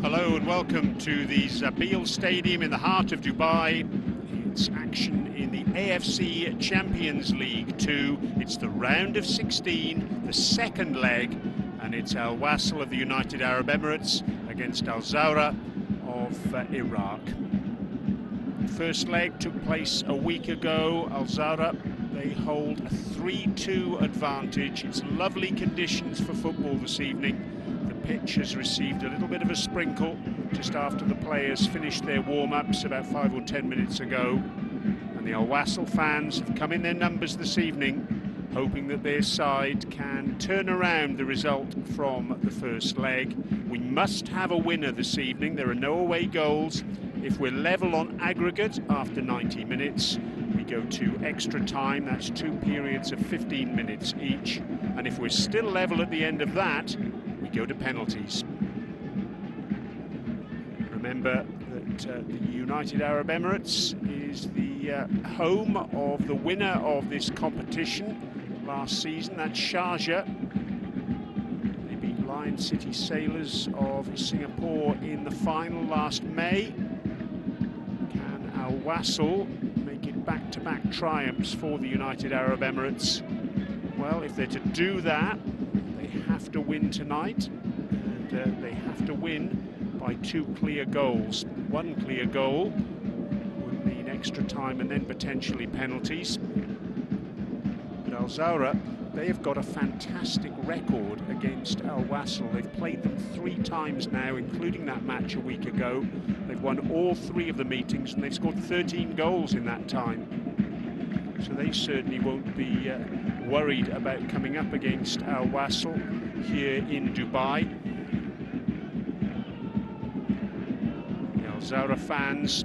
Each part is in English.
Hello and welcome to the Zawraa Stadium in the heart of Dubai. It's action in the AFC Champions League 2. It's the round of 16, the second leg, and it's Al Wassel of the United Arab Emirates against Al Zawraa of Iraq. The first leg took place a week ago. Al Zawraa, they hold a 3-2 advantage. It's lovely conditions for football this evening. The pitch has received a little bit of a sprinkle just after the players finished their warm-ups about 5 or 10 minutes ago. And the Al Wassel fans have come in their numbers this evening, hoping that their side can turn around the result from the first leg. We must have a winner this evening. There are no away goals. If we're level on aggregate after 90 minutes, we go to extra time. That's 2 periods of 15 minutes each. And if we're still level at the end of that, we go to penalties. Remember that the United Arab Emirates is the home of the winner of this competition last season. That's Sharjah. They beat Lion City Sailors of Singapore in the final last May. Can Al Wassel make it back-to-back triumphs for the United Arab Emirates? Well, if they're to do that, they have to win tonight, and they have to win by 2 clear goals. 1 clear goal would mean extra time and then potentially penalties. But Al Zawraa, they have got a fantastic record against Al Wassel. They've played them 3 times now, including that match a week ago. They've won all 3 of the meetings and they've scored 13 goals in that time. So they certainly won't be worried about coming up against Al Wassel here in Dubai. The Al Zawraa fans,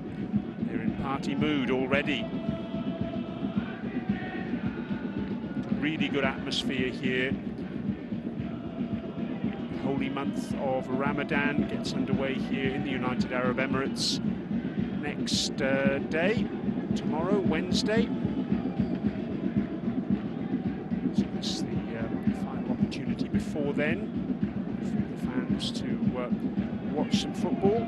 they're in party mood already. Really good atmosphere here. The holy month of Ramadan gets underway here in the United Arab Emirates next day, tomorrow, Wednesday. So this is the final opportunity before then for the fans to watch some football.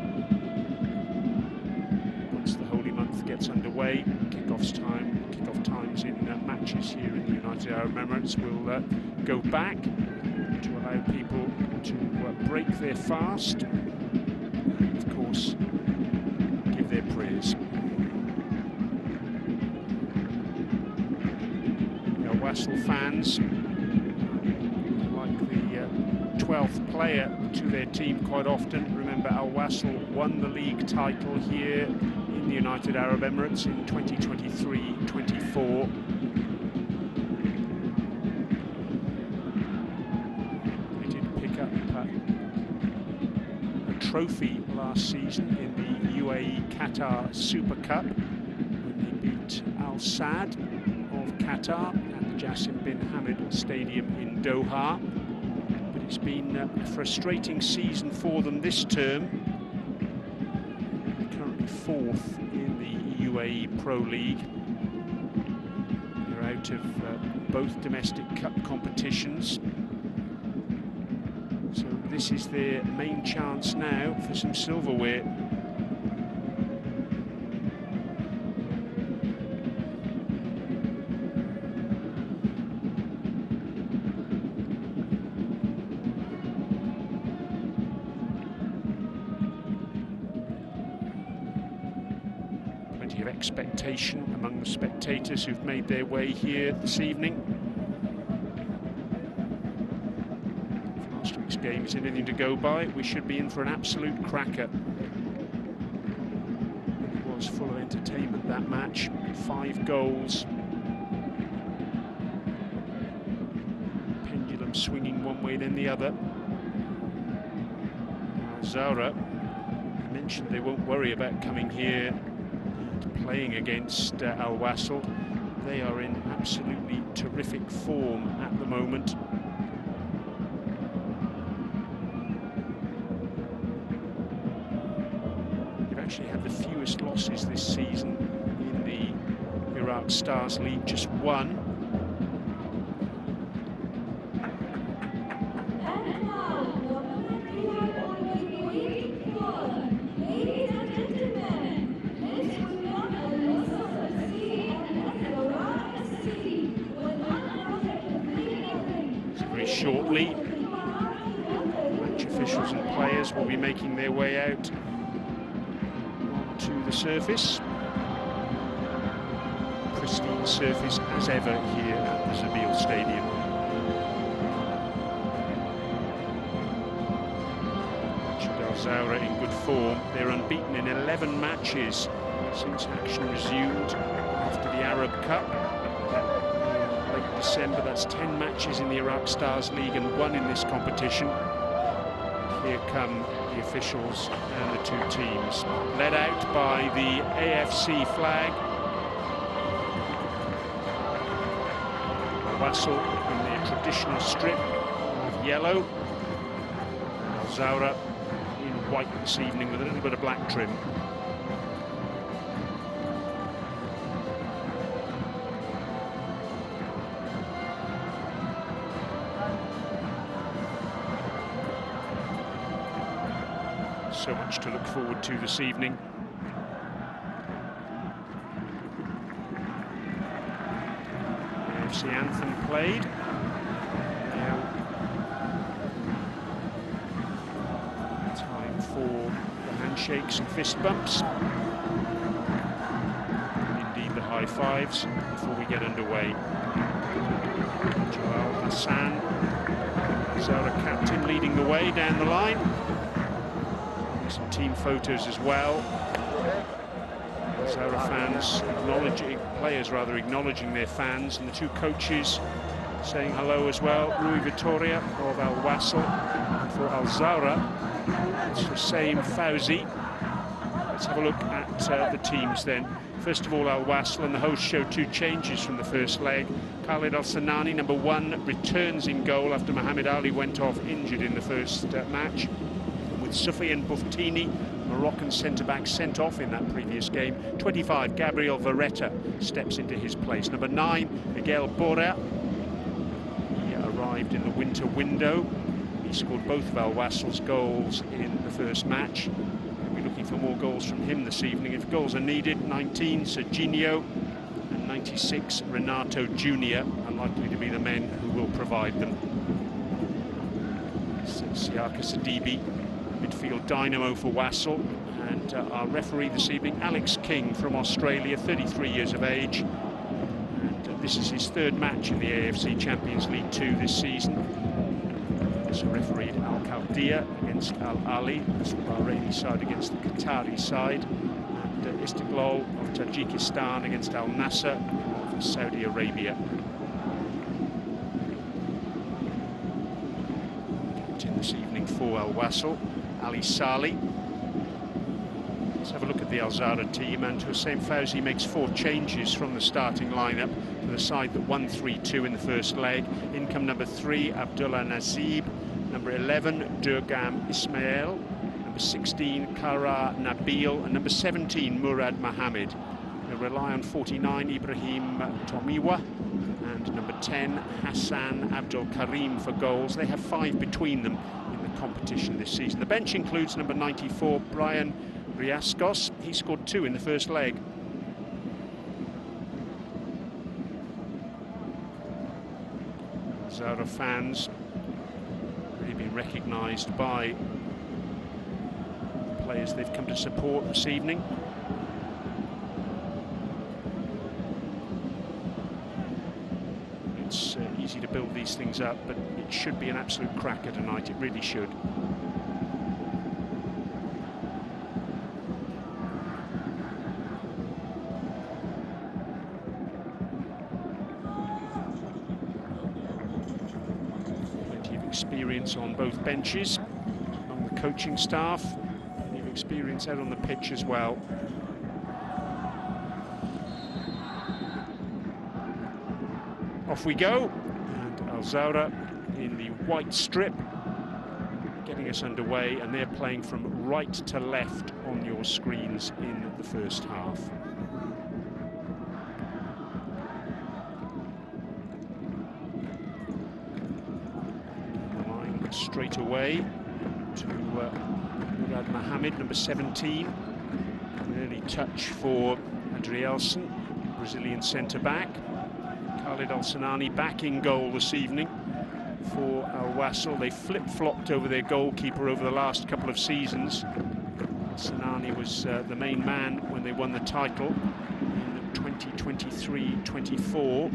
Once the holy month gets underway, kickoff times in matches here in the United Arab Emirates will go back to allow people to break their fast and, of course, give their prayers. The Al Wassel fans like the 12th player to their team quite often. Remember, Al Wassel won the league title here in the United Arab Emirates in 2023-24. They did pick up a trophy last season in the UAE Qatar Super Cup when they beat Al Sadd of Qatar at the Jassim bin Hamad Stadium in Doha. But it's been a frustrating season for them this term. Currently 4th in the UAE Pro League. They're out of both domestic cup competitions. So this is their main chance now for some silverware. Of expectation among the spectators who've made their way here this evening. If last week's game is anything to go by, we should be in for an absolute cracker. It was full of entertainment, that match. 5 goals. Pendulum swinging one way then the other. Al Zawraa, I mentioned they won't worry about coming here playing against Al Wassel. They are in absolutely terrific form at the moment. They've actually had the fewest losses this season in the Iraq Stars League, just 1. very shortly. Match officials and players will be making their way out to the surface. Pristine surface as ever here at the Zawraa Stadium. Zawraa in good form. They're unbeaten in 11 matches since action resumed after the Arab Cup. Late December, that's 10 matches in the Iraq Stars League and 1 in this competition. Here come the officials and the two teams, led out by the AFC flag. Wassel in their traditional strip of yellow. Zawraa in white this evening with a little bit of black trim. So much to look forward to this evening. AFC anthem played. Now time for the handshakes and fist bumps. Indeed the high fives before we get underway. Joel Hassan, Zawraa captain, leading the way down the line. Some team photos as well. Zawraa fans players acknowledging their fans, and the two coaches saying hello as well. Rui Vitoria of Al Wassel, and for Al Zawraa it's Hussein Fauzi. Let's have a look at the teams then. First of all, Al Wassel, and the hosts show two changes from the first leg. Khalid Al-Sanani, number 1, returns in goal after Mohamed Ali went off injured in the first match. Soufiane Bouftini, Moroccan centre-back, sent off in that previous game. 25, Gabriel Vareta steps into his place. Number 9, Miguel Bora. He arrived in the winter window. He scored both of Al Wassel's goals in the first match. We'll be looking for more goals from him this evening if goals are needed. 19, Serginho, and 96, Renato Jr. Unlikely to be the men who will provide them. Siaka Sidibe, midfield dynamo for Wassel, and our referee this evening, Alex King from Australia, 33 years of age, and this is his 3rd match in the AFC Champions League 2 this season. So refereed Al Khaldia against Al Ali, that's the Bahraini side against the Qatari side, and Istiklal of Tajikistan against Al Nasser of Saudi Arabia. Captain this evening for Al Wassel, Ali Saleh. Let's have a look at the Al Zawraa team, and Hussein Fauzi makes 4 changes from the starting lineup for the side that won 3-2 in the first leg. In come number 3, Abdullah Nazib, number 11, Durgam Ismail, number 16, Kara Nabil, and number 17, Murad Mohammed. They rely on 49, Ibrahim Tomiwa, and number 10, Hassan Abdul Karim for goals. They have 5 between them competition this season. The bench includes number 94, Brian Riascos. He scored 2 in the first leg. Zawraa fans really been recognised by the players they've come to support this evening. It's easy to build these things up, but it should be an absolute cracker tonight. It really should. Plenty of experience on both benches, among the coaching staff. Plenty of experience out on the pitch as well. Off we go, and Al Zawraa in the white strip, getting us underway, and they're playing from right to left on your screens in the first half. The line straight away to Murad Mohammed, number 17. An early touch for Adrielson, Brazilian centre-back. Khalid Al-Sanani back in goal this evening for Wassel. They flip-flopped over their goalkeeper over the last couple of seasons. Sinani was the main man when they won the title in 2023-24.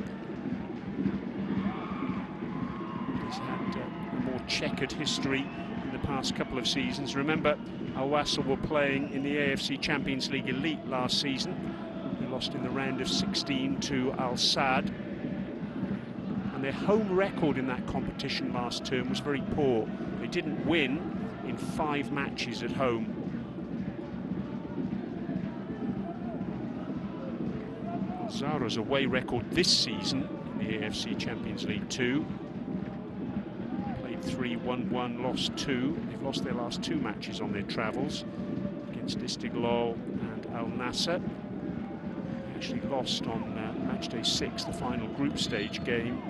He's had a more checkered history in the past couple of seasons. Remember, Wassel were playing in the AFC Champions League Elite last season. They lost in the round of 16 to Al Sadd. And their home record in that competition last term was very poor. They didn't win in 5 matches at home. Zawraa's away record this season in the AFC Champions League 2. Played 3, 1-1, lost 2. They've lost their last 2 matches on their travels against Istiklal and Al Nassr. They actually lost on match day 6, the final group stage game,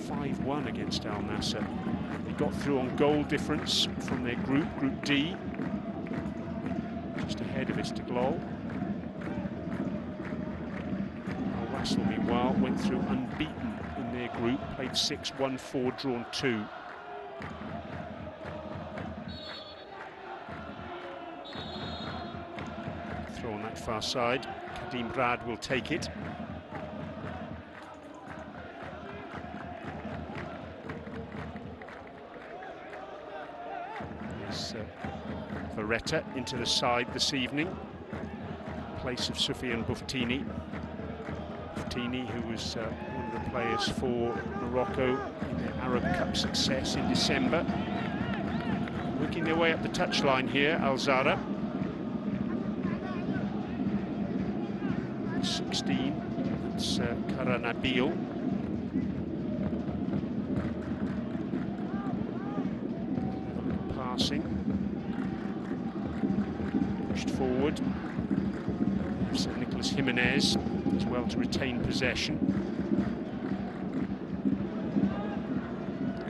5-1 against Al Nassr. They got through on goal difference from their group, Group D, just ahead of Istiklal. Wassel, meanwhile, went through unbeaten in their group, played 6, won 4, drawn 2. Throw on that far side. Kadim Rad will take it. There's Varetta into the side this evening, in place of Soufiane Bouftini. Bouftini, who was one of the players for Morocco in their Arab Cup success in December. Working their way up the touchline here, Al Zawraa. 16, that's Karanabil. Passing. Pushed forward. There's Nicolas Jimenez as well to retain possession.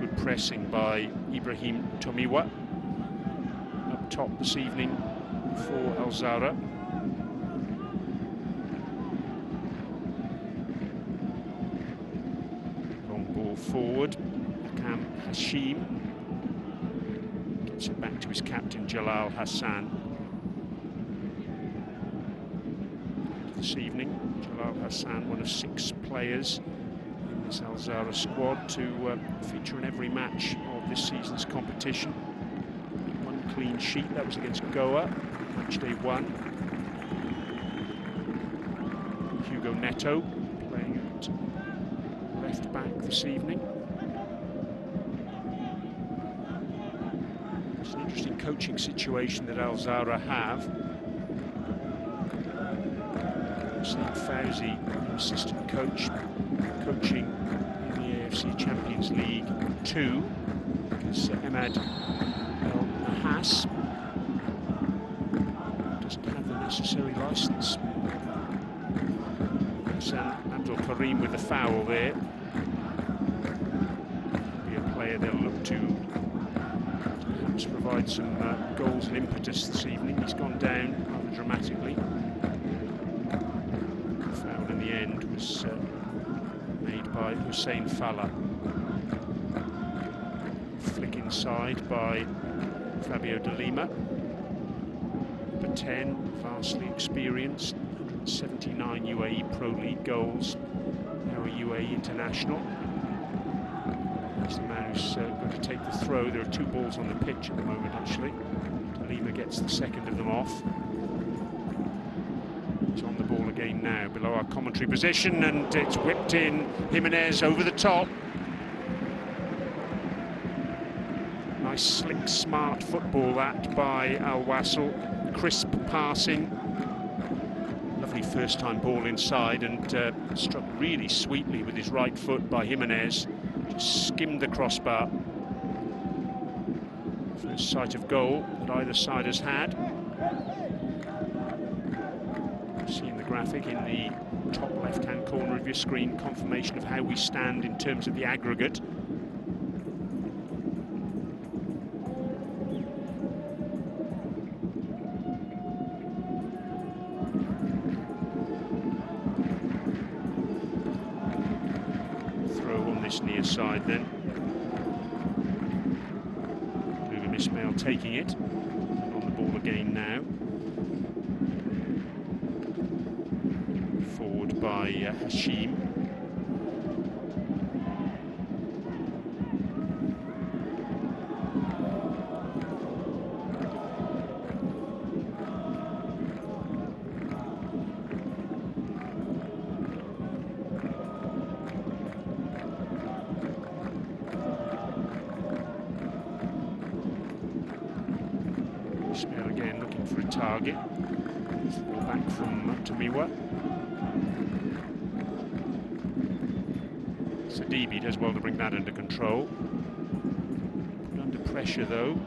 Good pressing by Ibrahim Tomiwa up top this evening for Al Zawraa. Long ball forward. Akam Hashim gets it back to his captain Jalal Hassan. This evening, Jalal Hassan, one of 6 players in this Al Zawraa squad to feature in every match of this season's competition. 1 clean sheet, that was against Goa, match day 1. Hugo Neto playing at left back this evening. It's an interesting coaching situation that Al Zawraa have. Fauzi, assistant coach, coaching in the AFC Champions League 2, because Emad El Nahas doesn't have the necessary licence. Hassan Abdul Karim with the foul there. Be a player they'll look to perhaps provide some goals and impetus this evening. He's gone down rather dramatically. End was made by Hussein Falla. Flick inside by Fabio De Lima. Number 10, vastly experienced, 179 UAE Pro League goals, now a UAE international. He's the man who's going to take the throw. There are 2 balls on the pitch at the moment, actually. De Lima gets the second of them off. He's on the ball again now, below our commentary position, and it's whipped in. Jimenez over the top. Nice, slick, smart football that by Al Wassel. Crisp passing. Lovely first-time ball inside, and struck really sweetly with his right foot by Jimenez. Just skimmed the crossbar. First sight of goal that either side has had. Seeing the graphic in the top left-hand corner of your screen, confirmation of how we stand in terms of the aggregate. Throw on this near side then. Ismail taking it. On the ball again now. Forward by Hashim. Ismail again looking for a target. Back from Tomiwa. Sadibi does well to bring that under control. Put under pressure though.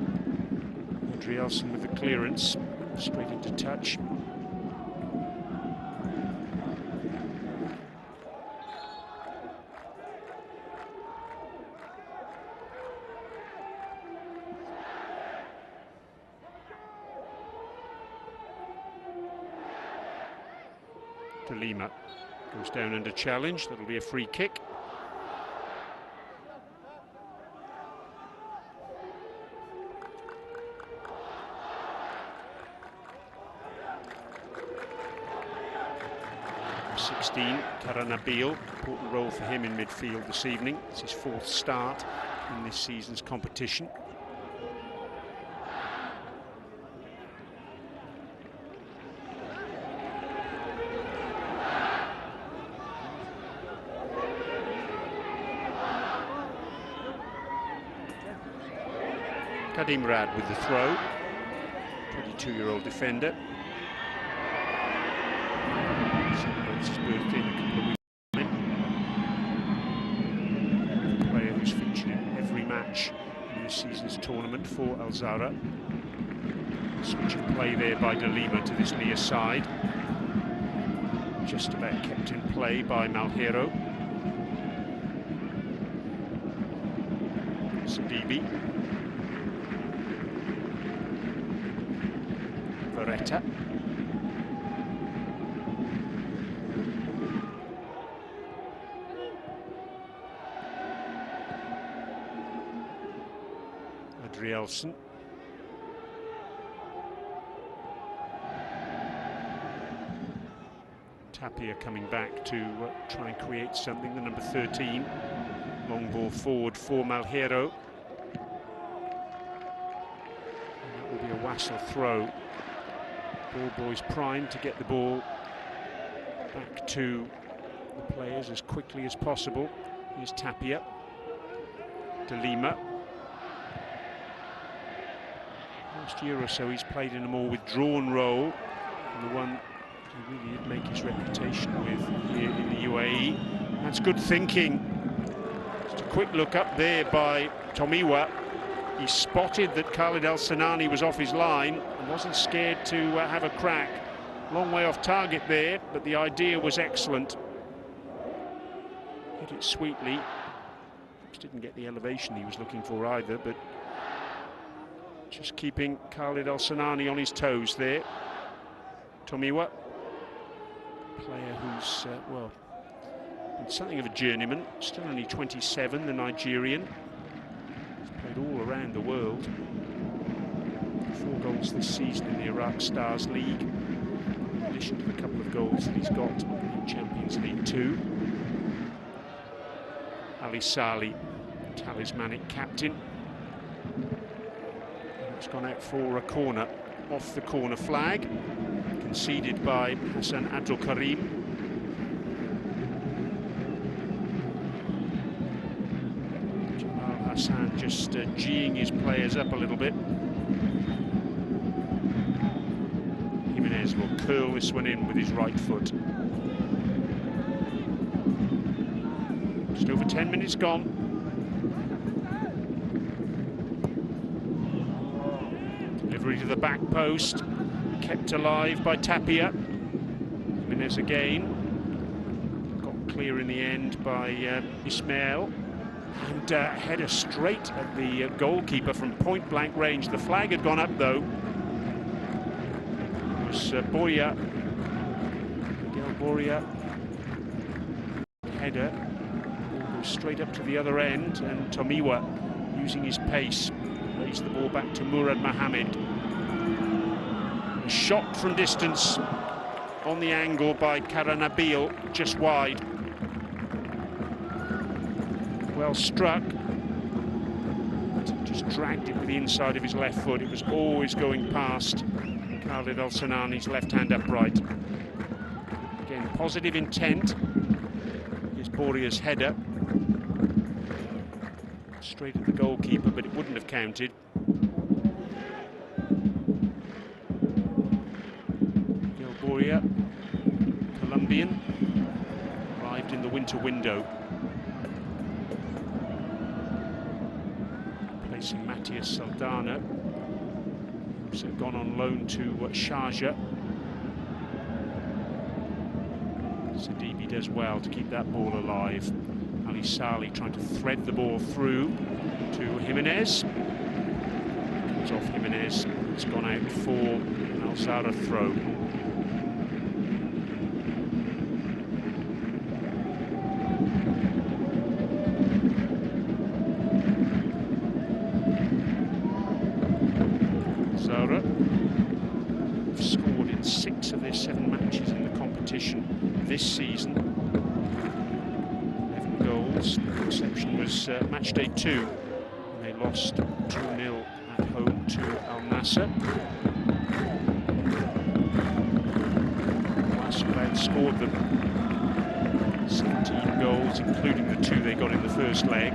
Adrielson with the clearance, straight into touch. De Lima goes down under challenge. That'll be a free kick. Karanabil, important role for him in midfield this evening. It's his fourth start in this season's competition. Kadim Rad with the throw, 22-year-old defender. Celebrates his birthday in a couple of weeks' time. A player who's featured in every match in this season's tournament for Zawraa. Switch of play there by De Lima to this near side. Just about kept in play by Malheiro. Sadibi. Vareta. Adrielson. Tapia coming back to try and create something, the number 13. Long ball forward for Malheiro. And that will be a Wassel throw. Ball boys primed to get the ball back to the players as quickly as possible. Here's Tapia. De Lima. Last year or so he's played in a more withdrawn role, and the one he really did make his reputation with here in the UAE. That's good thinking. Just a quick look up there by Tomiwa. He spotted that Khalid El-Sanani was off his line and wasn't scared to have a crack. Long way off target there, but the idea was excellent. Hit it sweetly. Just didn't get the elevation he was looking for either, but just keeping Khalid El-Sanani on his toes there. Tomiwa, player who's, well, been something of a journeyman, still only 27, the Nigerian. He's played all around the world. 4 goals this season in the Iraq Stars League, in addition to the couple of goals that he's got in Champions League 2. Ali Sali, talismanic captain. It's gone out for a corner, off the corner flag, conceded by Hassan Abdul Karim. Jamal Hassan just geeing his players up a little bit. Jimenez will curl this one in with his right foot. Just over 10 minutes gone. Delivery to the back post, kept alive by Tapia. Jimenez again. Got clear in the end by Ismail. And header straight at the goalkeeper from point-blank range. The flag had gone up though. It was Boria. Miguel Boria. Header. Ball goes straight up to the other end, and Tomiwa using his pace Plays the ball back to Murad Mohammed. A shot from distance on the angle by Karanabil, just wide. Well struck. Just dragged it with the inside of his left foot. It was always going past Khalid Al-Sanani's left-hand upright. Again, positive intent. Here's Boria's header. Straight at the goalkeeper, but it wouldn't have counted. Miguel Boria, Colombian, arrived in the winter window. Placing Matthias Saldana, who's gone on loan to Sharjah. Sidibe does well to keep that ball alive. Ali Saleh trying to thread the ball through to Jimenez. Comes off Jimenez. It's gone out for an Al-Zawraa throw. Zawraa have scored in 6 of their 7 matches in the competition this season. 11 goals. The exception was match day 2, when they lost 2-0 at home to Al Nassr. Wassel outscored them 17 goals, including the 2 they got in the first leg.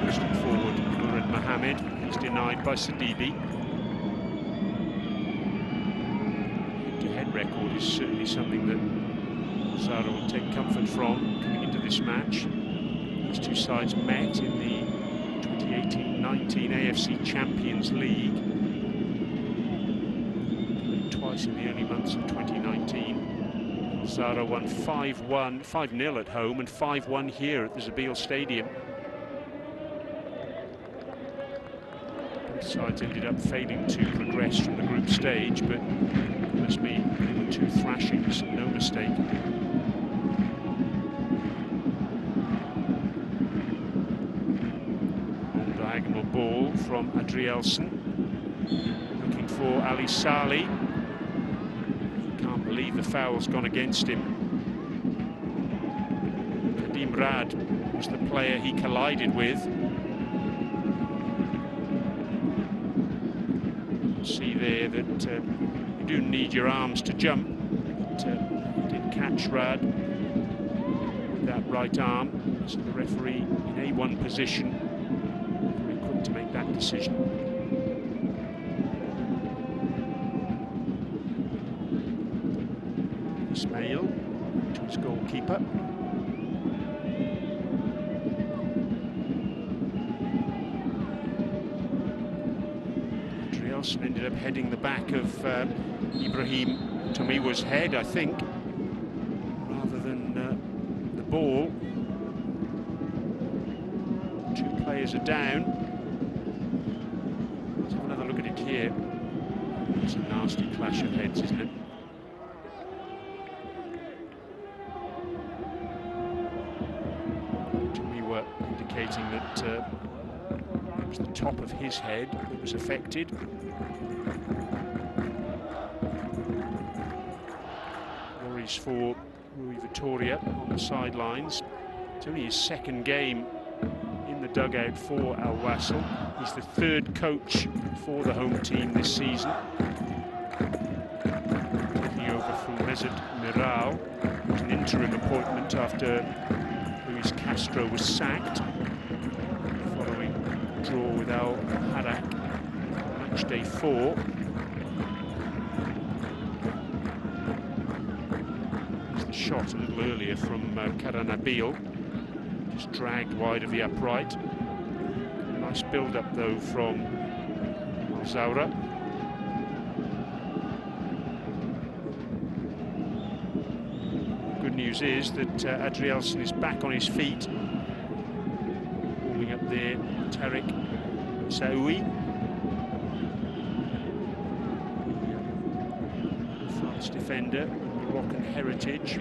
Pushing forward, Murad Mohammed. He's denied by Sidibe. Head-to-head record is certainly something that Zawraa will take comfort from coming into this match. These two sides met in the 2018-19 AFC Champions League. Played twice in the early months of 2019. Zawraa won 5-0 at home and 5-1 here at the Zabil Stadium. Both sides ended up failing to progress from the group stage, but it must be they were 2 thrashings, no mistake. On diagonal ball from Adrielson, looking for Ali Saleh. Can't believe the foul's gone against him. Kadim Rad was the player he collided with. See there that you do need your arms to jump, but he did catch Rad with that right arm, so the referee in A1 position, very quick to make that decision. Ismail to his goalkeeper. Ended up heading the back of Ibrahim Tomiwa's head, I think, rather than the ball. 2 players are down. Let's have another look at it here. It's a nasty clash of heads, isn't it? Tomiwa indicating that it was the top of his head that was affected. Worries for Rui Vitoria on the sidelines. It's only his 2nd game in the dugout for Al Wassel. He's the 3rd coach for the home team this season. Taking over from Mesut Miral, who's an interim appointment after Luis Castro was sacked. Draw with Al Harak, match day 4. There's the shot a little earlier from Karanabil, just dragged wide of the upright. Nice build-up though from Zawraa. Good news is that Adrielson is back on his feet. Warming up there, Tariq Saoui. France defender, Moroccan heritage.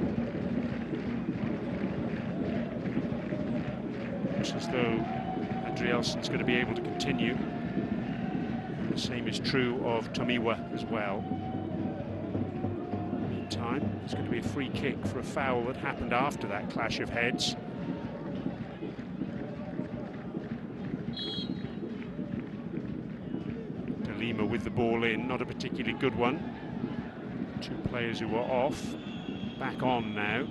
looks as though Adrielsen's going to be able to continue. The same is true of Tomiwa as well. Meantime, it's going to be a free kick for a foul that happened after that clash of heads. De Lima with the ball in, not a particularly good one. Two players who were off, back on now.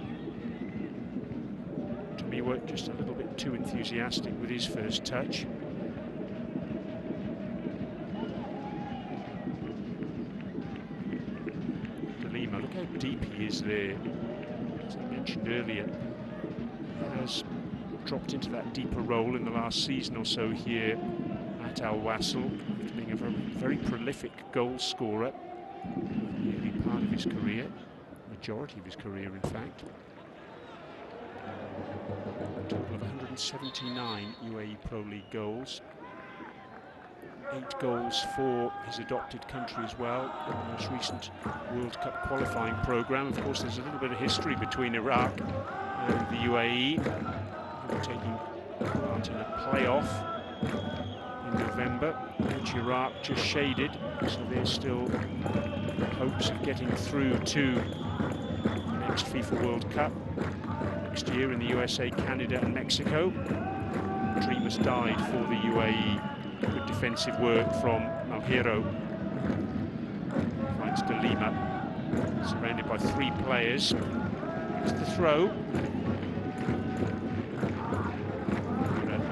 Tomiwa just a little bit too enthusiastic with his first touch. De Lima, look how deep he is there. As I mentioned earlier, he has dropped into that deeper role in the last season or so here at Wassel, being a very prolific goal scorer in the early part of his career, majority of his career in fact. A total of 179 UAE Pro League goals. 8 goals for his adopted country as well, in the most recent World Cup qualifying programme. Of course, there's a little bit of history between Iraq and the UAE. They were taking part in a playoff in November, which Iraq just shaded, so there's still hopes of getting through to the next FIFA World Cup next year in the USA, Canada and Mexico. Dream has died for the UAE. Good defensive work from Malheiro. Finds De Lima, surrounded by 3 players. It's the throw.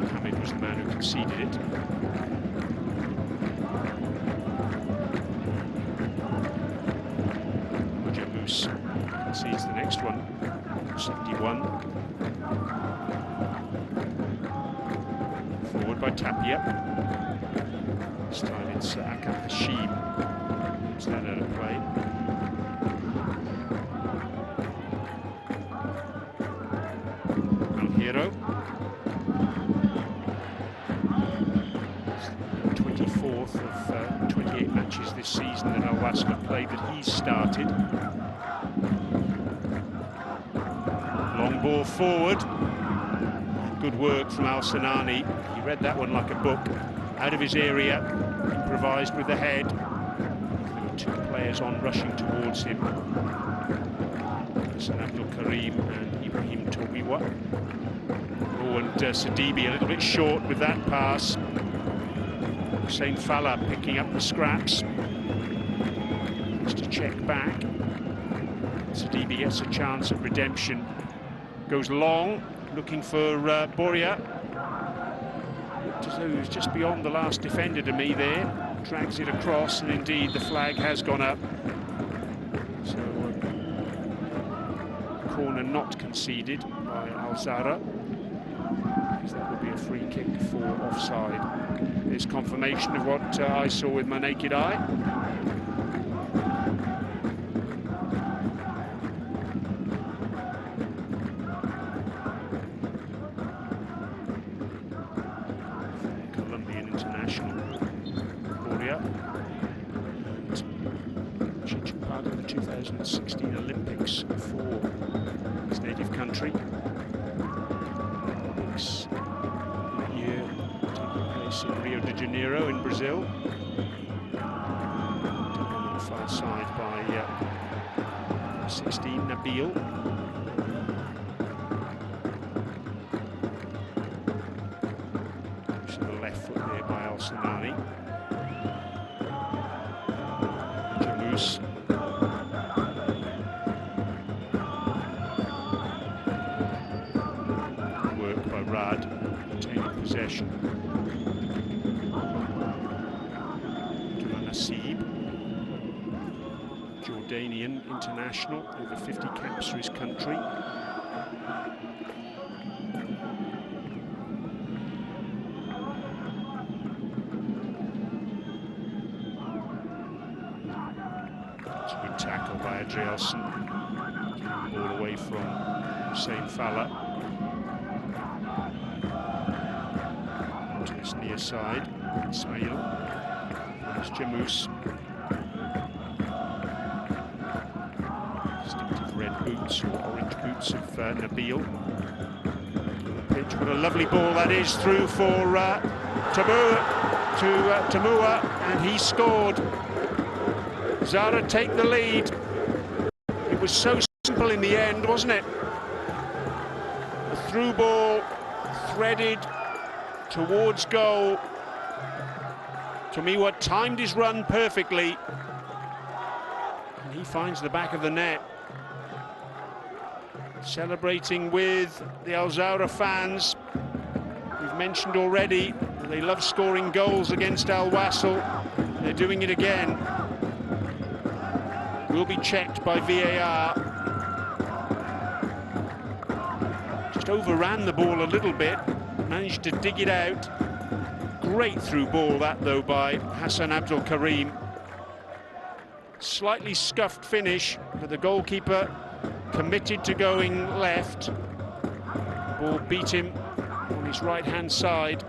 Mohamed was the man who conceded it. Jamus concedes the next one. 71. Forward by Tapia. This time it's Akam Hashim. It's that out of play. Malheiro. 24th of 28 matches this season that Al Wasl have played that he's started. Long ball forward. Good work from Al Sanani. He read that one like a book. Out of his area, improvised with the head. There were 2 players on rushing towards him. Hassan Abdul Karim and Ibrahim Tomiwa. Oh, and Sidibe a little bit short with that pass. Hussein Falla picking up the scraps. Just to check back. Sidibe gets a chance at redemption. Goes long, looking for Boria. He was just beyond the last defender to me there. Drags it across, and indeed the flag has gone up. So corner not conceded by Zawraa. That would be a free kick for offside. There's confirmation of what I saw with my naked eye. Colombian international, Boria. Part of the 2016 Olympics for his native country. That year taking place in Rio de Janeiro in Brazil. Taken on the far side by 16 Nabil. To the left foot there by Al Sanani. Jamus. Retaining possession. Nasib, Jordanian international, over 50 caps for his country. It's a good tackle by Adrielsen. Ball away from Hussein Falla. Near side, Ismail, there's Jamus. Distinctive red boots or orange boots of Nabil. pitch. What a lovely ball that is through for Tamua, and he scored. Zawraa take the lead. It was so simple in the end, wasn't it? A through ball threaded towards goal. Tamua timed his run perfectly, and he finds the back of the net. Celebrating with the Al Zawraa fans. We've mentioned already that they love scoring goals against Al Wassel. They're doing it again. Will be checked by VAR. Just overran the ball a little bit, managed to dig it out. Great through ball that though by Hassan Abdul Karim. Slightly scuffed finish, but the goalkeeper committed to going left. The ball beat him on his right-hand side.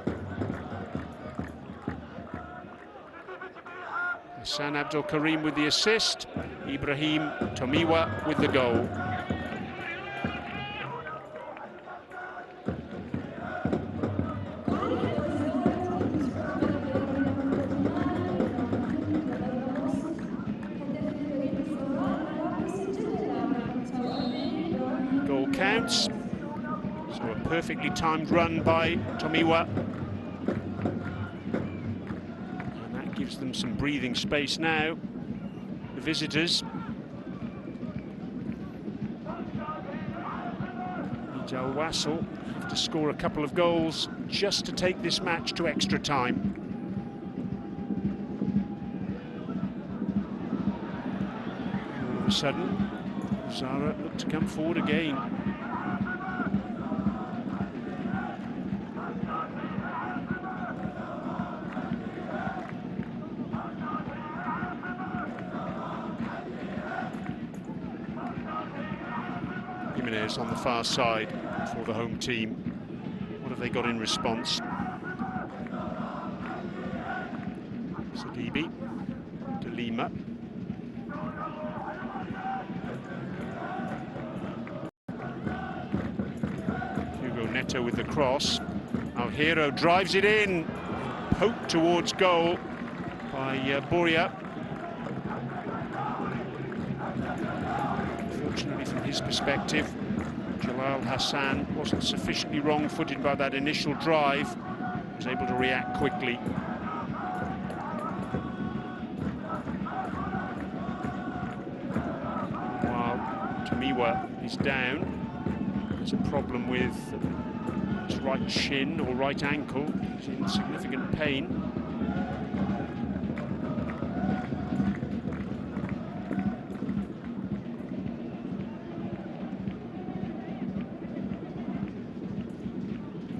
Hassan Abdul Karim with the assist. Ibrahim Tomiwa with the goal. Goal counts. So a perfectly timed run by Tomiwa. And that gives them some breathing space now, the visitors. Al Wassel have to score a couple of goals just to take this match to extra time. All of a sudden, Zawraa looked to come forward again. Jimenez on the far side for the home team. What have they got in response? Sadibi, De Lima. Hugo Neto with the cross. Alhero drives it in. Poked towards goal by Boria. Unfortunately, from his perspective, Jalal Hassan wasn't sufficiently wrong-footed by that initial drive. Was able to react quickly. While Tomiwa is down, there's a problem with his right shin or right ankle. He's in significant pain.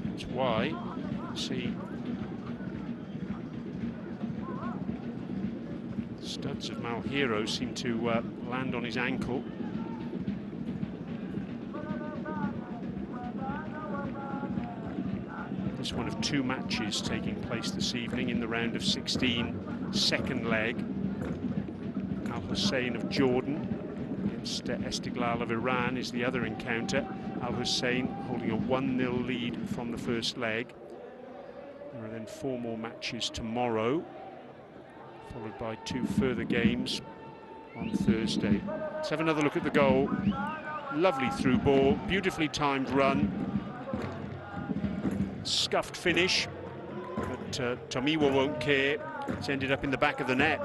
That's why, see, studs of Malhero seem to land on his ankle. This one of two matches taking place this evening in the round of 16, second leg. Al Hussein of Jordan against Estiklal of Iran is the other encounter. Al Hussein holding a 1-0 lead from the first leg. There are then 4 more matches tomorrow, followed by 2 further games on Thursday. Let's have another look at the goal. Lovely through ball, beautifully timed run. Scuffed finish, but Tomiwa won't care. It's ended up in the back of the net.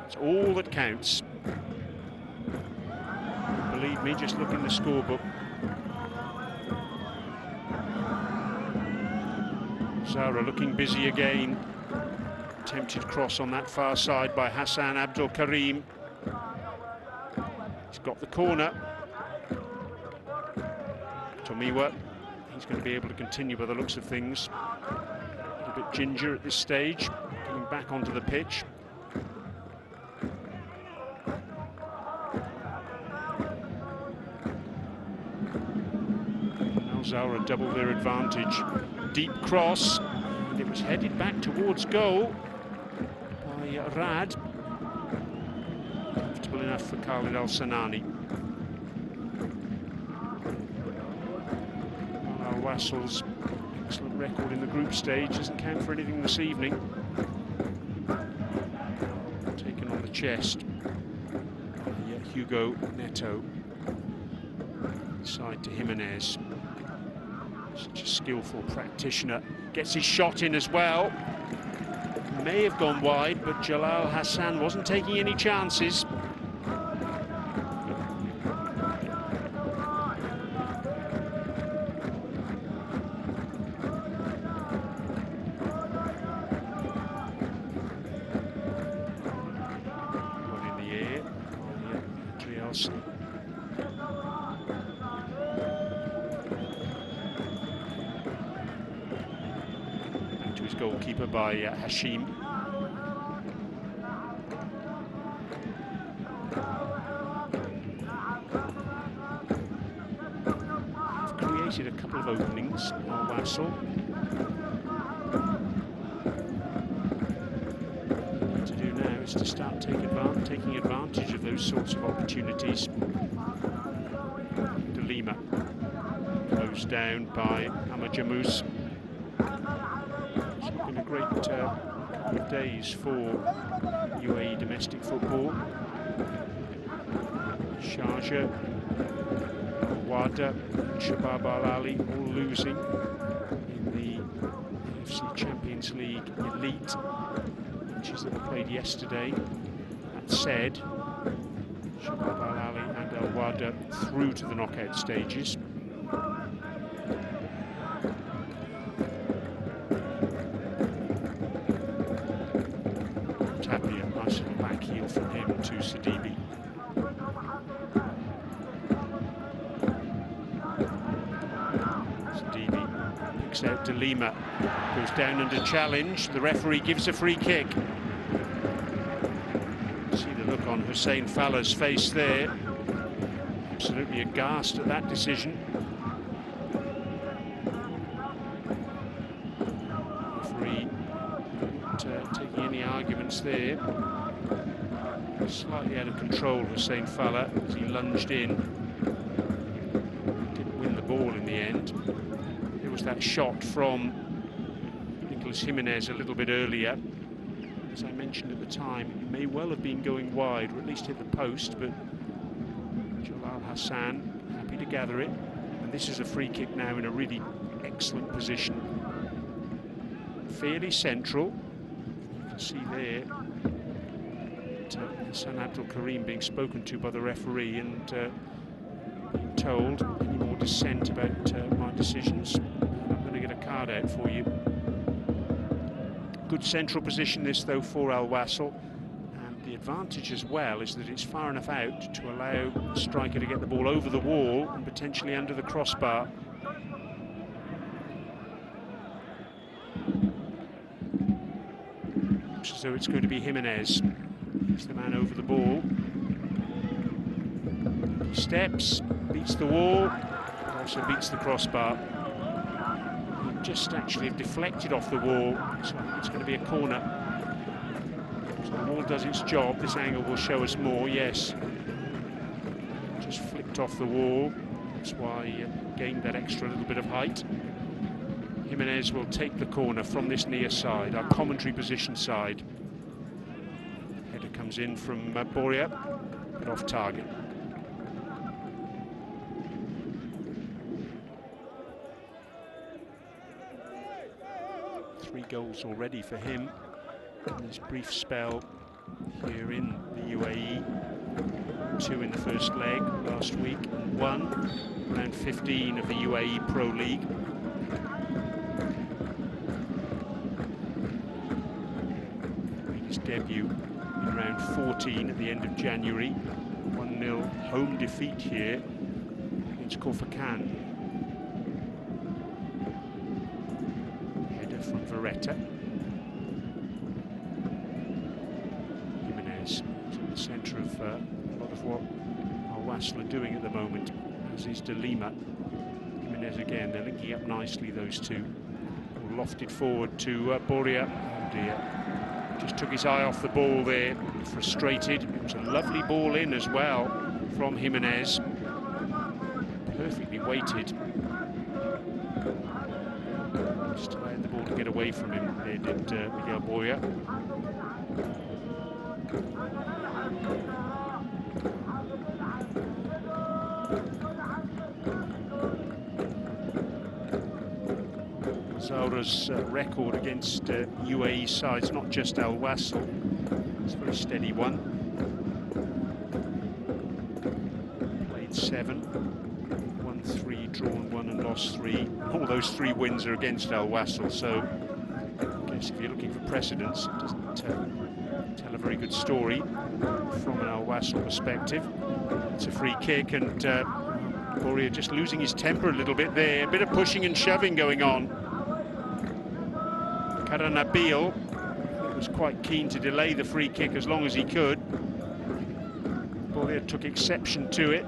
It's all that counts. Believe me, just look in the scorebook. Zawraa looking busy again. Attempted cross on that far side by Hassan Abdul Karim. He's got the corner. Tomiwa, he's going to be able to continue by the looks of things. A little bit ginger at this stage, coming back onto the pitch. Now Zawraa double their advantage. Deep cross, and it was headed back towards goal by Rad. Comfortable enough for Khalid Al-Sanani. Wassel's excellent record in the group stage doesn't count for anything this evening. Taken on the chest by Hugo Neto. Side to Jimenez. Such a skillful practitioner. Gets his shot in as well. May have gone wide, but Jalal Hassan wasn't taking any chances. One in the air. Back to his goalkeeper by Hashim. Created a couple of openings on Wassel. What to do now is to start taking advantage of those sorts of opportunities. De Lima closed down by Amajamus. It's been a great couple of days for UAE domestic football. Sharjah, Wada, Shabab Al-Ali all losing in the AFC Champions League Elite matches that were played yesterday. That said, Shabab Al-Ali and Al-Wada through to the knockout stages. Tapia, nice little back heel from him to Sidibe. Picks out De Lima, goes down under challenge. The referee gives a free kick. See the look on Hussein Fallah's face there. Absolutely aghast at that decision. Referee not taking any arguments there. Slightly out of control, Hussein Fallah, as he lunged in. Didn't win the ball in the end. There was that shot from Nicolas Jimenez a little bit earlier. As I mentioned at the time, it may well have been going wide, or at least hit the post, but Jalal Hassan happy to gather it. And this is a free kick now in a really excellent position. Fairly central. You can see there Hassan Abdul Karim being spoken to by the referee and being told, any more dissent about my decisions, I'm going to get a card out for you. Good central position this though for Al Wassel, and the advantage as well is that it's far enough out to allow the striker to get the ball over the wall and potentially under the crossbar. So it's going to be Jimenez. He's the man over the ball. He steps, beats the wall, also beats the crossbar. He just actually deflected off the wall, so it's going to be a corner. So the wall does its job. This angle will show us more, yes. Just flicked off the wall. That's why he gained that extra little bit of height. Jimenez will take the corner from this near side, our commentary position side. Header comes in from Boria, but off target. Three goals already for him in his brief spell here in the UAE. 2 in the first leg last week, and 1 round 15 of the UAE Pro League. His debut in round 14 at the end of January. 1-0 home defeat here against Corfacan. Header from Verretta. Jimenez is in the centre of a lot of what Al Wassel are doing at the moment, as is De Lima. Jimenez again, they're linking up nicely, those two. Lofted forward to Boria. Oh dear. Just took his eye off the ball there, frustrated. It was a lovely ball in as well from Jimenez. Perfectly weighted. Just allowed the ball to get away from him. There did Miguel Boya. Zawraa's record against UAE sides, not just Al Wassel, it's a very steady one. Played 7, won 3, drawn 1 and lost 3. All those 3 wins are against Al Wassel, so I guess if you're looking for precedence, it doesn't tell a very good story from an Al Wassel perspective. It's a free kick, and Boria just losing his temper a little bit there. A bit of pushing and shoving going on. Karanabil was quite keen to delay the free kick as long as he could. Boria took exception to it.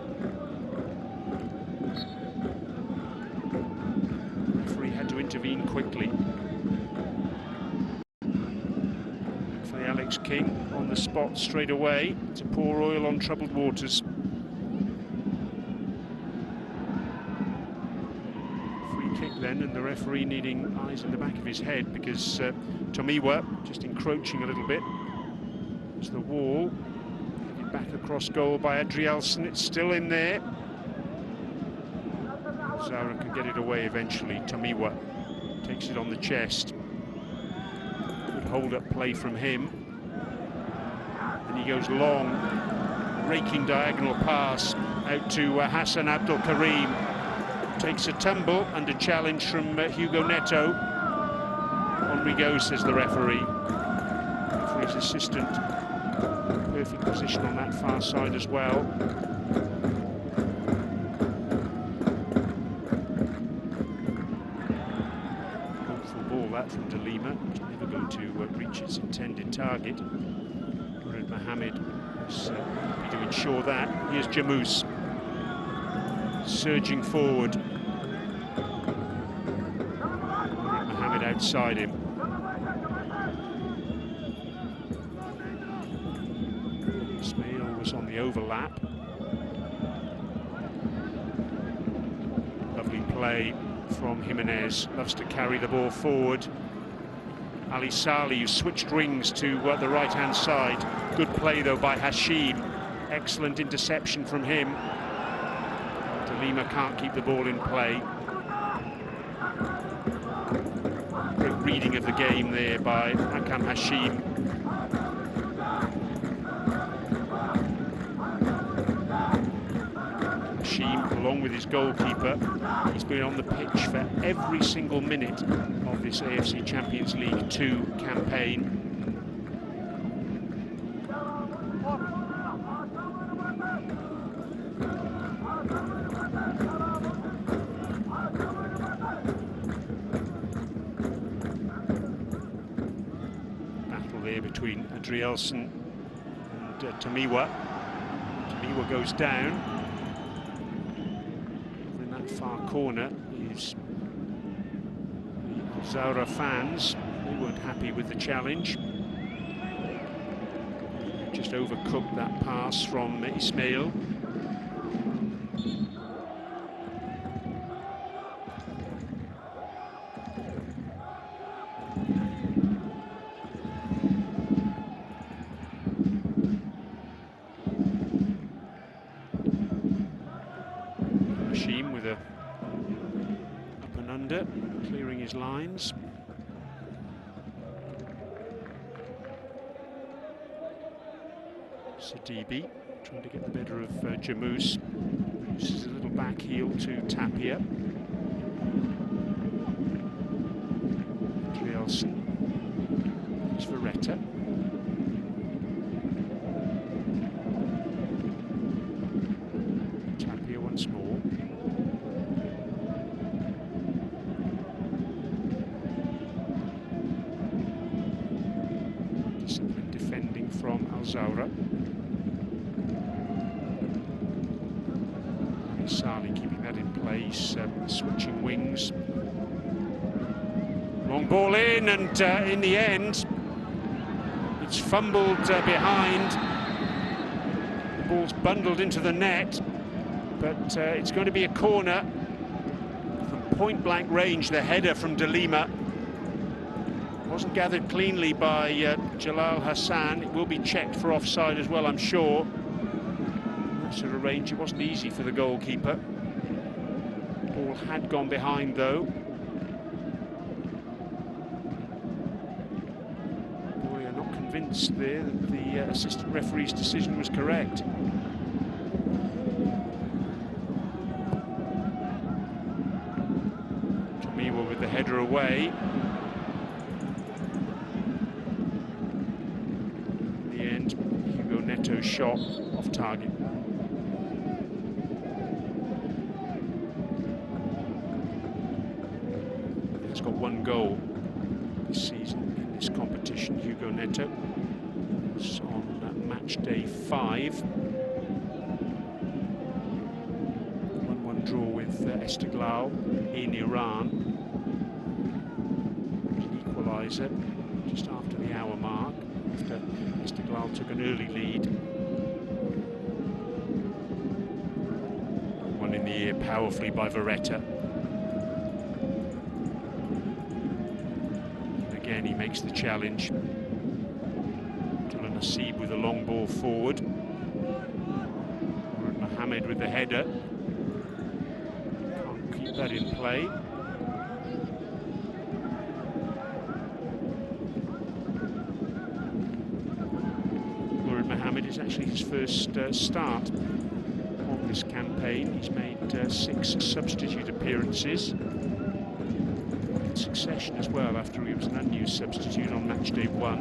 The referee had to intervene quickly. For Alex King on the spot straight away to pour oil on troubled waters. Then, and the referee needing eyes in the back of his head, because Tomiwa just encroaching a little bit. There's the wall, headed back across goal by Adrielson. It's still in there. Zawraa can get it away eventually. Tomiwa takes it on the chest. Good hold-up play from him. And he goes long, raking diagonal pass out to Hassan Abdul Karim. Takes a tumble under challenge from Hugo Neto. On we go, says the referee. Referee's assistant. Perfect position on that far side as well. Hopeful ball that from De Lima. It's never going to reach its intended target. Murad Mohammed is happy to ensure that. Here's Jamous. Surging forward. Mohammed outside him. Ismail was on the overlap. Lovely play from Jimenez. Loves to carry the ball forward. Ali Saleh, who switched wings to the right-hand side. Good play though by Hashim. Excellent interception from him. Lima can't keep the ball in play. Great reading of the game there by Akam Hashim. Hashim, along with his goalkeeper, he's been on the pitch for every single minute of this AFC Champions League 2 campaign. Between Adrielson and Tomiwa. Tomiwa goes down. In that far corner is the Zawraa fans. They weren't happy with the challenge. Just overcooked that pass from Ismail. With a up and under, clearing his lines. Sidibe trying to get the better of Jamous. This is a little back heel to Tapia. Adrielson. It's Verretta. Tapia once more. From Al Zawraa. Saleh keeping that in place, switching wings. Long ball in, and in the end, it's fumbled behind. The ball's bundled into the net, but it's going to be a corner from point-blank range. The header from De Lima. Wasn't gathered cleanly by Jalal Hassan. It will be checked for offside as well, I'm sure. That sort of range, it wasn't easy for the goalkeeper. Ball had gone behind though. Boy, I'm not convinced there that the assistant referee's decision was correct. Jamiwa with the header away. In the end, Hugo Neto's shot off target. He's got one goal this season in this competition, Hugo Neto. It's on match day 5. 1-1 draw with Istiklal in Iran. Equalizer just after the hour mark, after Istiklal took an early lead. One in the ear powerfully by Vareta. Again, he makes the challenge. Nasib with a long ball forward. Mohamed with the header. Can't keep that in play. Mohamed is actually his first start of this campaign. He's made 6 substitute appearances in succession as well, after he was an unused substitute on match day 1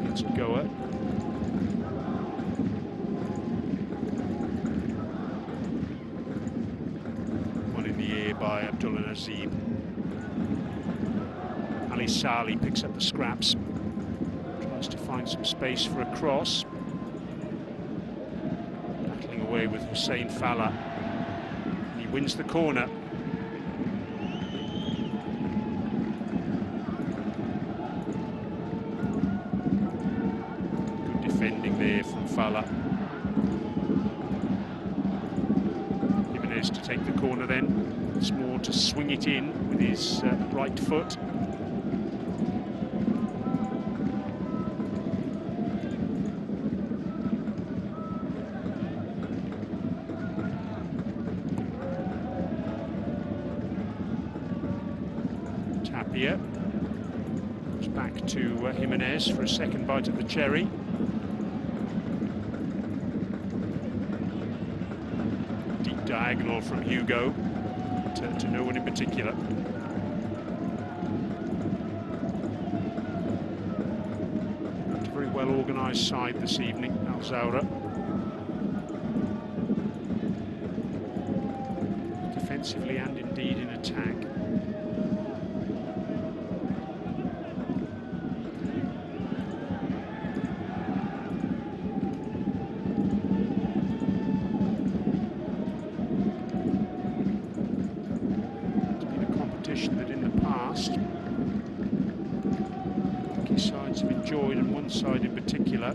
against Goa. One in the air by Abdullah Nazib. Ali Sali picks up the scraps. Tries to find some space for a cross. Battling away with Hussein Falla. And he wins the corner. Good defending there from Falla. Jimenez to take the corner then. It's more to swing it in with his right foot. Goes back to Jimenez for a second bite at the cherry. Deep diagonal from Hugo to no one in particular. It's a very well organised side this evening, Al Zawraa. Defensively and indeed in attack. That in the past Turkish sides have enjoyed, and one side in particular,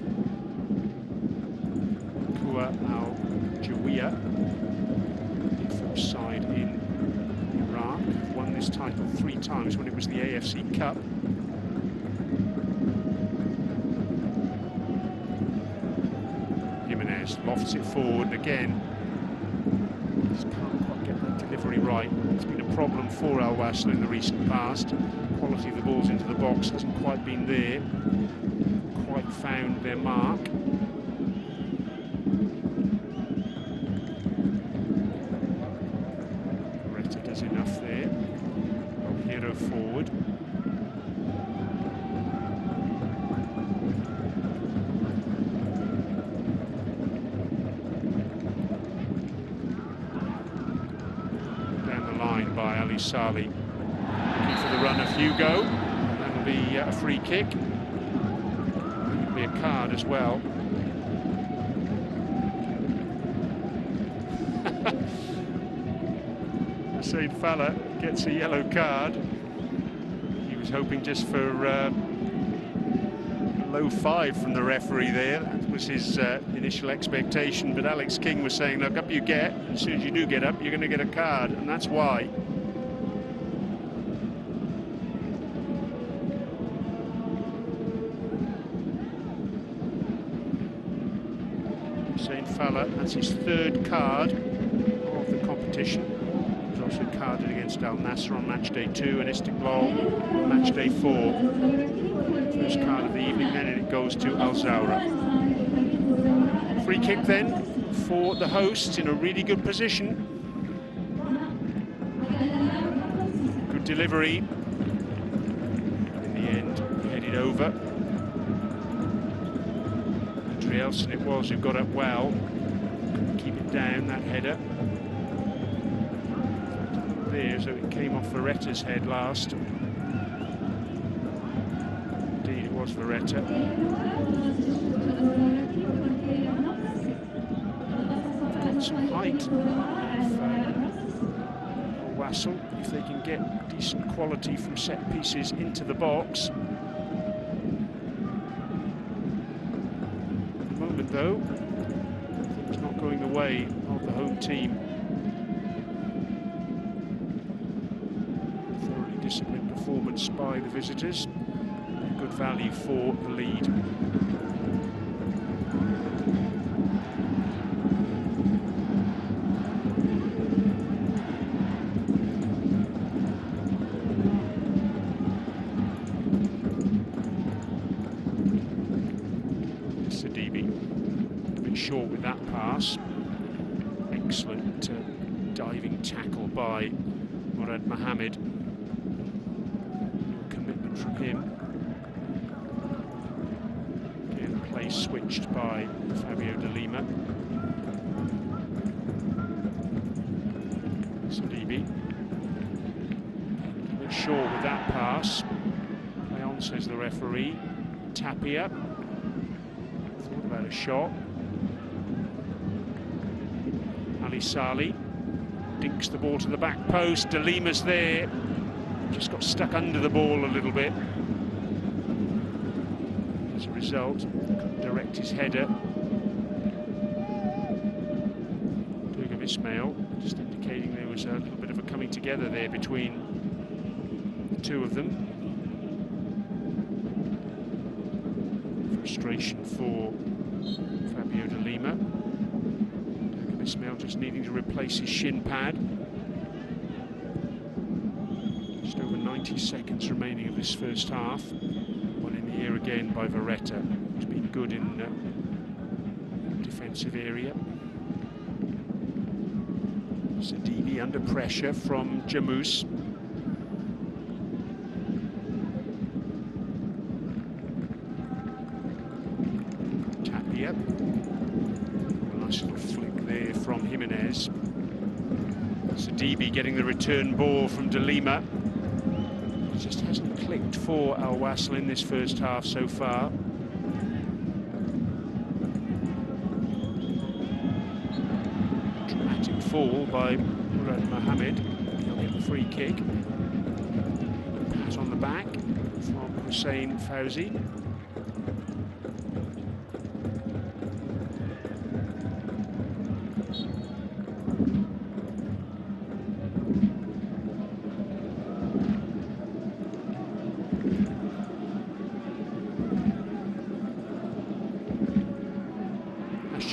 Kua Al Jawiya, the first side in Iraq, won this title 3 times when it was the AFC Cup. Jimenez lofts it forward again. Just can't quite get that delivery right. It's been a problem for Al Wassel in the recent past. Quality of the balls into the box hasn't quite been there. Quite found their mark. Vareta does enough there. Hero forward. By Ali Sali, looking for the run of Hugo. That'll be a free kick. It'll be a card as well. Hussein Falla gets a yellow card. He was hoping just for a low 5 from the referee there. That was his initial expectation, but Alex King was saying, look, up you get. As soon as you do get up, you're going to get a card, and that's why. fella. That's his third card of the competition. He was also carded against Al Nassr on match day 2 and Istiqlal on match day 4. First card of the evening, then, and it goes to Al Zawraa. Free kick then for the hosts in a really good position. Good delivery. In the end, headed over. Andrielsen it was who got up well. Couldn't keep it down, that header. There, so it came off Veretta's head last. Indeed, it was Veretta. Some height of Wassel, if they can get decent quality from set pieces into the box. At the moment, though, things not going the way of the home team. Thoroughly disciplined performance by the visitors. Good value for the lead. Short with that pass. Excellent diving tackle by Murad Mohammed. Commitment from him. Again, play switched by Fabio de Lima. Sidibe. A bit short with that pass. Play on, says the referee. Tapia. Thought about a shot. Ali Saleh dinks the ball to the back post. De Lima's there, just got stuck under the ball a little bit. As a result, couldn't direct his header. Doing of Ismail, just indicating there was a little bit of a coming together there between the two of them. Frustration for Fabio de Lima. Ismail just needing to replace his shin pad. Just over 90 seconds remaining of this first half. One in the air again by Veretta, who's been good in defensive area. Sidibe under pressure from Jamous. Tapia. Nice little flick there from Jimenez. Sidibe getting the return ball from De Lima. It just hasn't clicked for Al Wassel in this first half so far. Dramatic fall by Murad Mohammed. He'll get the free kick. Pat on the back from Hussein Fauzi.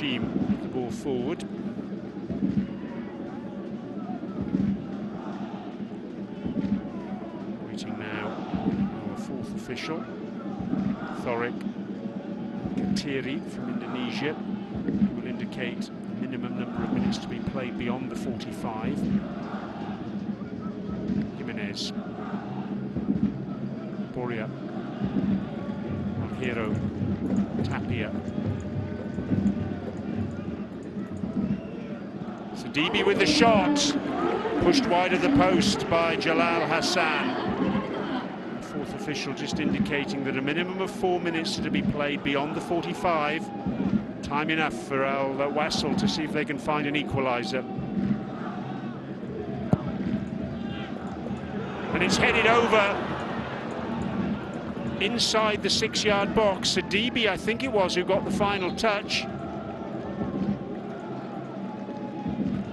With the ball forward. Waiting now, our fourth official, Thorik Katiri from Indonesia, who will indicate a minimum number of minutes to be played beyond the 45. Jimenez. Boria. Alhero. Tapia. Sidibe with the shot, pushed wide of the post by Jalal Hassan. The fourth official just indicating that a minimum of 4 minutes to be played beyond the 45. Time enough for Al Wassel to see if they can find an equalizer. And it's headed over inside the 6-yard box. Sidibe, I think it was, who got the final touch.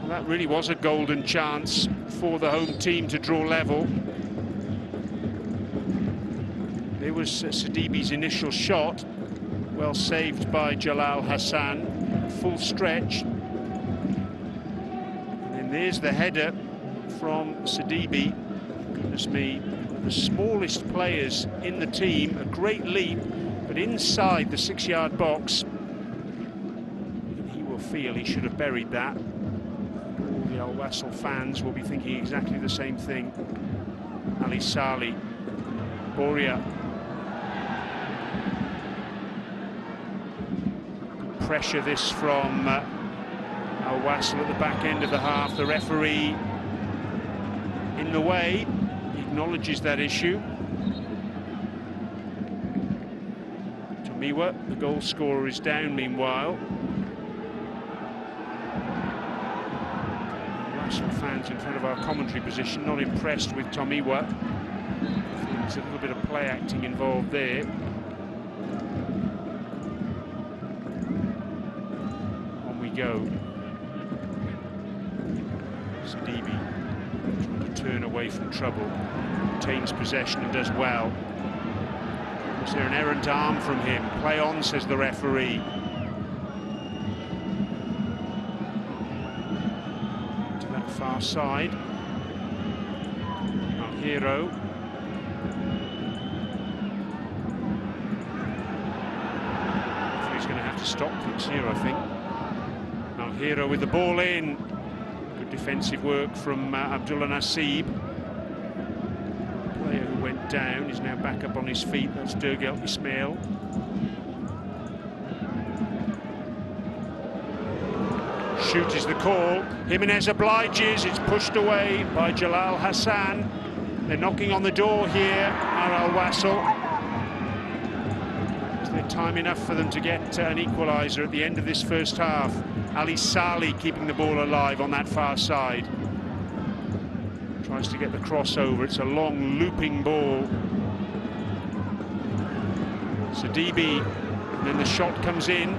That really was a golden chance for the home team to draw level. There was Sidibe's initial shot, well saved by Jalal Hassan. at full stretch. And then there's the header from Sidibe. Goodness me, one of the smallest players in the team, a great leap, but inside the 6-yard box. He will feel he should have buried that. All the Al Wassel fans will be thinking exactly the same thing. Ali Saleh, Boria. Pressure this from Al Wassel at the back end of the half. The referee in the way, he acknowledges that issue. Tomiwa, the goal scorer, is down meanwhile. Wassel fans in front of our commentary position not impressed with Tomiwa. There's a little bit of play acting involved there. On we go. Sidibe trying to turn away from trouble, retains possession and does well. Was there an errant arm from him? Play on, says the referee. To that far side. Hero. He's going to have to stop things here, I think. Now Hero with the ball in. Good defensive work from Abdullah Nasib. The player who went down is now back up on his feet. That's Durgel Ismail. Shoot is the call. Jimenez obliges. It's pushed away by Jalal Hassan. They're knocking on the door here, Al Wassel. Is there time enough for them to get an equalizer at the end of this first half? Ali Saleh keeping the ball alive on that far side. Tries to get the crossover. It's a long looping ball. Sidibe, and then the shot comes in.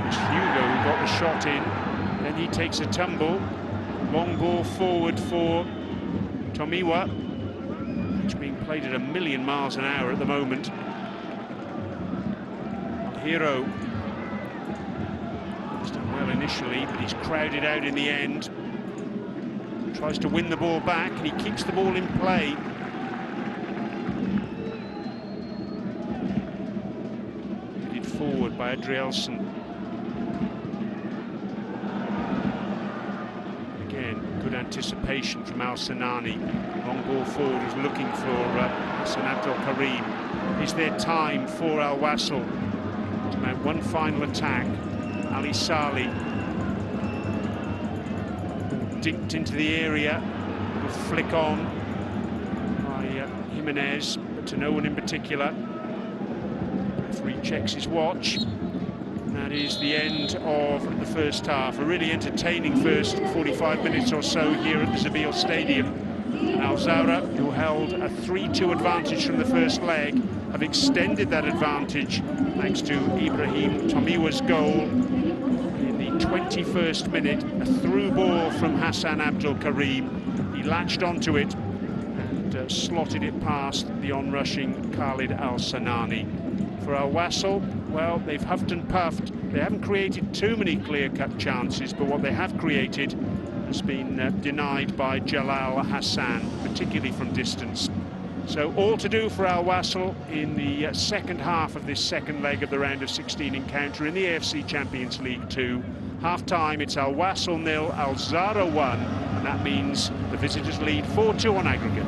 It's Hugo who got the shot in. Then he takes a tumble. Long ball forward for Tomiwa. It's being played at 1,000,000 miles an hour at the moment. Hero. He's done well initially, but he's crowded out in the end. Tries to win the ball back, and he keeps the ball in play. Headed forward by Adrielson. Good anticipation from Al Sanani. Long ball forward, is looking for Hassan Abdul Karim. Is there time for Al Wassel to mount one final attack? Ali Saleh dinked into the area. Will flick on by Jimenez, but to no one in particular. Referee checks his watch. That is the end of the first half. A really entertaining first 45 minutes or so here at the Zawraa Stadium. And Al Zawraa, who held a 3-2 advantage from the first leg, have extended that advantage thanks to Ibrahim Tomiwa's goal in the 21st minute. A through ball from Hassan Abdul Karim. He latched onto it and slotted it past the onrushing Khalid Al Sanani. For Al Wassel, well, they've huffed and puffed. They haven't created too many clear-cut chances, but what they have created has been denied by Jalal Hassan, particularly from distance. So all to do for Al Wassel in the second half of this second leg of the round of 16 encounter in the AFC Champions League 2. Half-time, it's Al Wassel 0, Al Zawraa 1, and that means the visitors lead 4-2 on aggregate.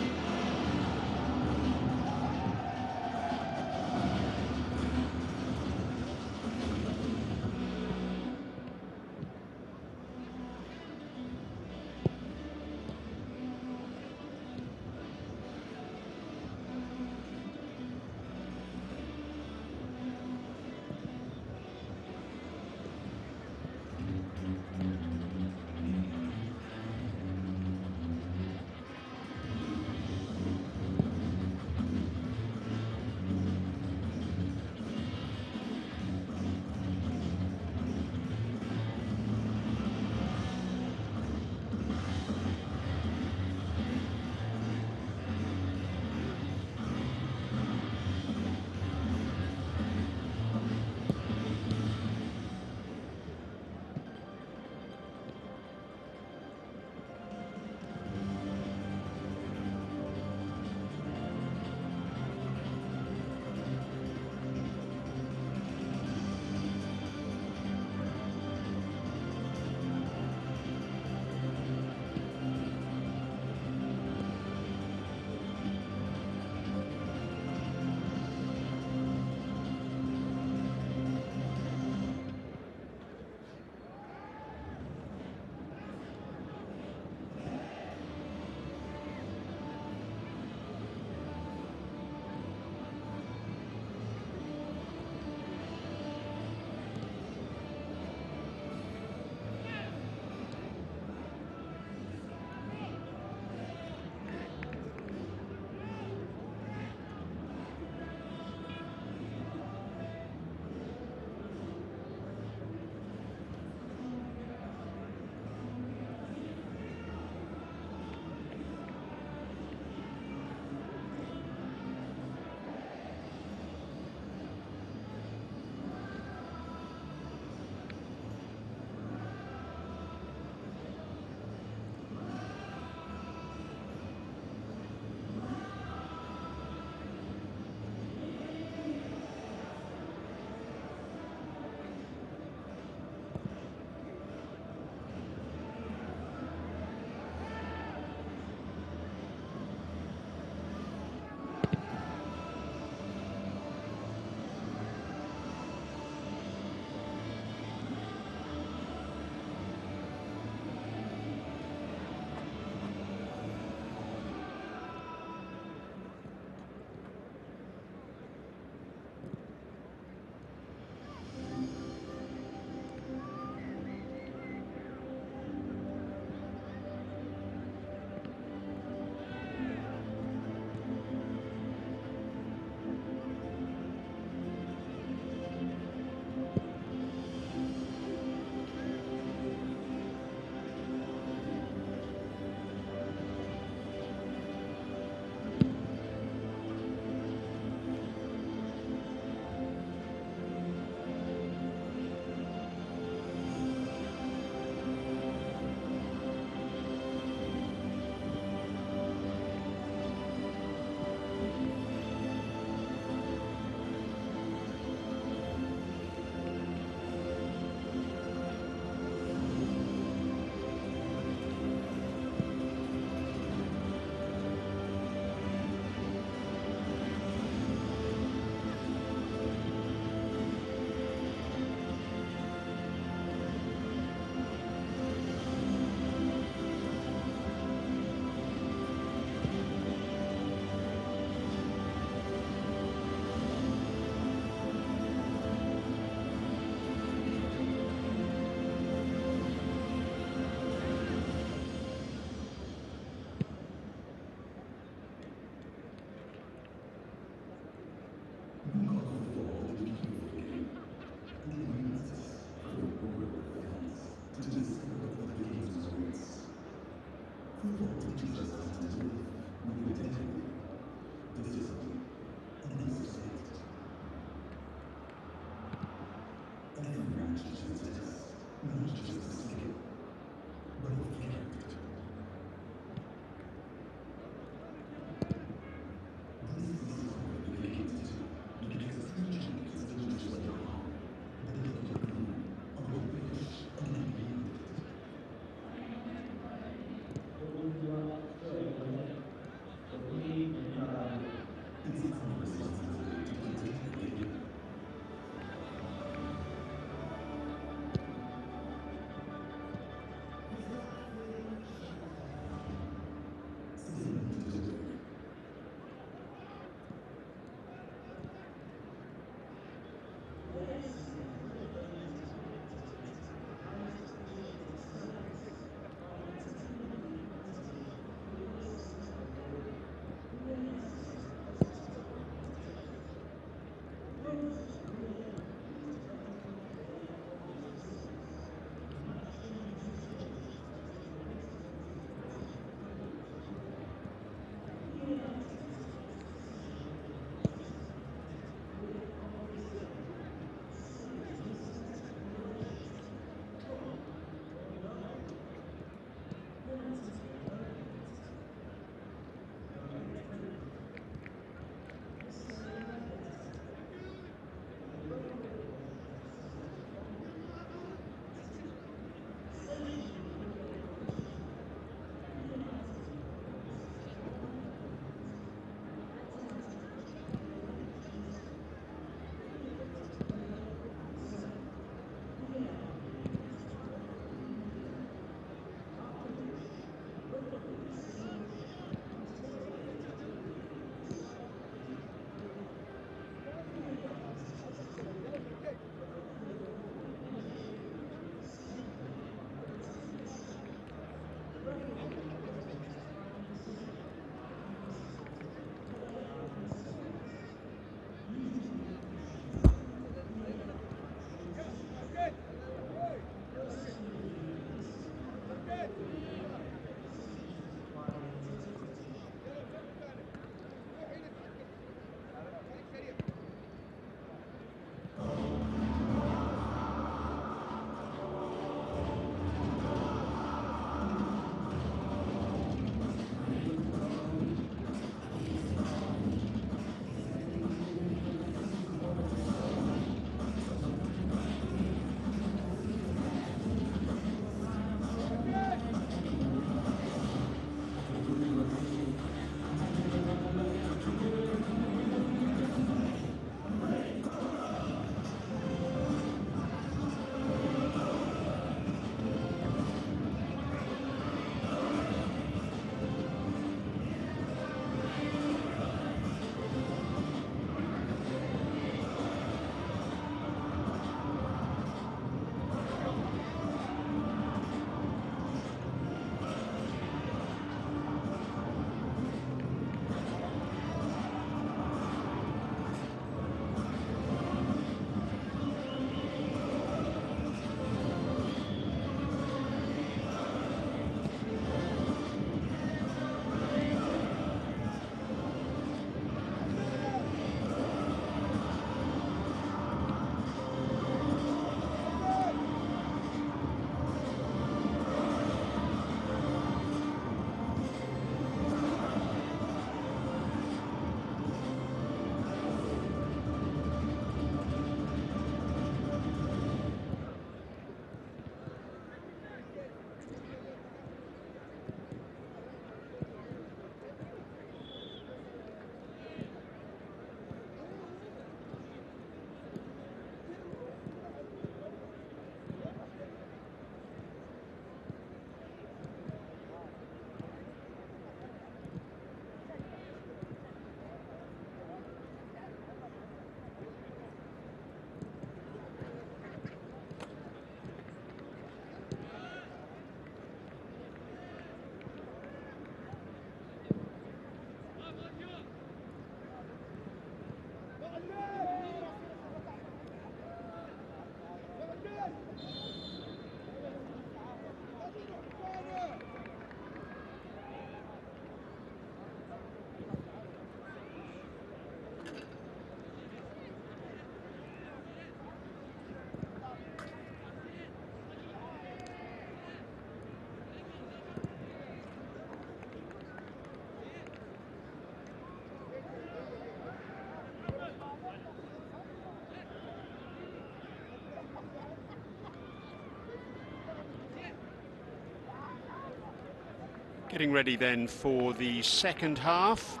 Getting ready then for the second half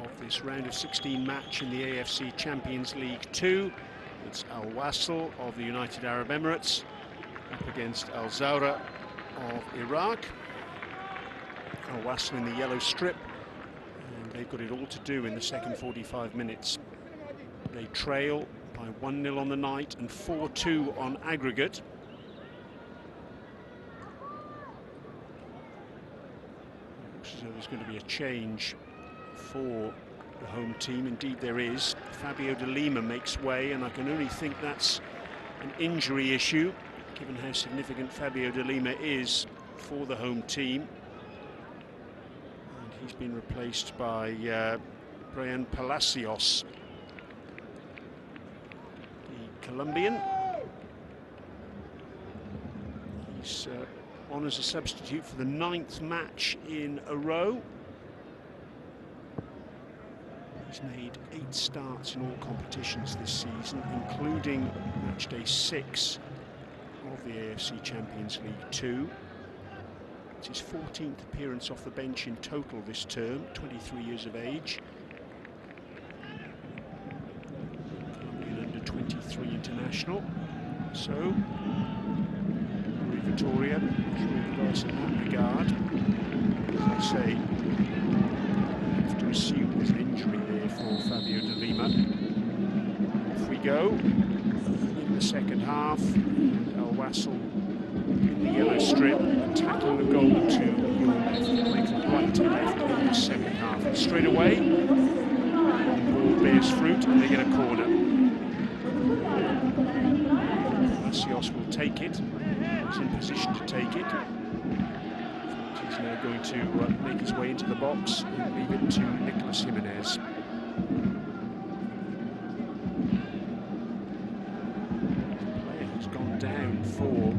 of this round of 16 match in the AFC Champions League 2. It's Al Wassel of the United Arab Emirates up against Al Zawraa of Iraq. Al Wasl in the yellow strip, and they've got it all to do in the second 45 minutes. They trail by 1-0 on the night and 4-2 on aggregate. Looks as though there's going to be a change for the home team. Indeed there is. Fabio de Lima makes way, and I can only think that's an injury issue, given how significant Fabio de Lima is for the home team. And he's been replaced by Brian Palacios, the Colombian. He's on as a substitute for the 9th match in a row. He's made 8 starts in all competitions this season, including matchday 6 of the AFC Champions League 2. It's his 14th appearance off the bench in total this term, 23 years of age. Colombian under-23 international. So, Vitoria, sure advice in that regard. As I say, I have to assume there's an injury there for Fabio de Lima. Off we go in the second half. Wassel in the yellow strip, attacking the goal to your left, playing from right to left in the second half. And straight away, the ball bears fruit and they get a corner. Palacios will take it. He's in position to take it. He's now going to make his way into the box and leave it to Nicolas Jimenez. Down for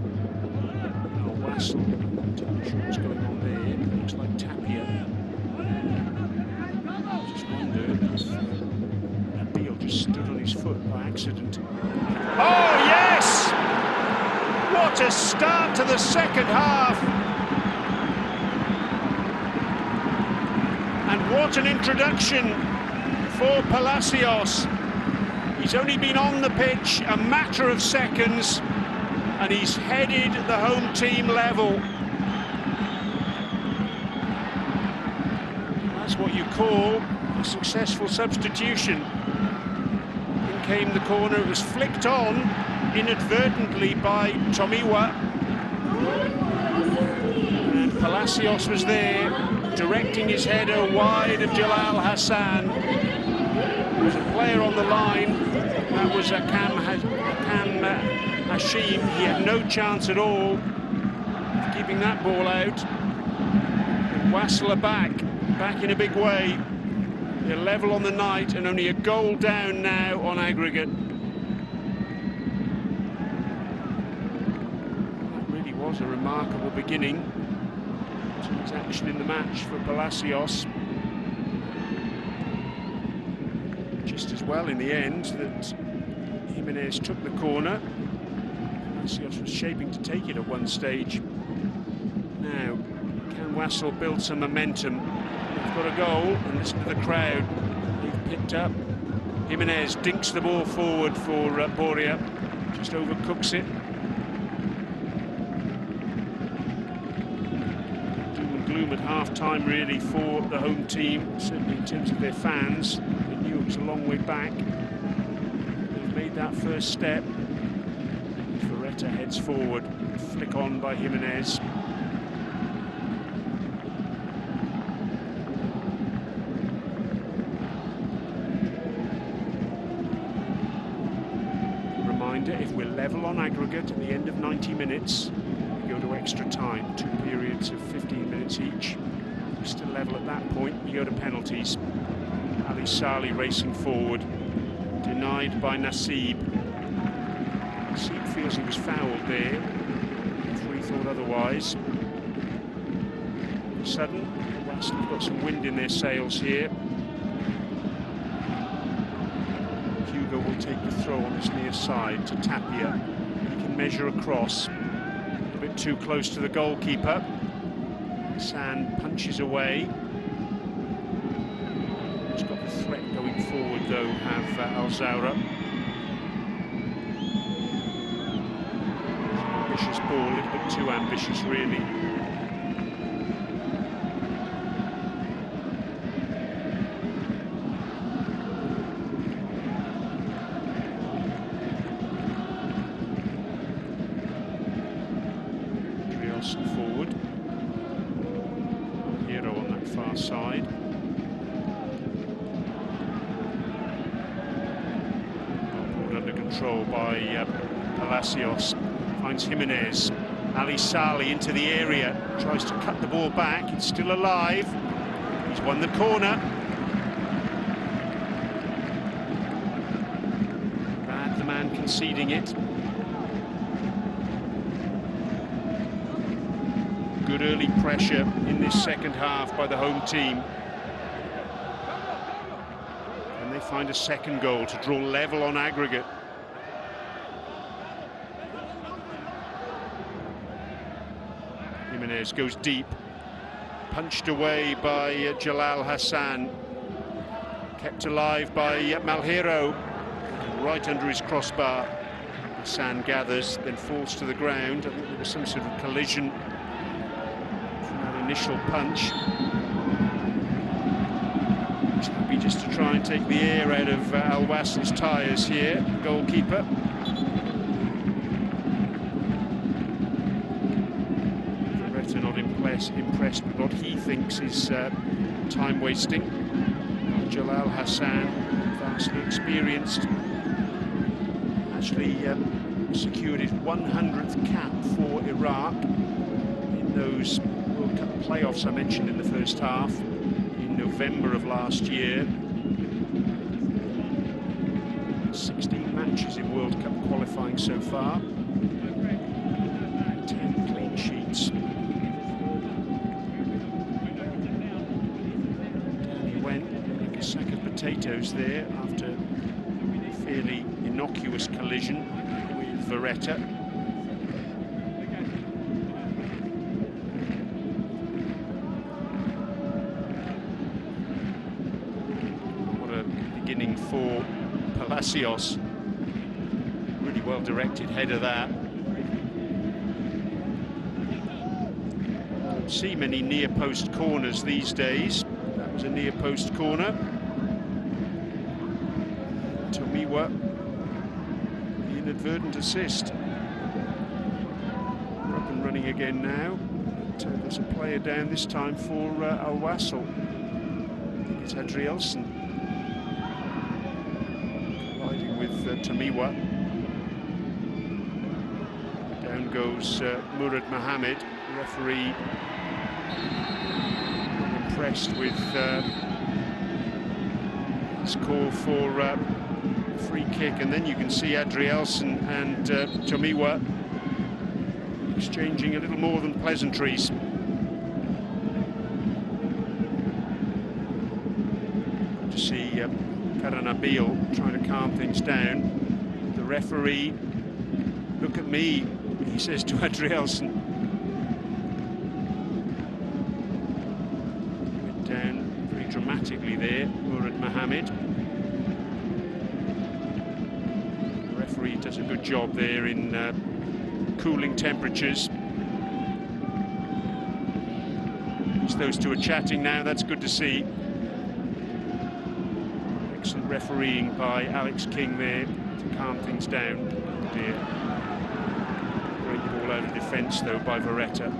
Wassel. I'm not sure what's going on there. It looks like Tapia. I just wonder if Nabil just stood on his foot by accident. Oh yes! What a start to the second half! And what an introduction for Palacios. He's only been on the pitch a matter of seconds, and he's headed the home team level. That's what you call a successful substitution. In came the corner, it was flicked on inadvertently by Tomiwa. And Palacios was there, directing his header wide of Jalal Hassan. There was a player on the line, that was Akam Hashim. He had no chance at all of keeping that ball out. And Wassel are back in a big way. They're level on the night and only a goal down now on aggregate. That really was a remarkable beginning to his action in the match for Palacios. Just as well in the end that Jimenez took the corner. Palacios was shaping to take it at one stage. Now, can Wassel build some momentum? They've got a goal, and listen to the crowd. They've picked up. Jimenez dinks the ball forward for Boria. Just overcooks it. Doom and gloom at half-time, really, for the home team, certainly in terms of their fans. They knew it was a long way back. They've made that first step. Ferretta heads forward. Flick on by Jimenez. If we're level on aggregate at the end of 90 minutes, we go to extra time, 2 periods of 15 minutes each. We're still level at that point, we go to penalties. Ali Saleh racing forward, denied by Nassib. Nassib feels he was fouled there. The referee thought otherwise. Sudden, Wasl have got some wind in their sails here. Will take the throw on this near side to Tapia. He can measure across, a bit too close to the goalkeeper. Hassan punches away. He's got the threat going forward though, have Zawraa. Ambitious ball, a little bit too ambitious really. Forward. Hero on that far side. control by Palacios. Finds Jimenez. Ali Saleh into the area, tries to cut the ball back. It's still alive. He's won the corner. Bad, the man conceding it. Good early pressure in this second half by the home team. And they find a second goal to draw level on aggregate. Jimenez goes deep, punched away by Jalal Hassan, kept alive by Malheiro, right under his crossbar. Hassan gathers, then falls to the ground. I think there was some sort of collision from that initial punch. He's happy just to try and take the air out of Al Wassel's tyres here, goalkeeper. Not impressed with what he thinks is time wasting. Jalal Hassan, vastly experienced, actually secured his 100th cap for Iraq in those World Cup playoffs I mentioned in the first half in November of last year. 16 matches in World Cup qualifying so far. 10 clean sheets. Sack of potatoes there after a fairly innocuous collision with Varetta. What a beginning for Palacios. Really well directed header that. Don't see many near post corners these days. That was a near post corner. Tomiwa, the inadvertent assist. We're up and running again now. But, there's a player down this time for Al Wassel. I think it's Adrielson. Colliding with Tomiwa. Down goes Murad Mohammed. The referee not impressed with his call for free kick, and then you can see Adrielson and Tomiwa exchanging a little more than pleasantries. Good to see Karanabil trying to calm things down. The referee, look at me, he says to Adrielson. Went down very dramatically there, Murad Mohammed. He does a good job there in cooling temperatures. As those two are chatting now, that's good to see. Excellent refereeing by Alex King there to calm things down. Oh dear. Great ball out of defence though by Varetta.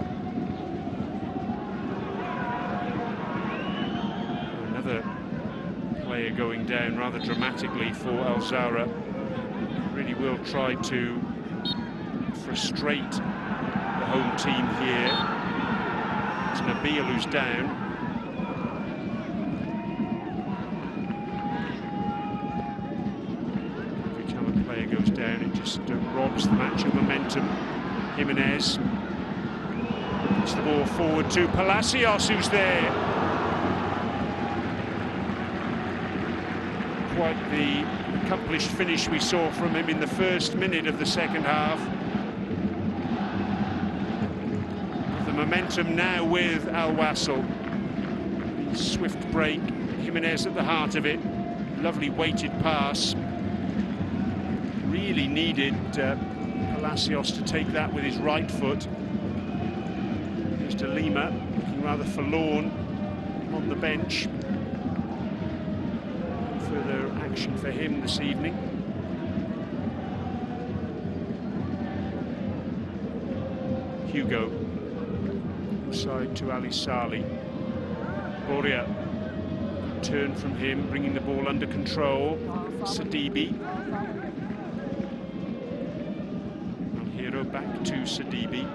Another player going down rather dramatically for Al Zawraa. Really will try to frustrate the home team here. It's Nabil who's down. Every time a player goes down, it just robs the match of momentum. Jimenez puts the ball forward to Palacios, who's there. Quite the accomplished finish we saw from him in the first minute of the second half. The momentum now with Al Wassel. Swift break, Jimenez at the heart of it. Lovely weighted pass. Really needed Palacios to take that with his right foot. Here's De Lima, looking rather forlorn on the bench. Further action for him this evening. Hugo, inside to Ali Saleh. Boria, turn from him, bringing the ball under control. Sidibe. Hero back to Sidibe.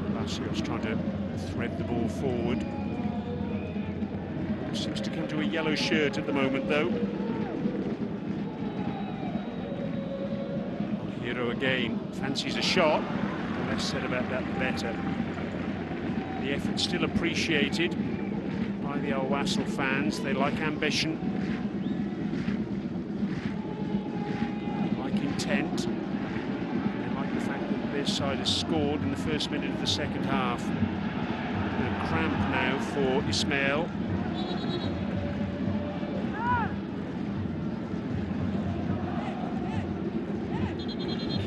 Palacios trying to thread the ball forward. Seems to come to a yellow shirt at the moment, though. Hero again fancies a shot. The less said about that, the better. The effort still appreciated by the Wassel fans. They like ambition, they like intent, they like the fact that their side has scored in the first minute of the second half. A bit of cramp now for Ismail.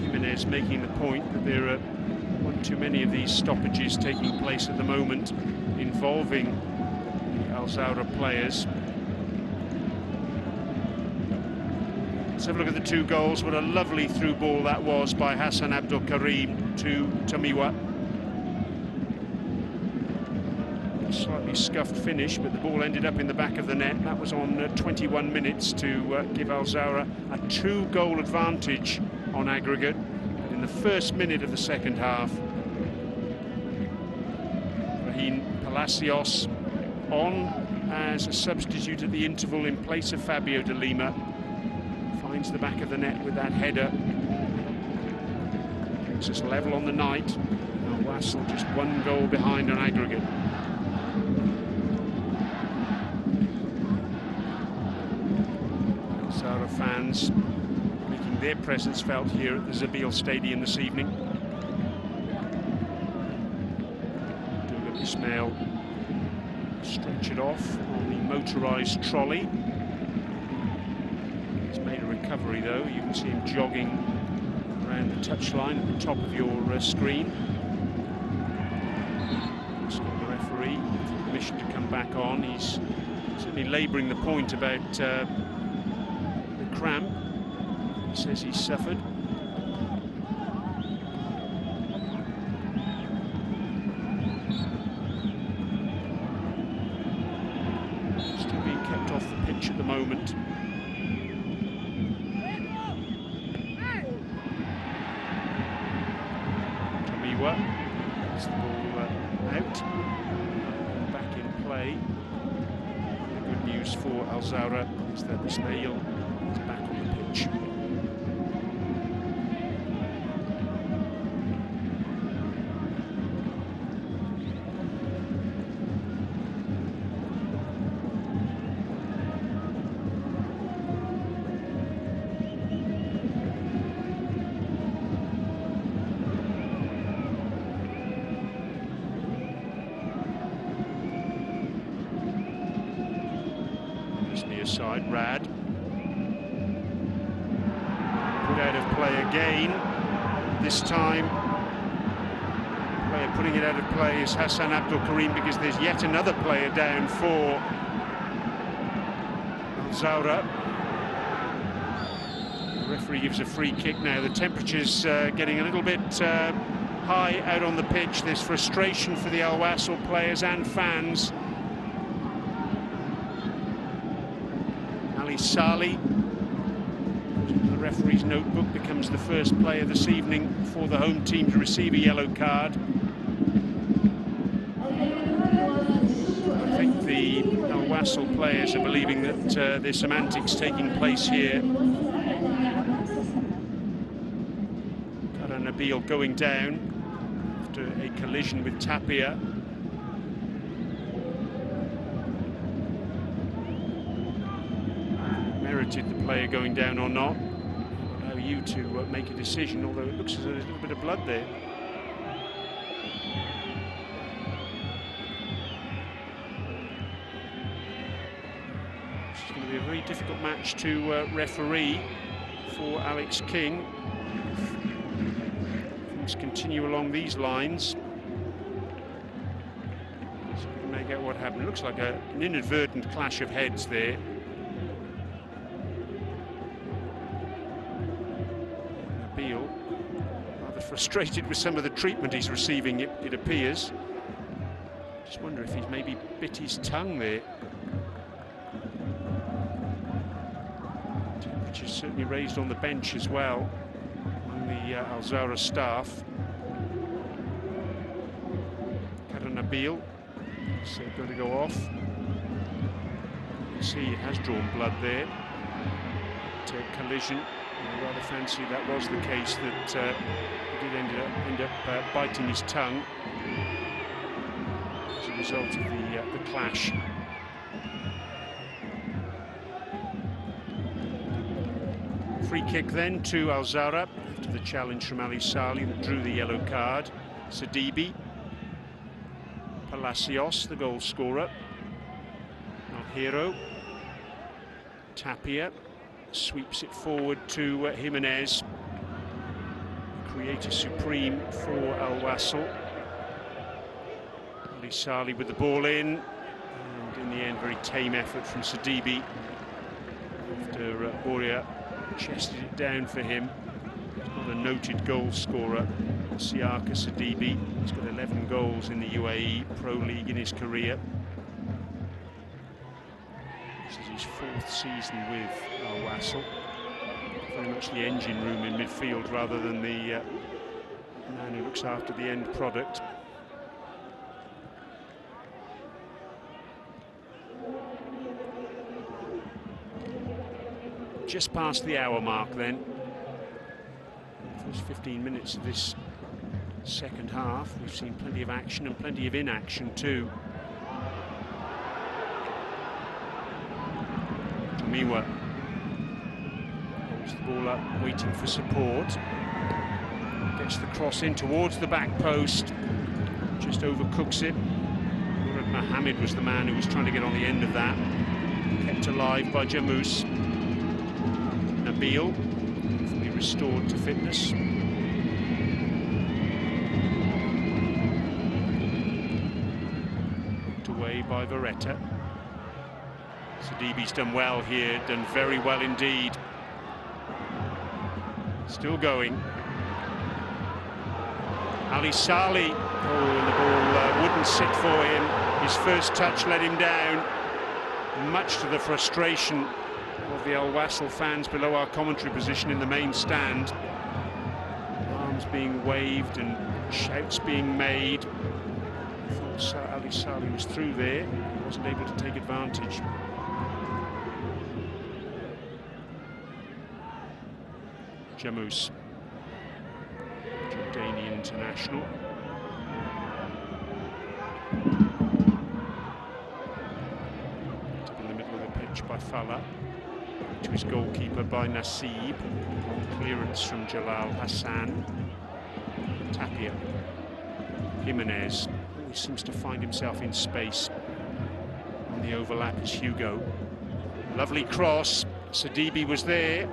Jimenez making the point that there are one too many of these stoppages taking place at the moment involving the Zawraa players. Let's have a look at the two goals. What a lovely through ball that was by Hassan Abdul Karim to Tomiwa. Slightly scuffed finish, but the ball ended up in the back of the net. That was on 21 minutes to give Zawraa a 2-goal advantage on aggregate in the first minute of the second half. Palacios on as a substitute at the interval in place of Fabio de Lima. Finds the back of the net with that header. Brings us level on the night. Now Wassel just 1 goal behind on aggregate. Zawraa fans making their presence felt here at the Zawraa Stadium this evening. Ismail stretch it off on the motorised trolley. He's made a recovery though. You can see him jogging around the touchline at the top of your screen. Just got the referee permission to come back on. He's certainly labouring the point about the cramp. He says he's suffered. Kept off the pitch at the moment. Tomiwa gets the ball out, back in play. The good news for Zawraa is that Ismail is back on the pitch. Near side, Rad. Put out of play again. This time, player putting it out of play is Hassan Abdul Karim, because there's yet another player down for Zawraa. The referee gives a free kick now. The temperature's getting a little bit high out on the pitch. There's frustration for the Wassel players and fans. Sali, the referee's notebook, becomes the first player this evening for the home team to receive a yellow card. I think the Wassel players are believing that there's some antics taking place here. Nabil going down after a collision with Tapia. Merited the player going down or not. Allow you to make a decision, although it looks as though there's a little bit of blood there. It's going to be a very difficult match to referee for Alex King. Things continue along these lines. So we can make out what happened. It looks like an inadvertent clash of heads there. Rather frustrated with some of the treatment he's receiving, it appears. Just wonder if he's maybe bit his tongue there. Temperature's certainly raised on the bench as well among the Zawraa staff. Nabil, so going to go off. You see it has drawn blood there. Collision. I rather fancy that was the case, that he did end up biting his tongue as a result of the clash. Free kick then to Zawraa after the challenge from Ali Saleh that drew the yellow card. Sidibe. Palacios, the goal scorer. Alhero. Tapia sweeps it forward to Jimenez. Creator supreme for Wassel. Ali Saleh with the ball in. And in the end, very tame effort from Sidibe. After Boria chested it down for him. He's not a noted goal scorer. Siaka Sidibe. He's got 11 goals in the UAE Pro League in his career. This is his 4th season with Wassel. Very much the engine room in midfield rather than the man who looks after the end product. Just past the hour mark then. First 15 minutes of this second half, we've seen plenty of action and plenty of inaction too. Jamiwa holds the ball up, waiting for support. Gets the cross in towards the back post, just overcooks it. Murad Mohammed was the man who was trying to get on the end of that. Kept alive by Jamous. Nabil, hopefully restored to fitness. By Varetta. Sidibe's done well here, done very well indeed. Still going. Ali Saleh, and the ball wouldn't sit for him. His first touch let him down, much to the frustration of the Al Wassel fans below our commentary position in the main stand. Arms being waved and shouts being made. Ali Saleh was through there, he wasn't able to take advantage. Jamous, Jordanian international. In the middle of the pitch by Fala, to his goalkeeper by Nasib. Long clearance from Jalal Hassan. Tapia. Jimenez. He seems to find himself in space. And the overlap is Hugo. Lovely cross. Sidibe was there.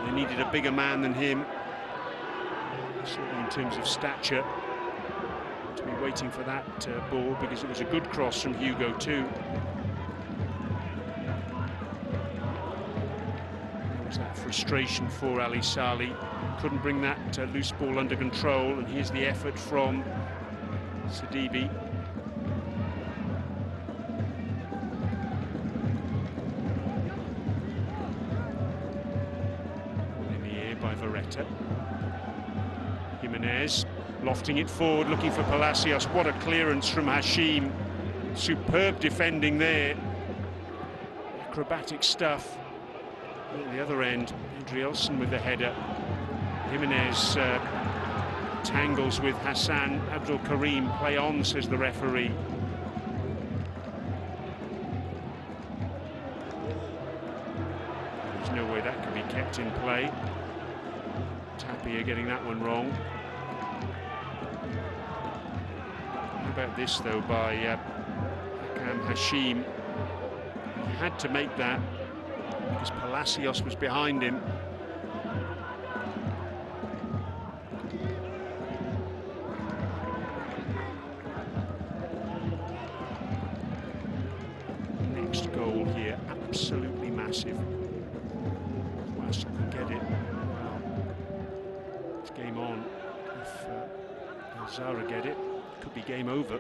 They needed a bigger man than him, certainly in terms of stature, to be waiting for that ball, because it was a good cross from Hugo too. There was that frustration for Ali Saleh. Couldn't bring that loose ball under control, and here's the effort from Sidibe. In the air by Varetta. Jimenez lofting it forward, looking for Palacios. What a clearance from Hashim. Superb defending there. Acrobatic stuff. At the other end, Adrielson with the header. Jimenez tangles with Hassan Abdul Karim. Play on, says the referee. There's no way that can be kept in play. Tapia getting that one wrong. How about this though by Hakam Hashim? He had to make that because Palacios was behind him. Next goal here, absolutely massive. Wassel can get it. Well, it's game on. If Zawraa get it, could be game over.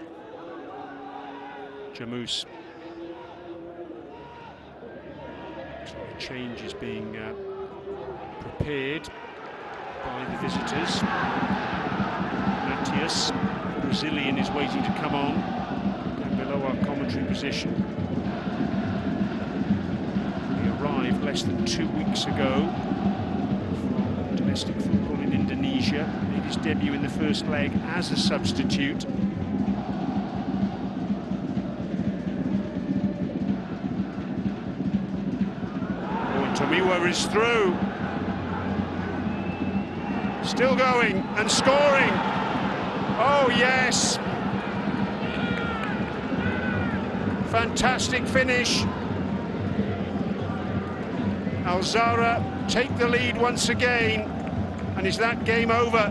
Jamus. So the change is being prepared by the visitors. Matthias, Brazilian, is waiting to come on, down below our commentary position. He arrived less than 2 weeks ago from domestic football in Indonesia. Made his debut in the first leg as a substitute. Tomiwa is through. Still going and scoring. Oh yes. Fantastic finish. Zawraa take the lead once again. And is that game over?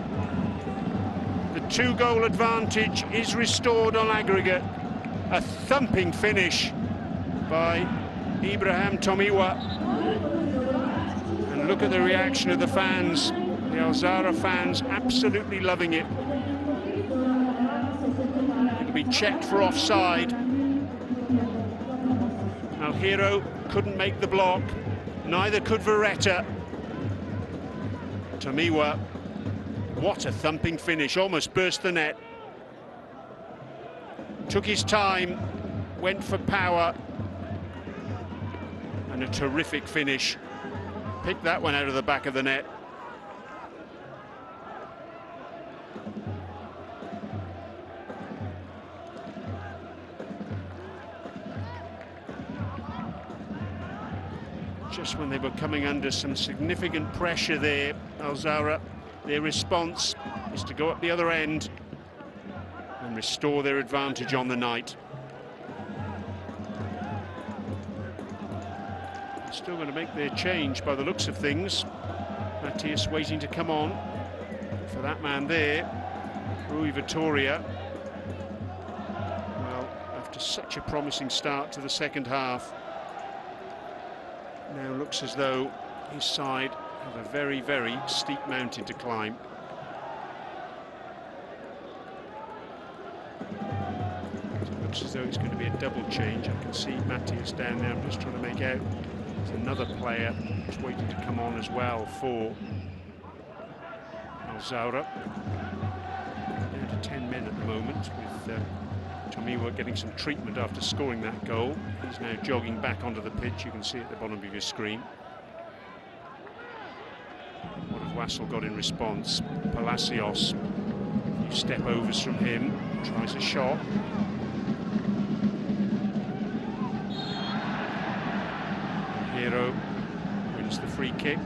The 2-goal advantage is restored on aggregate. A thumping finish by Ibrahim Tomiwa. And look at the reaction of the fans. The Zawraa fans absolutely loving it. It'll be checked for offside. Alhiro couldn't make the block. Neither could Varetta. Tomiwa, what a thumping finish. Almost burst the net. Took his time, went for power. And a terrific finish. Picked that one out of the back of the net. Just when they were coming under some significant pressure there, Zawraa, their response is to go up the other end and restore their advantage on the night. Still going to make their change by the looks of things. Matthias waiting to come on for that man there, Rui Vitoria. Well, after such a promising start to the second half, now looks as though his side have a very, very steep mountain to climb. It looks as though it's going to be a double change. I can see Matthias down there. I'm just trying to make out. There's another player who's waiting to come on as well for Zawraa. Down to 10 men at the moment, with Tomiwa getting some treatment after scoring that goal. He's now jogging back onto the pitch. You can see at the bottom of your screen. What have Wassel got in response? Palacios, a few step overs from him, tries a shot. Hero wins the free kick.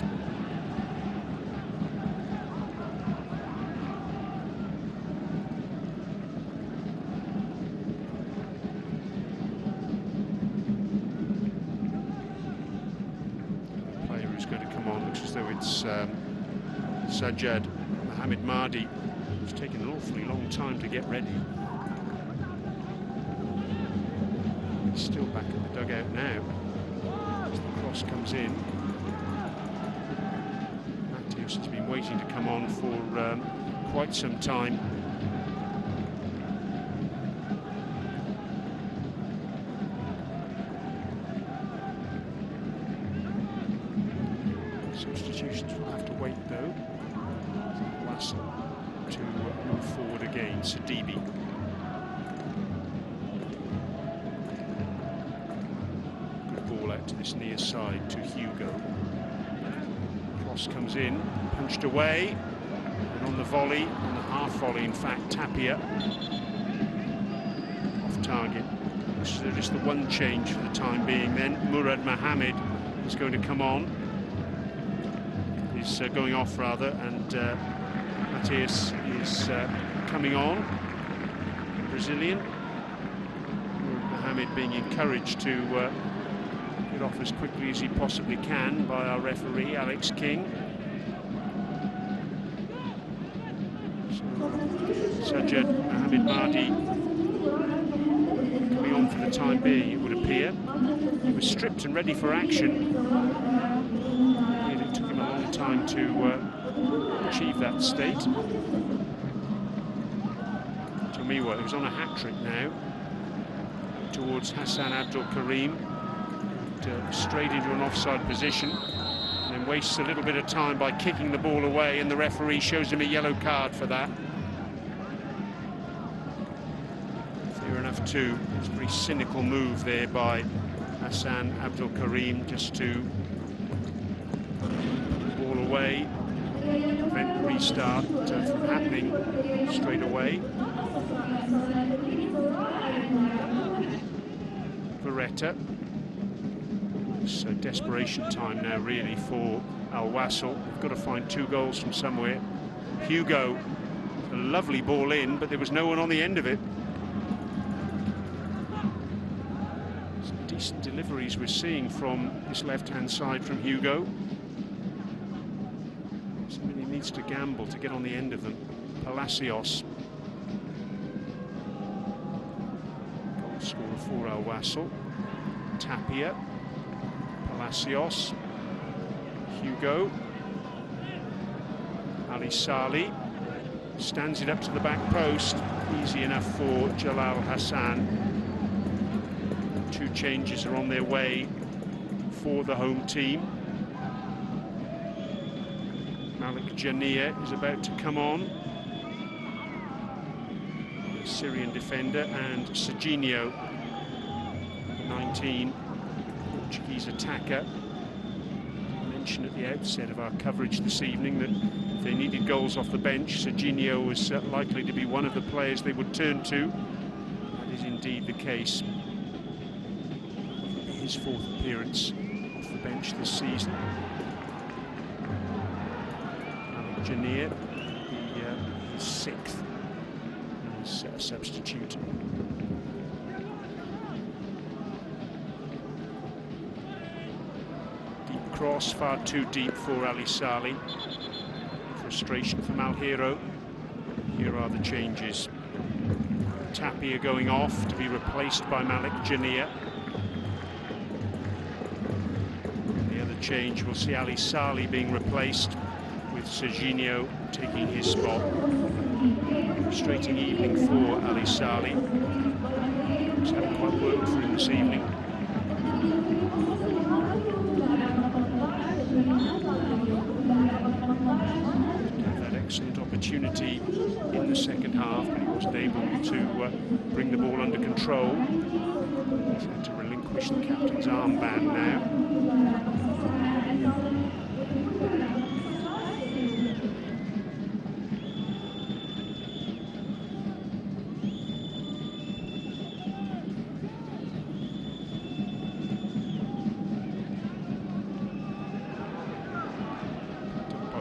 The player who's going to come on looks as though it's Sajjad Mohamed Mahdi. It's taken an awfully long time to get ready. He's still back at the dugout now. As the cross comes in, Matthias has been waiting to come on for quite some time. Substitutions will have to wait though. Wassel to move forward again. Sidibe. Out to this near side to Hugo. Cross comes in, punched away, and on the volley, on the half volley, in fact, Tapia off target. So there's just the one change for the time being. Then Murad Mohamed is going to come on. He's going off rather, and Matthias is coming on. Brazilian. Murad Mohamed being encouraged to off as quickly as he possibly can by our referee Alex King. So Sajjad Mohamed Mahdi coming on for the time being, it would appear. He was stripped and ready for action, and it took him a long time to achieve that state. Tomiwa, who's on a hat-trick now. towards Hassan Abdul Karim, straight into an offside position, and then wastes a little bit of time by kicking the ball away, and the referee shows him a yellow card for that. Fair enough too. It's a very cynical move there by Hassan Abdul Karim, just to put the ball away, prevent the restart from happening straight away. Beretta. It's desperation time now, really, for Wassel. They've got to find 2 goals from somewhere. Hugo, a lovely ball in, but there was no one on the end of it. Some decent deliveries we're seeing from this left-hand side from Hugo. Somebody needs to gamble to get on the end of them. Palacios. Goal scorer for Wassel. Tapia. Palacios. Hugo. Ali Saleh stands it up to the back post. Easy enough for Jalal Hassan. 2 changes are on their way for the home team. Malik Jania is about to come on. The Syrian defender, and Serginho, 19, Portuguese attacker. I mentioned at the outset of our coverage this evening that if they needed goals off the bench, Serginho was likely to be one of the players they would turn to. That is indeed the case. His 4th appearance off the bench this season. Jania, the 6th as a substitute. Deep cross, far too deep for Ali Saleh. Frustration from Alhero. Here are the changes. Tapia going off to be replaced by Malik Jania. The other change, we'll see Ali Saleh being replaced, with Serginho taking his spot. Frustrating evening for Ali Saleh. It's haven't quite worked for him this evening. That excellent opportunity in the second half, but he wasn't able to bring the ball under control. He's had to relinquish the captain's armband now.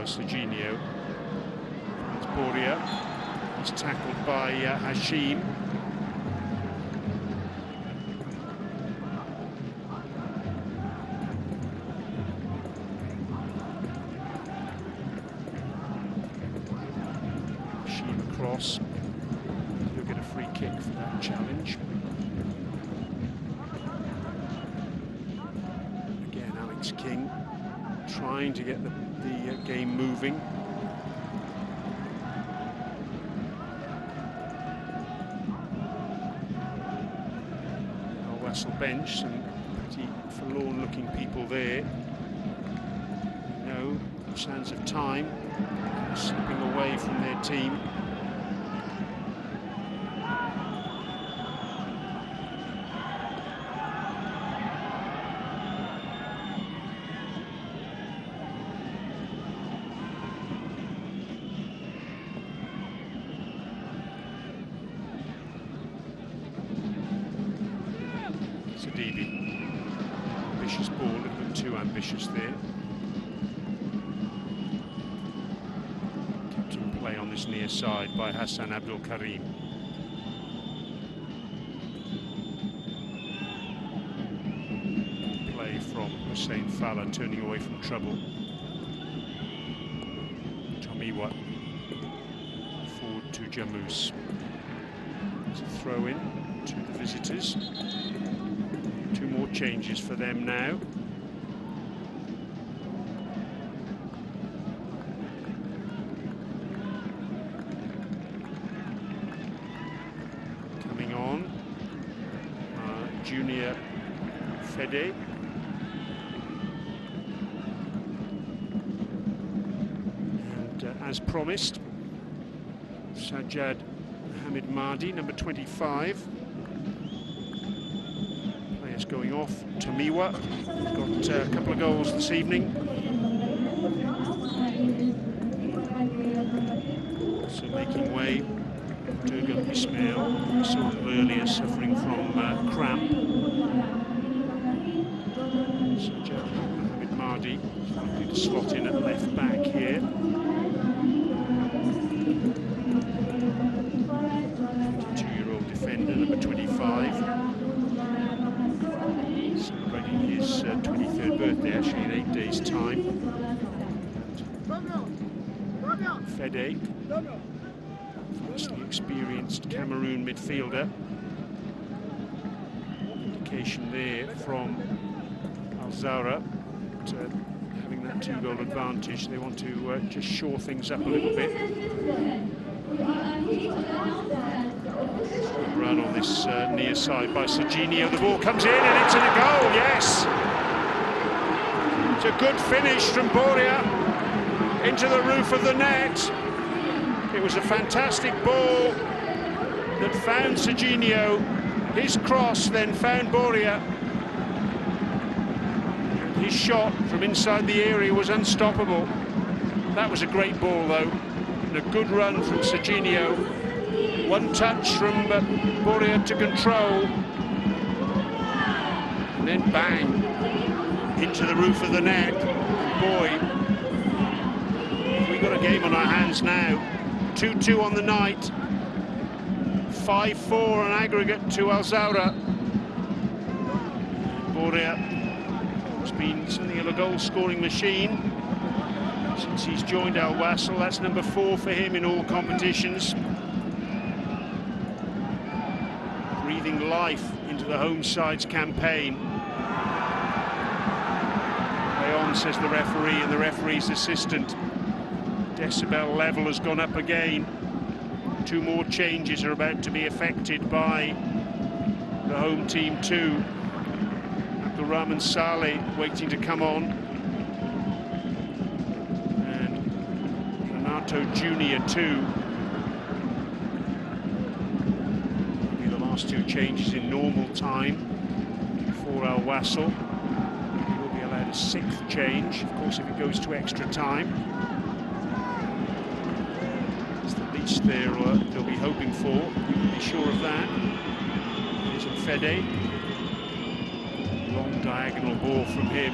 Serginho. It's Boria. He's tackled by Hashim. Hashim across. He'll get a free kick for that challenge. Again, Alex King trying to get the game moving. Our Wassel bench, some pretty forlorn-looking people there. No signs of time, slipping away from their team. Ambitious ball, a little bit too ambitious there. Kept in play on this near side by Hassan Abdul Karim. Play from Hussein Falla, turning away from trouble. Tomiwa forward to Jamous. It's a throw in to the visitors. 2 more changes for them now. Coming on, junior Fede. And as promised, Sajjad Mohamed Mahdi, number 25. Players going off. Tamiwa got a couple of goals this evening. So making way, Durgan Ismail, we saw him earlier suffering from cramp. Sajjad Mohamed Mahdi likely to slot in at left back here. 22-year-old defender, number 25. Celebrating his 23rd birthday, actually, in 8 days' time. Fede, vastly experienced Cameroon midfielder. Indication there from Zawraa that having that 2-goal advantage, they want to just shore things up a little bit. Run on this near side by Serginho. The ball comes in and it's in a goal, yes! It's a good finish from Boria into the roof of the net. It was a fantastic ball that found Serginho. His cross then found Boria. His shot from inside the area was unstoppable. That was a great ball though, and a good run from Serginho. One touch from Boria to control, and then bang into the roof of the net. And boy, we've got a game on our hands now. 2-2 on the night, 5-4 on aggregate to Zawraa. Boria has been something of a goal-scoring machine since he's joined Wassel. That's number 4 for him in all competitions. Breathing life into the home side's campaign. Play on, says the referee, and the referee's assistant. Decibel level has gone up again. 2 more changes are about to be effected by the home team too. Abdulrahman Saleh waiting to come on. And Renato Junior too. Will be the last 2 changes in normal time for Wassel. He will be allowed a 6th change, of course, if it goes to extra time. They'll be hoping for. You can be sure of that. Here's Fede. Long diagonal ball from him.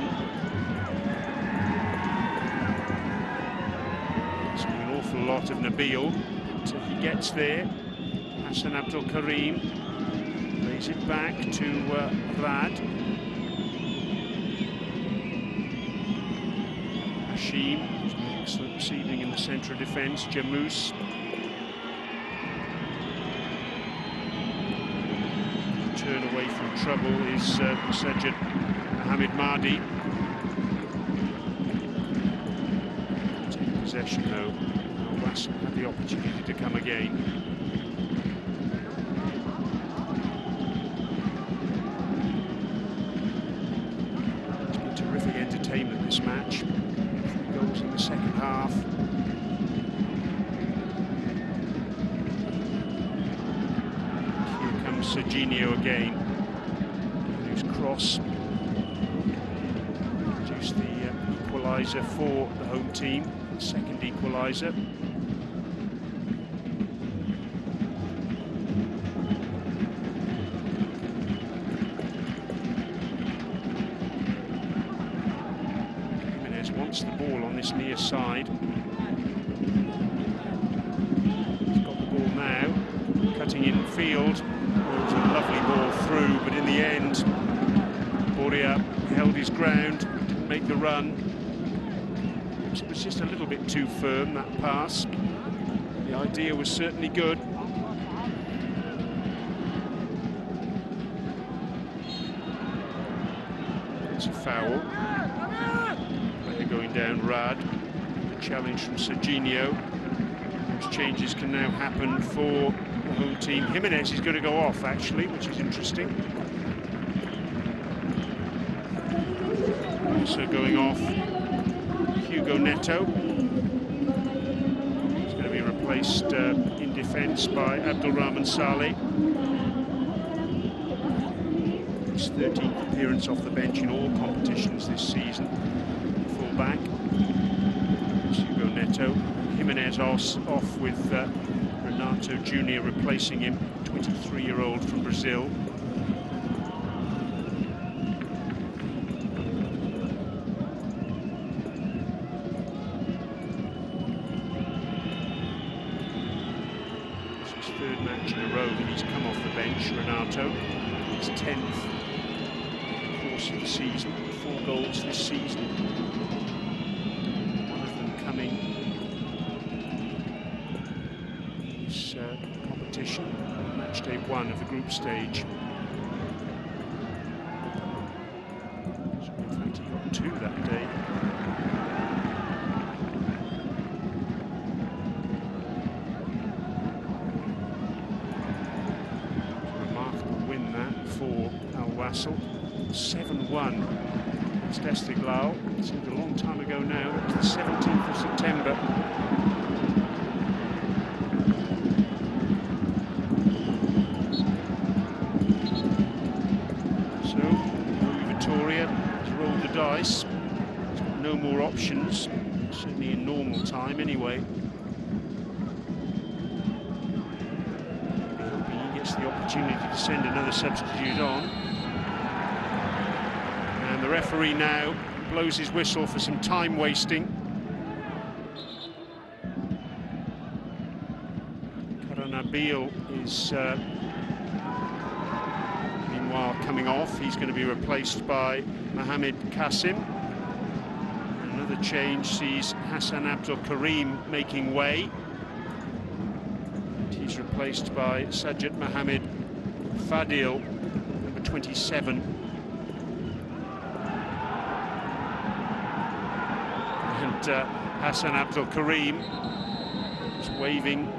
It's an awful lot of Nabil until he gets there. Hassan Abdul Karim lays it back to Vlad. Hashim, excellent receiving in the centre of defence. Jamous. Turn away from trouble is Sajjad Mohamed Mahdi. Taking possession though, Wassel had the opportunity to come again. It's been terrific entertainment this match. 3 goals in the second half. Serginho again, whose cross produced the equalizer for the home team, second equalizer. Jimenez wants the ball on this near side. He's got the ball now, cutting in field. It was a lovely ball through, but in the end, Boria held his ground, didn't make the run. It was just a little bit too firm, that pass. The idea was certainly good. It's a foul. Player going down, Rad. The challenge from Serginho. Those changes can now happen for the home team. Jimenez is going to go off, actually, which is interesting. Also going off, Hugo Neto. He's going to be replaced in defence by Abdulrahman Saleh. His 13th appearance off the bench in all competitions this season. Full back. Hugo Neto. Jimenez off with Renato Jr. replacing him, 23-year-old from Brazil. It's his third match in a row that he's come off the bench, Renato. His 10th course of the season, 4 goals this season. One of them coming this competition, match day 1 of the group stage. So in fact, he got 2 that day. Remarkable win that for Wassel. 7-1 against Esteghlal. It seemed a long time ago now. It was the 17th of September. So, Vitoria has rolled the dice. He's got no more options, certainly in normal time anyway. Hoping he gets the opportunity to send another substitute on. The referee now blows his whistle for some time wasting. Karanabil is meanwhile coming off. He's going to be replaced by Mohamed Qasim. Another change sees Hassan Abdul Karim making way. And he's replaced by Sajjad Mohamed Fadil, number 27. Hassan Abdul Karim is waving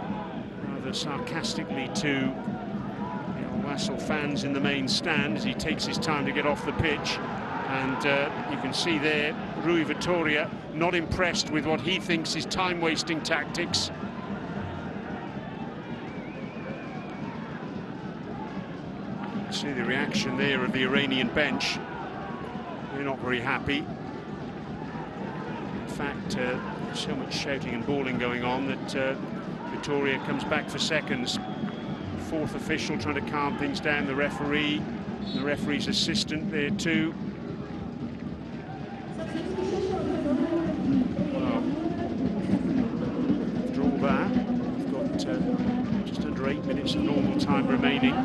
rather sarcastically to the Wassel fans in the main stand as he takes his time to get off the pitch. And you can see there Rui Vitoria not impressed with what he thinks is time-wasting tactics. You can see the reaction there of the Iranian bench. They're not very happy. In fact, so much shouting and bawling going on that Vitoria comes back for seconds. 4th official trying to calm things down, the referee, the referee's assistant there too. Well, after all that, we've got just under 8 minutes of normal time remaining.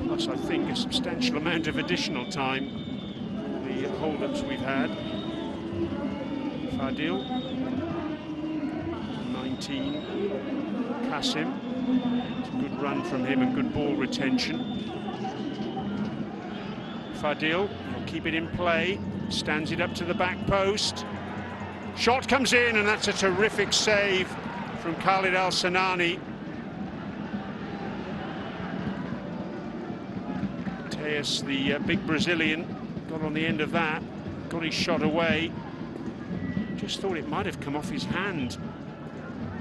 Plus, I think, a substantial amount of additional time. The hold-ups we've had. Fadil, 19. Qasim, it's a good run from him and good ball retention. Fadil will keep it in play, stands it up to the back post. Shot comes in, and that's a terrific save from Khalid Al-Sanani. Tejas, the big Brazilian, got on the end of that, got his shot away. Just thought it might have come off his hand.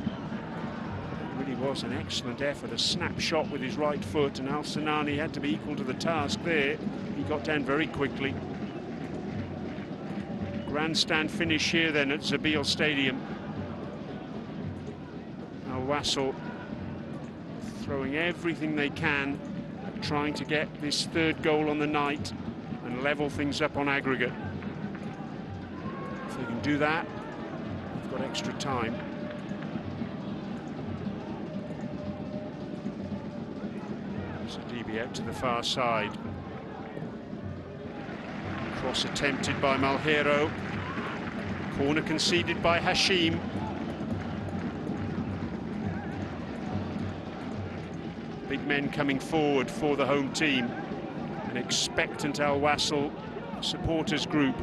It really was an excellent effort, a snapshot with his right foot, and Al-Sanani had to be equal to the task there. He got down very quickly. Grandstand finish here then at Zabeel Stadium. Now Wassel throwing everything they can, trying to get this 3rd goal on the night and level things up on aggregate. If they can do that, they've got extra time. Sadibi out to the far side. Cross attempted by Malheiro. Corner conceded by Hashim. Big men coming forward for the home team. An expectant Al Wassel supporters group.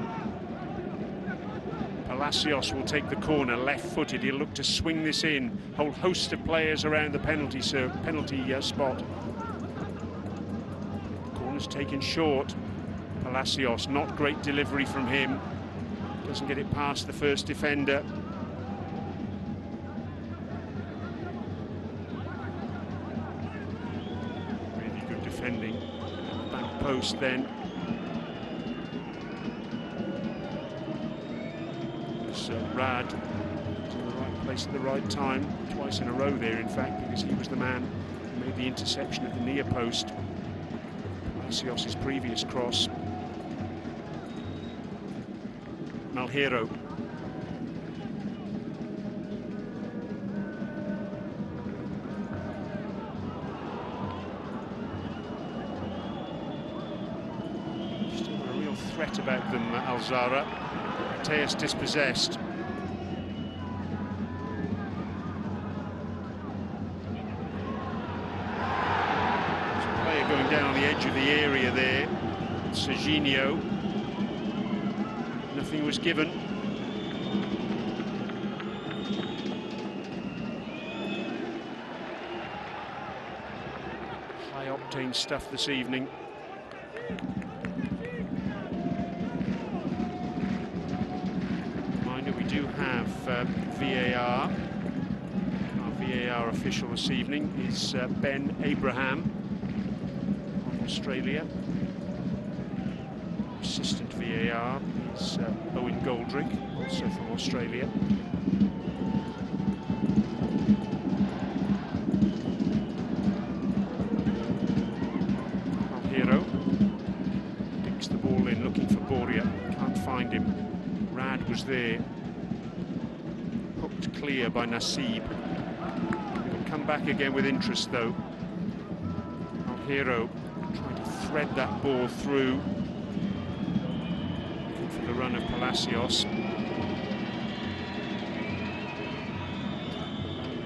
Palacios will take the corner, left-footed. He'll look to swing this in. Whole host of players around the penalty spot. Corner's taken short. Palacios, not great delivery from him. Doesn't get it past the first defender. Really good defending. Back post then. It's Rad in the right place at the right time. Twice in a row there, in fact, because he was the man who made the interception at the near post. Palacios' previous cross. Malheiro. Still a real threat about them, Zawraa. Mateus dispossessed. Going down on the edge of the area there. Serginho. Nothing was given. High octane stuff this evening. Reminder, we do have VAR. Our VAR official this evening is Ben Abraham. Australia. Assistant VAR is Owen Goldrick, also from Australia. Malheiro digs the ball in, looking for Boria. Can't find him. Rad was there. Hooked clear by Nassib. He'll come back again with interest, though. Malheiro trying to thread that ball through. Looking for the run of Palacios. We've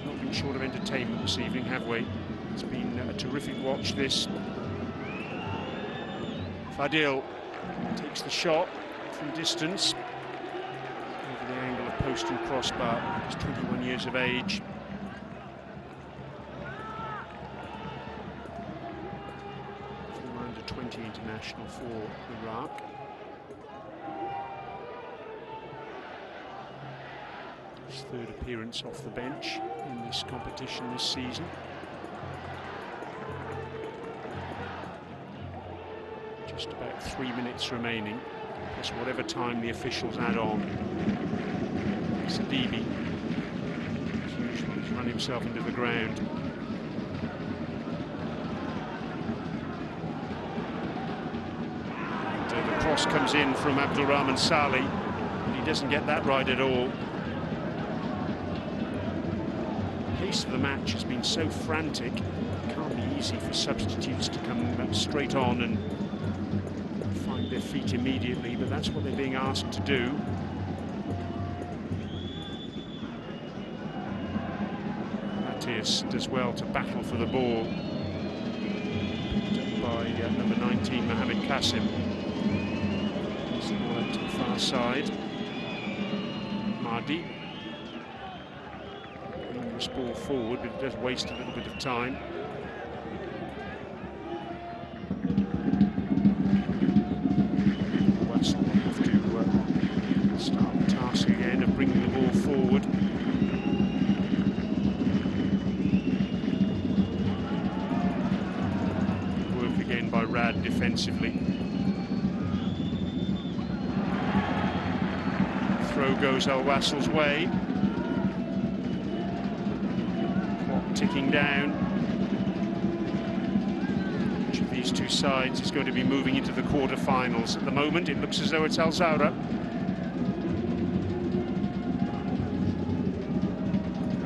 not been short of entertainment this evening, have we? It's been a terrific watch, this. Fadil takes the shot from distance. Over the angle of post and crossbar. He's 21 years of age. International for Iraq. His third appearance off the bench in this competition this season. Just about 3 minutes remaining, plus whatever time the officials add on. Sidibe, as usual, has run himself into the ground. The cross comes in from Abdulrahman Saleh, and he doesn't get that right at all. The pace of the match has been so frantic, it can't be easy for substitutes to come straight on and find their feet immediately, but that's what they're being asked to do. Mateus does well to battle for the ball. Picked up by number 19, Mohamed Qasim. To the far side. Mardi. Bringing this ball forward, but it does waste a little bit of time. Wassel will have to start the task again of bringing the ball forward. Work again by Rad defensively. Throw goes Al Wassel's way. Clock ticking down. Each of these two sides is going to be moving into the quarter-finals. At the moment, it looks as though it's Al Zawraa.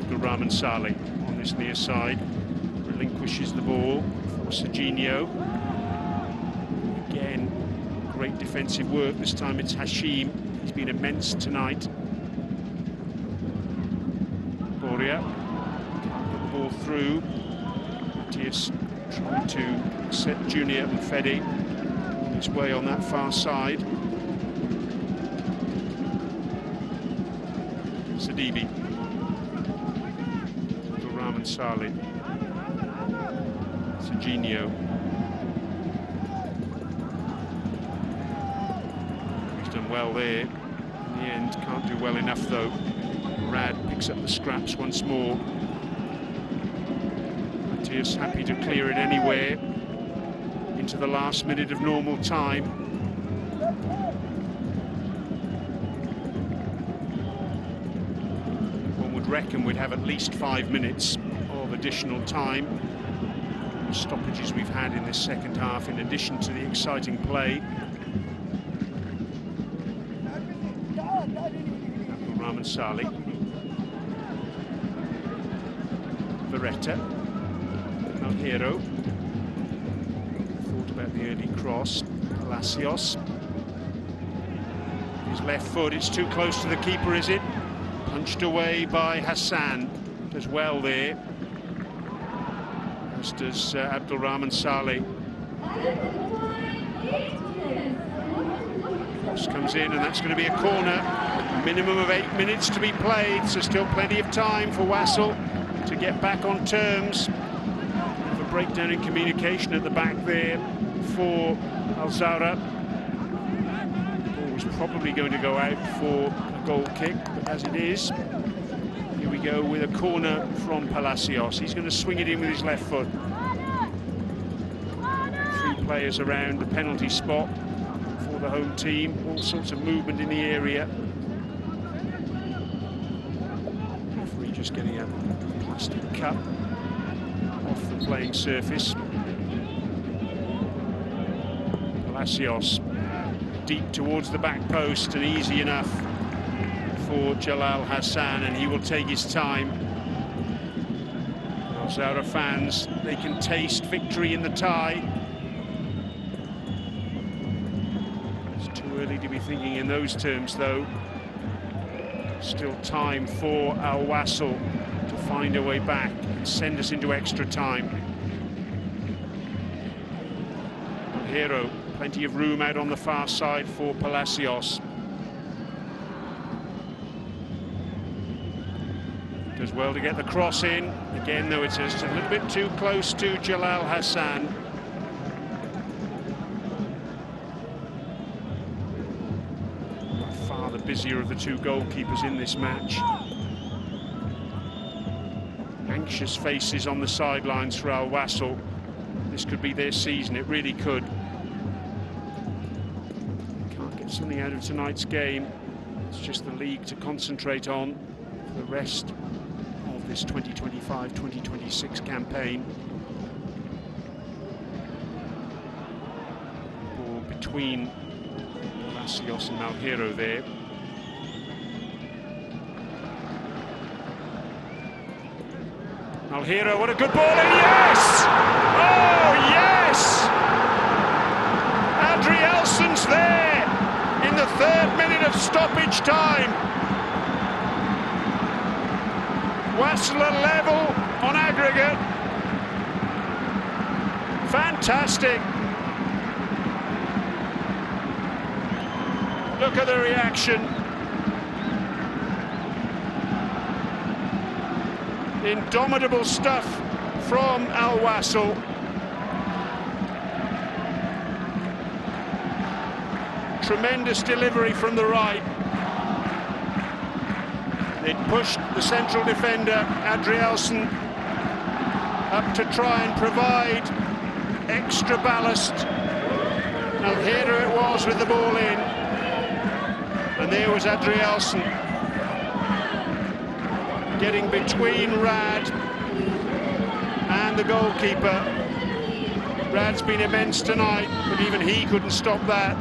Abdulrahman Saleh on this near side relinquishes the ball for Serginho. Again, great defensive work. This time it's Hashim. He's been immense tonight. Boria can't put the ball through. Mateus trying to set Junior and Fede on his way on that far side. Sidibe. Abdulrahman Saleh. Serginho. well there. In the end, can't do well enough though. Rad picks up the scraps once more. Matthias happy to clear it anywhere into the last minute of normal time. One would reckon we'd have at least 5 minutes of additional time. The stoppages we've had in this second half, in addition to the exciting play. Abdulrahman Saleh. Beretta. Malheiro. Thought about the early cross. Palacios. His left foot, it's too close to the keeper, is it? Punched away by Hassan. Does well there. As does Abdulrahman Saleh. Cross comes in, and that's going to be a corner. A minimum of 8 minutes to be played, so still plenty of time for Wassel to get back on terms. A breakdown in communication at the back there for Zawraa. Ball was probably going to go out for a goal kick, but as it is, here we go with a corner from Palacios. He's going to swing it in with his left foot. 3 players around the penalty spot for the home team. All sorts of movement in the area. Referee just getting a plastic cup off the playing surface. Palacios deep towards the back post, and easy enough for Jalal Hassan, and he will take his time. Well, Zawraa fans, they can taste victory in the tie. It's too early to be thinking in those terms though. Still time for Al Wassel to find a way back and send us into extra time. Hero, plenty of room out on the far side for Palacios. Does well to get the cross in. Again, though, it's just a little bit too close to Jalal Hassan. By far the busier of the 2 goalkeepers in this match. Anxious faces on the sidelines for Al Wassel. This could be their season, it really could. Can't get something out of tonight's game. It's just the league to concentrate on for the rest of this 2025-2026 campaign. Ball between Palacios and Malheiro there. Malheiro, what a good ball, and yes! Oh, yes! Adrielsen's there in the 3rd minute of stoppage time. Wassel level on aggregate. Fantastic. Look at the reaction. Indomitable stuff from Al Wassel. Tremendous delivery from the right. It pushed the central defender, Adrielsen, up to try and provide extra ballast. Malheiro it was with the ball in. And there was Adrielsen, getting between Rad and the goalkeeper. Rad's been immense tonight, but even he couldn't stop that.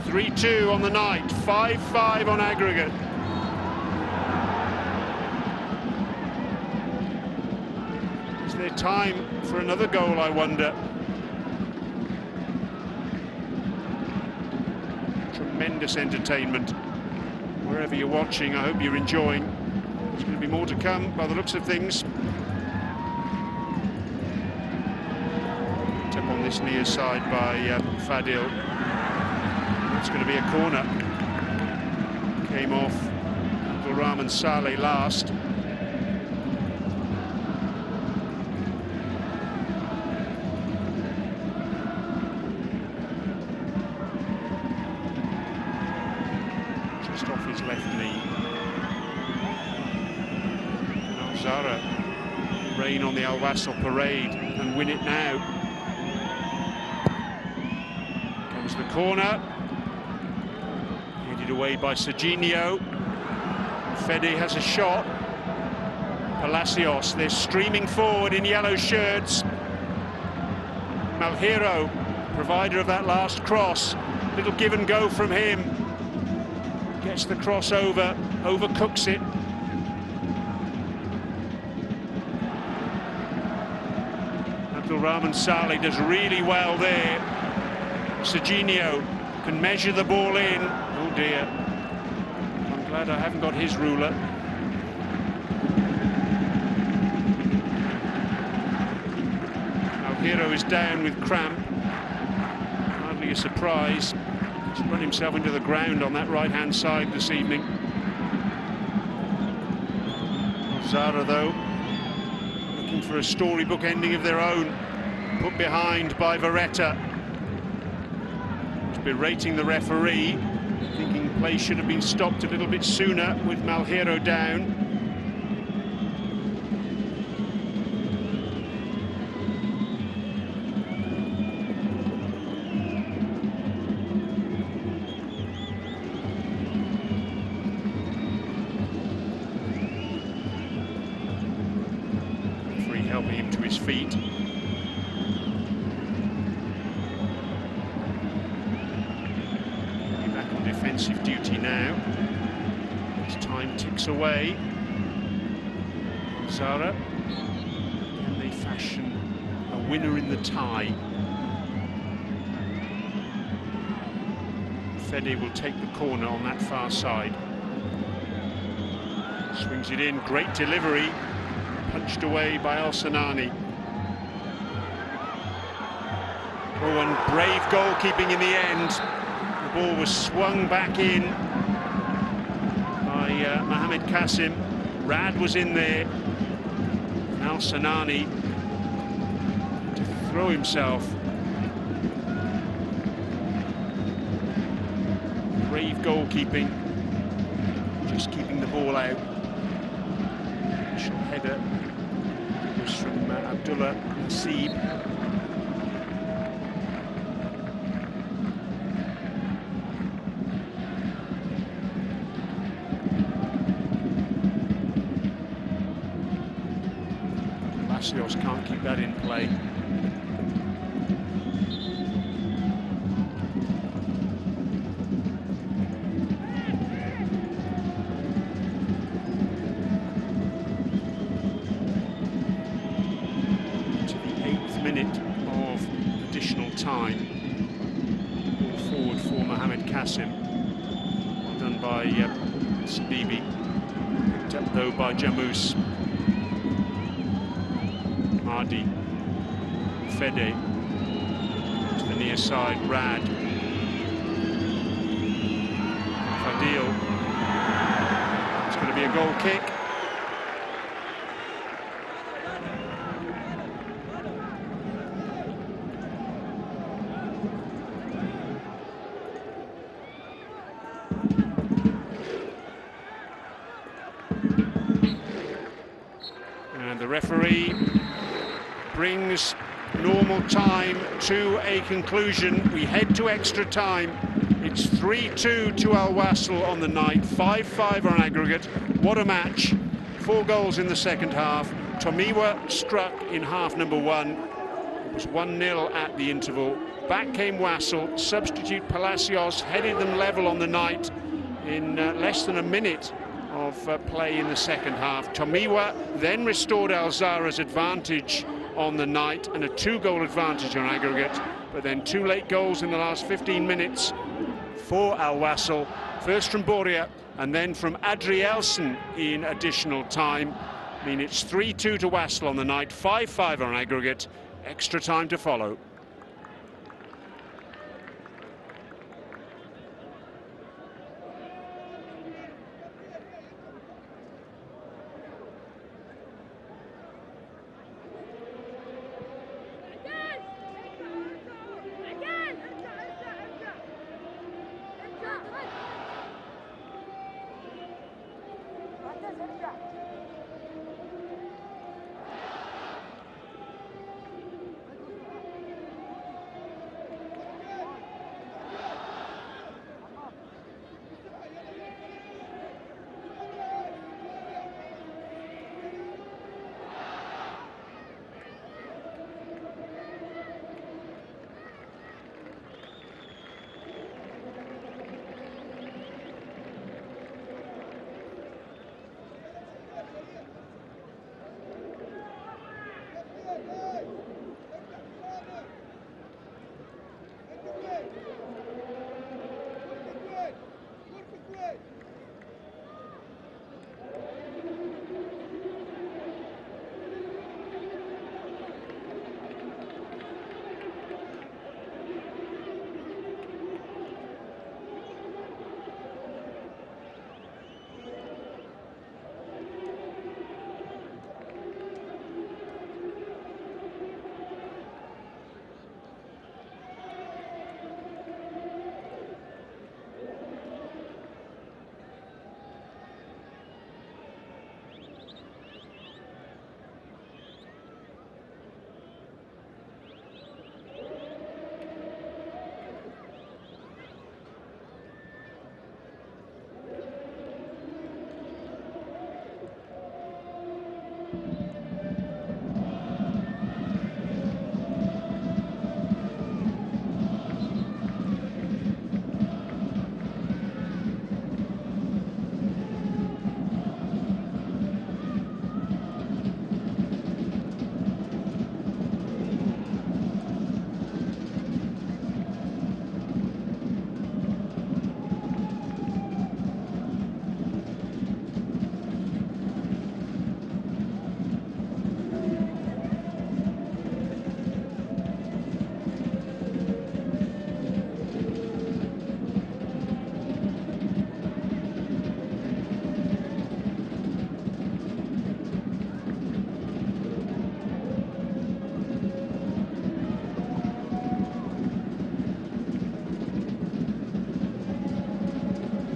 (3-2) on the night, 5-5 on aggregate. Is there time for another goal, I wonder? Tremendous entertainment. Wherever you're watching, I hope you're enjoying. There's going to be more to come by the looks of things. Tip on this near side by Fadil. It's going to be a corner. Came off Abdulrahman Saleh last. Al-Sanani. Zawraa rain on the Al-Wassel parade and win it now. Comes the corner. Headed away by Serginho. Fede has a shot. Palacios, they're streaming forward in yellow shirts. Malheiro, provider of that last cross. Little give and go from him. Gets the cross over, overcooks it. Abdulrahman Saleh does really well there. Serginho can measure the ball in. Oh dear. I'm glad I haven't got his ruler. Hero is down with cramp. Hardly a surprise. He's run himself into the ground on that right-hand side this evening. Zawraa, though, looking for a storybook ending of their own. Put behind by Vareta. He's berating the referee, thinking play should have been stopped a little bit sooner with Malheiro down. Helping him to his feet. He'll be back on defensive duty now. As time ticks away. Zawraa, can they fashion a winner in the tie? Fede will take the corner on that far side. Swings it in, great delivery. Punched away by Al-Sanani. Oh, and brave goalkeeping in the end. The ball was swung back in by Mohamed Qasim. Rad was in there. Al-Sanani to throw himself. Brave goalkeeping. Just keeping the ball out. Initial header was from Abdullah Nasib. Palacios can't keep that in play. Minute of additional time. Ball forward for Mohamed Qasim. Well done by Sabibi. Picked up though by Jamous. Mardi. Fede. To the near side, Rad. Fadil. It's going to be a goal kick. And the referee brings normal time to a conclusion. We head to extra time. It's 3-2 to Al-Wassel on the night, 5-5 on aggregate. What a match. 4 goals in the second half. Tomiwa struck in half number 1. It was 1-0 at the interval. Back came Wassel. Substitute Palacios headed them level on the night in less than a minute of play in the second half. Tomiwa then restored Al-Zawraa's advantage on the night and a 2-goal advantage on aggregate, but then 2 late goals in the last 15 minutes for Al-Wassel, first from Boria and then from Adrielson in additional time. I mean, it's 3-2 to Wassel on the night, 5-5 on aggregate, extra time to follow.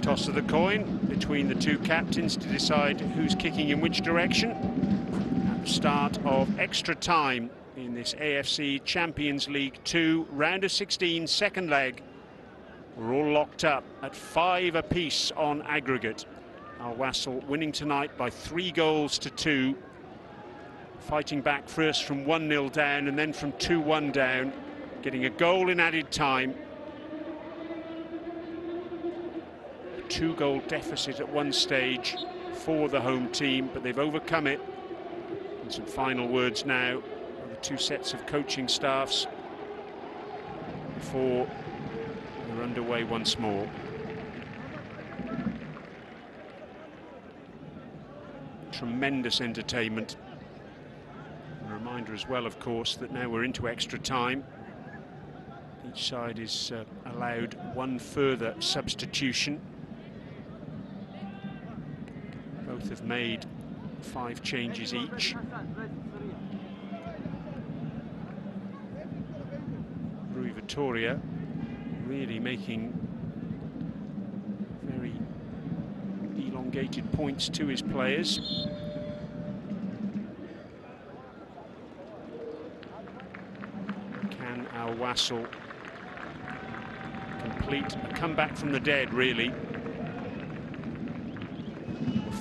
Toss of the coin between the two captains to decide who's kicking in which direction. At the start of extra time in this AFC Champions League 2 round of 16 second leg. We're all locked up at 5 apiece on aggregate. Wassel winning tonight by 3 goals to 2. Fighting back first from 1-0 down and then from 2-1 down, getting a goal in added time. 2-goal deficit at one stage for the home team, but they've overcome it. And some final words now of the two sets of coaching staffs before we're underway once more. Tremendous entertainment. A reminder as well, of course, that now we're into extra time. Each side is allowed one further substitution. Both have made 5 changes each. Rui Vitória really making very elongated points to his players. Can Wassel complete a comeback from the dead, really?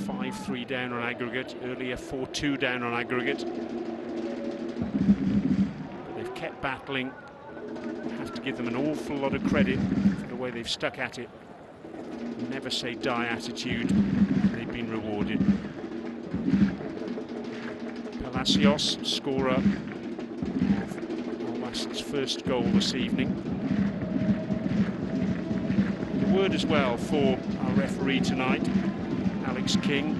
5-3 down on aggregate, earlier 4-2 down on aggregate. But they've kept battling. I have to give them an awful lot of credit for the way they've stuck at it. Never say die attitude. They've been rewarded. Palacios, scorer of Wassel's first goal this evening. A word as well for our referee tonight, King.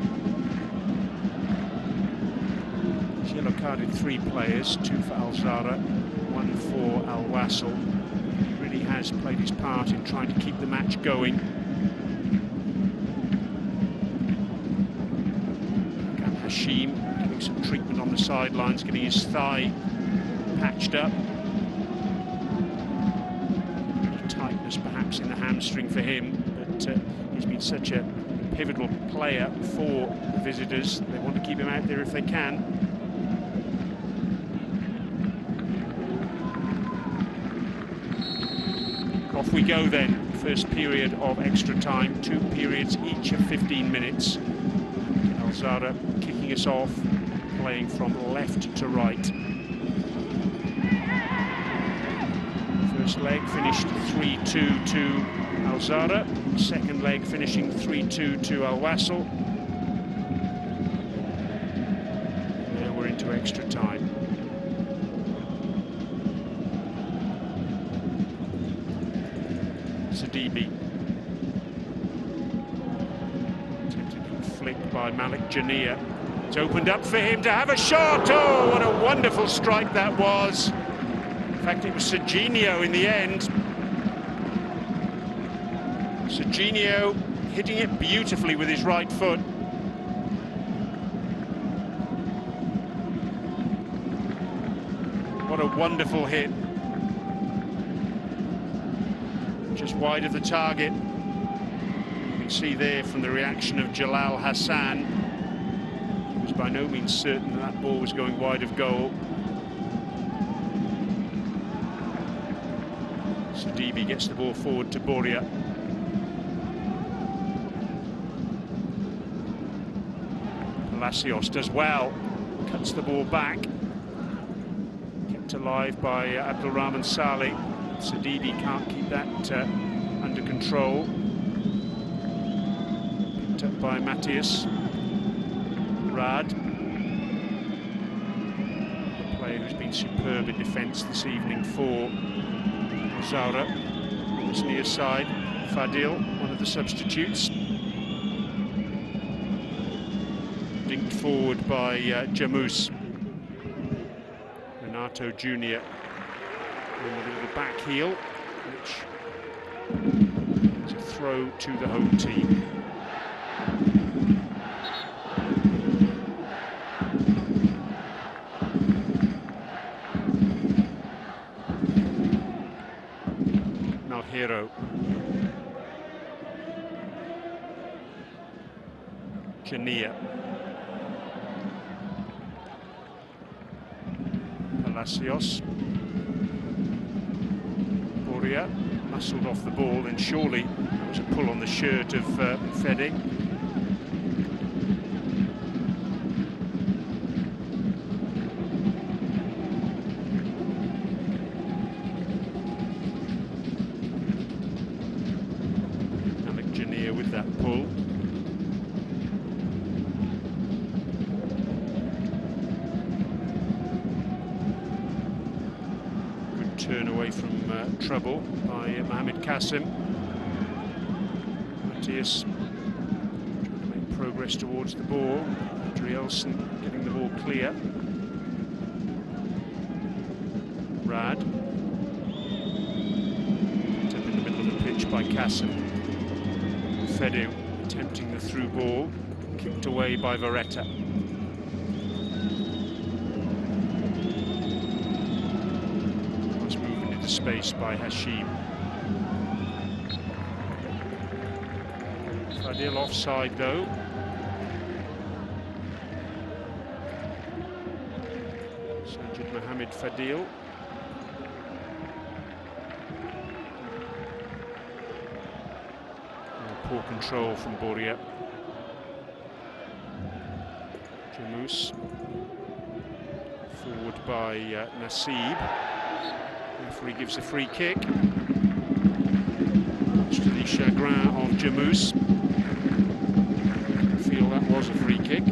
He's yellow carded 3 players, 2 for Zawraa, 1 for Wassel. He really has played his part in trying to keep the match going. Hashim getting some treatment on the sidelines, getting his thigh patched up. Tightness perhaps in the hamstring for him, but he's been such a pivotal player for the visitors. They want to keep him out there if they can. Off we go then. First period of extra time, 2 periods each of 15 minutes. Zawraa kicking us off, playing from left to right. First leg finished 3-2 to Zawraa. Second leg finishing 3-2 to Wassel. Now we're into extra time. Sidibe. Flicked by Malik Jania. It's opened up for him to have a shot. Oh, what a wonderful strike that was. In fact, it was Serginho in the end. Serginho hitting it beautifully with his right foot. What a wonderful hit. Just wide of the target. You can see there from the reaction of Jalal Hassan. He was by no means certain that that ball was going wide of goal. Sidibe gets the ball forward to Boria. Palacios does well, cuts the ball back. Kept alive by Abdulrahman Saleh. Sidibe can't keep that under control. Picked up by Matthias. Rad, a player who's been superb in defence this evening for Zawraa. It's near side. Fadil, one of the substitutes. Dinked forward by Jamous. Renato Jr. with a little back heel, which is a throw to the home team. Malheiro. Jania. Palacios. Boria muscled off the ball, and surely that was a pull on the shirt of Fede. Malik Jania with that pull. Turn away from trouble by Mohamed Kassim. Matthias trying to make progress towards the ball. Drielsen getting the ball clear. Rad. Picked up in the middle of the pitch by Kassim. Fede attempting the through ball. Kicked away by Varetta. Space by Hashim. Fadil offside though. Sajid Mohamed Fadil. Poor control from Boria. Jamous. Forward by Nasib. Referee gives a free kick. Much to the chagrin of Jamous. I feel that was a free kick.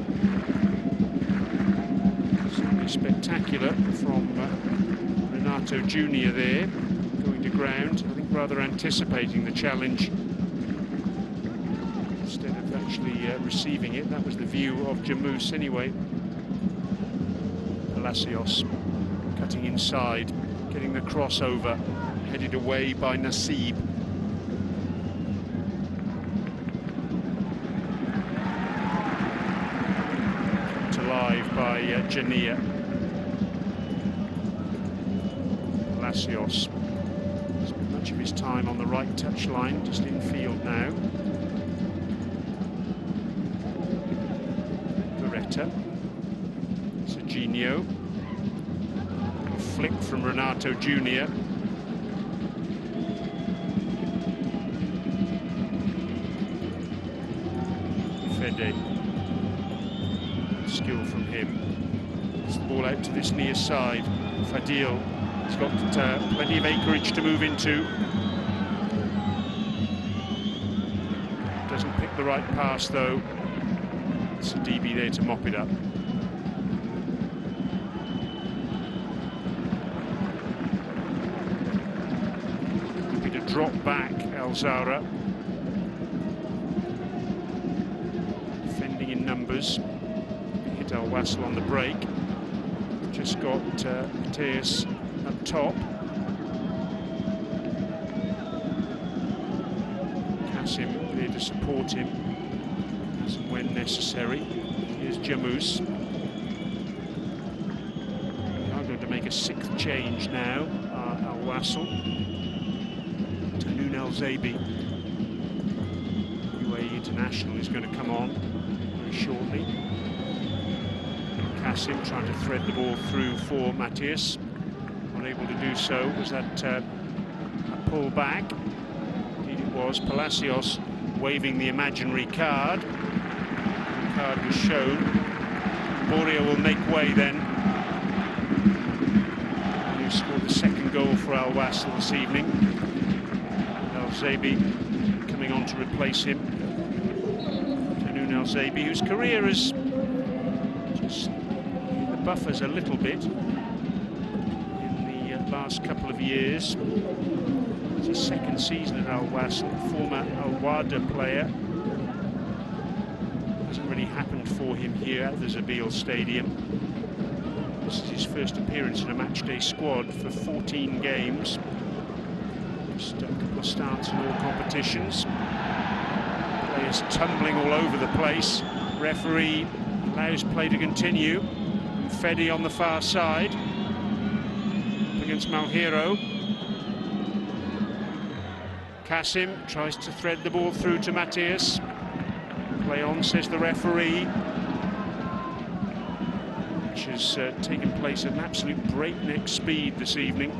Certainly spectacular from Renato Jr. there, going to ground. I think rather anticipating the challenge instead of actually receiving it. That was the view of Jamous anyway. Palacios cutting inside. Getting the crossover, headed away by Nasib. Kept alive by Jania. Palacios spent much of his time on the right touchline, just infield now. Beretta. Serginho. A flick from Renato Jr. Fede. Skill from him. It's the ball out to this near side. Fadil. He's got plenty of acreage to move into. Doesn't pick the right pass though. It's a DB there to mop it up. Happy to drop back Zawraa. Defending in numbers. Hit Wassel on the break. Just got Matthias up top. Kasim there to support him as and when necessary. Here's Jamus. We are going to make a 6th change now. Wassel. Tanoun El-Zabi, UAE international, is going to come on very shortly. Kasim trying to thread the ball through for Matthias. Unable to do so. Was that a pull back? Indeed it was. Palacios waving the imaginary card. The card was shown. Boria will make way then. And who scored the 2nd goal for Al Wassel this evening. El-Zabi coming on to replace him. Tanoun El-Zabi, whose career has just buffers a little bit in the last couple of years. It's his 2nd season at Al Wassel, former Al Wada player. Hasn't really happened for him here at the Zabeel Stadium. This is his first appearance in a matchday squad for 14 games. Just a couple of starts in all competitions. Players tumbling all over the place. Referee allows play to continue. Fede on the far side against Malheiro. Kasim tries to thread the ball through to Matthias. Play on, says the referee, which has taken place at an absolute breakneck speed this evening.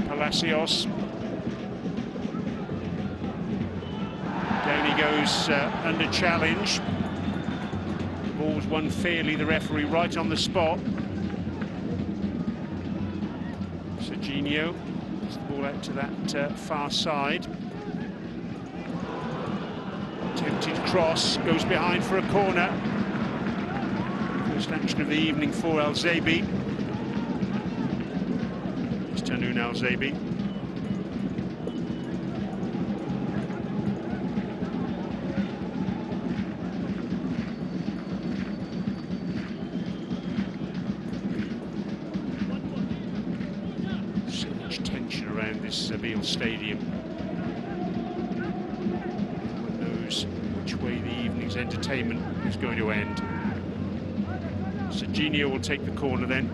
Palacios. Down he goes under challenge. Ball was won fairly, the referee right on the spot. Serginho puts the ball out to that far side. Attempted cross, goes behind for a corner. First action of the evening for El-Zabi. It's Tanoun El-Zabi. Zabeel Stadium. No one knows which way the evening's entertainment is going to end. Serginho will take the corner then.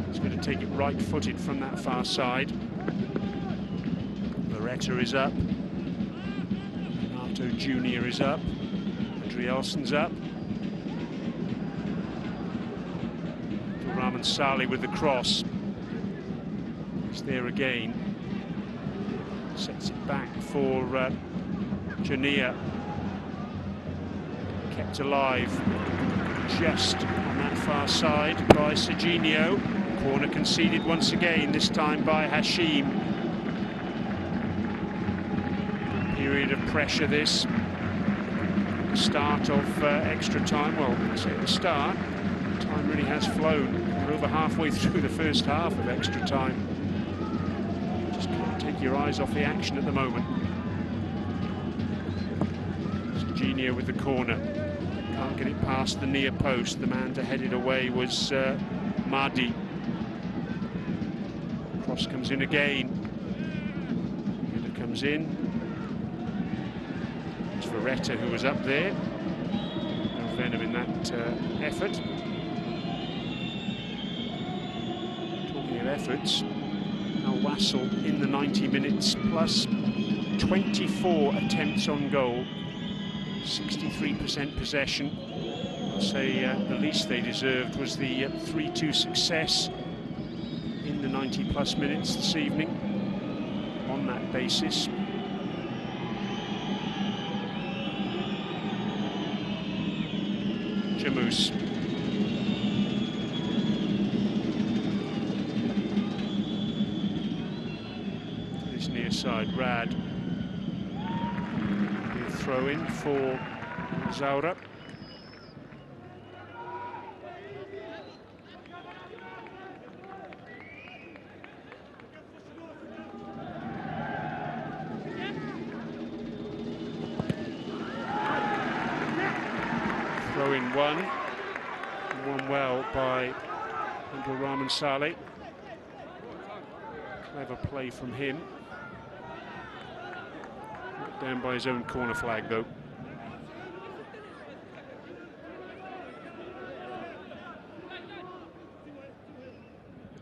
He's going to take it right-footed from that far side. Beretta is up. Renato Jr. is up. Adrielson's up. Rahman Saleh with the cross. He's there again. Sets it back for Jania. Kept alive just on that far side by Serginho. Corner conceded once again, this time by Hashim. Period of pressure this. Start of extra time. Well, I say at the start, time really has flown. We're over halfway through the first half of extra time. Take your eyes off the action at the moment. Serginho with the corner. Can't get it past the near post. The man to head it away was Mahdi. Cross comes in again. Header comes in. It's Beretta who was up there. No venom in that effort. Talking of efforts, Wassel in the 90 minutes plus 24 attempts on goal, 63% possession. I'd say the least they deserved was the 3-2 success in the 90-plus minutes this evening. On that basis, Jamous. This near side, Rad. Be a throw in for Zawraa. Throw in one well by Abdul Saleh. Clever play from him. Down by his own corner flag though.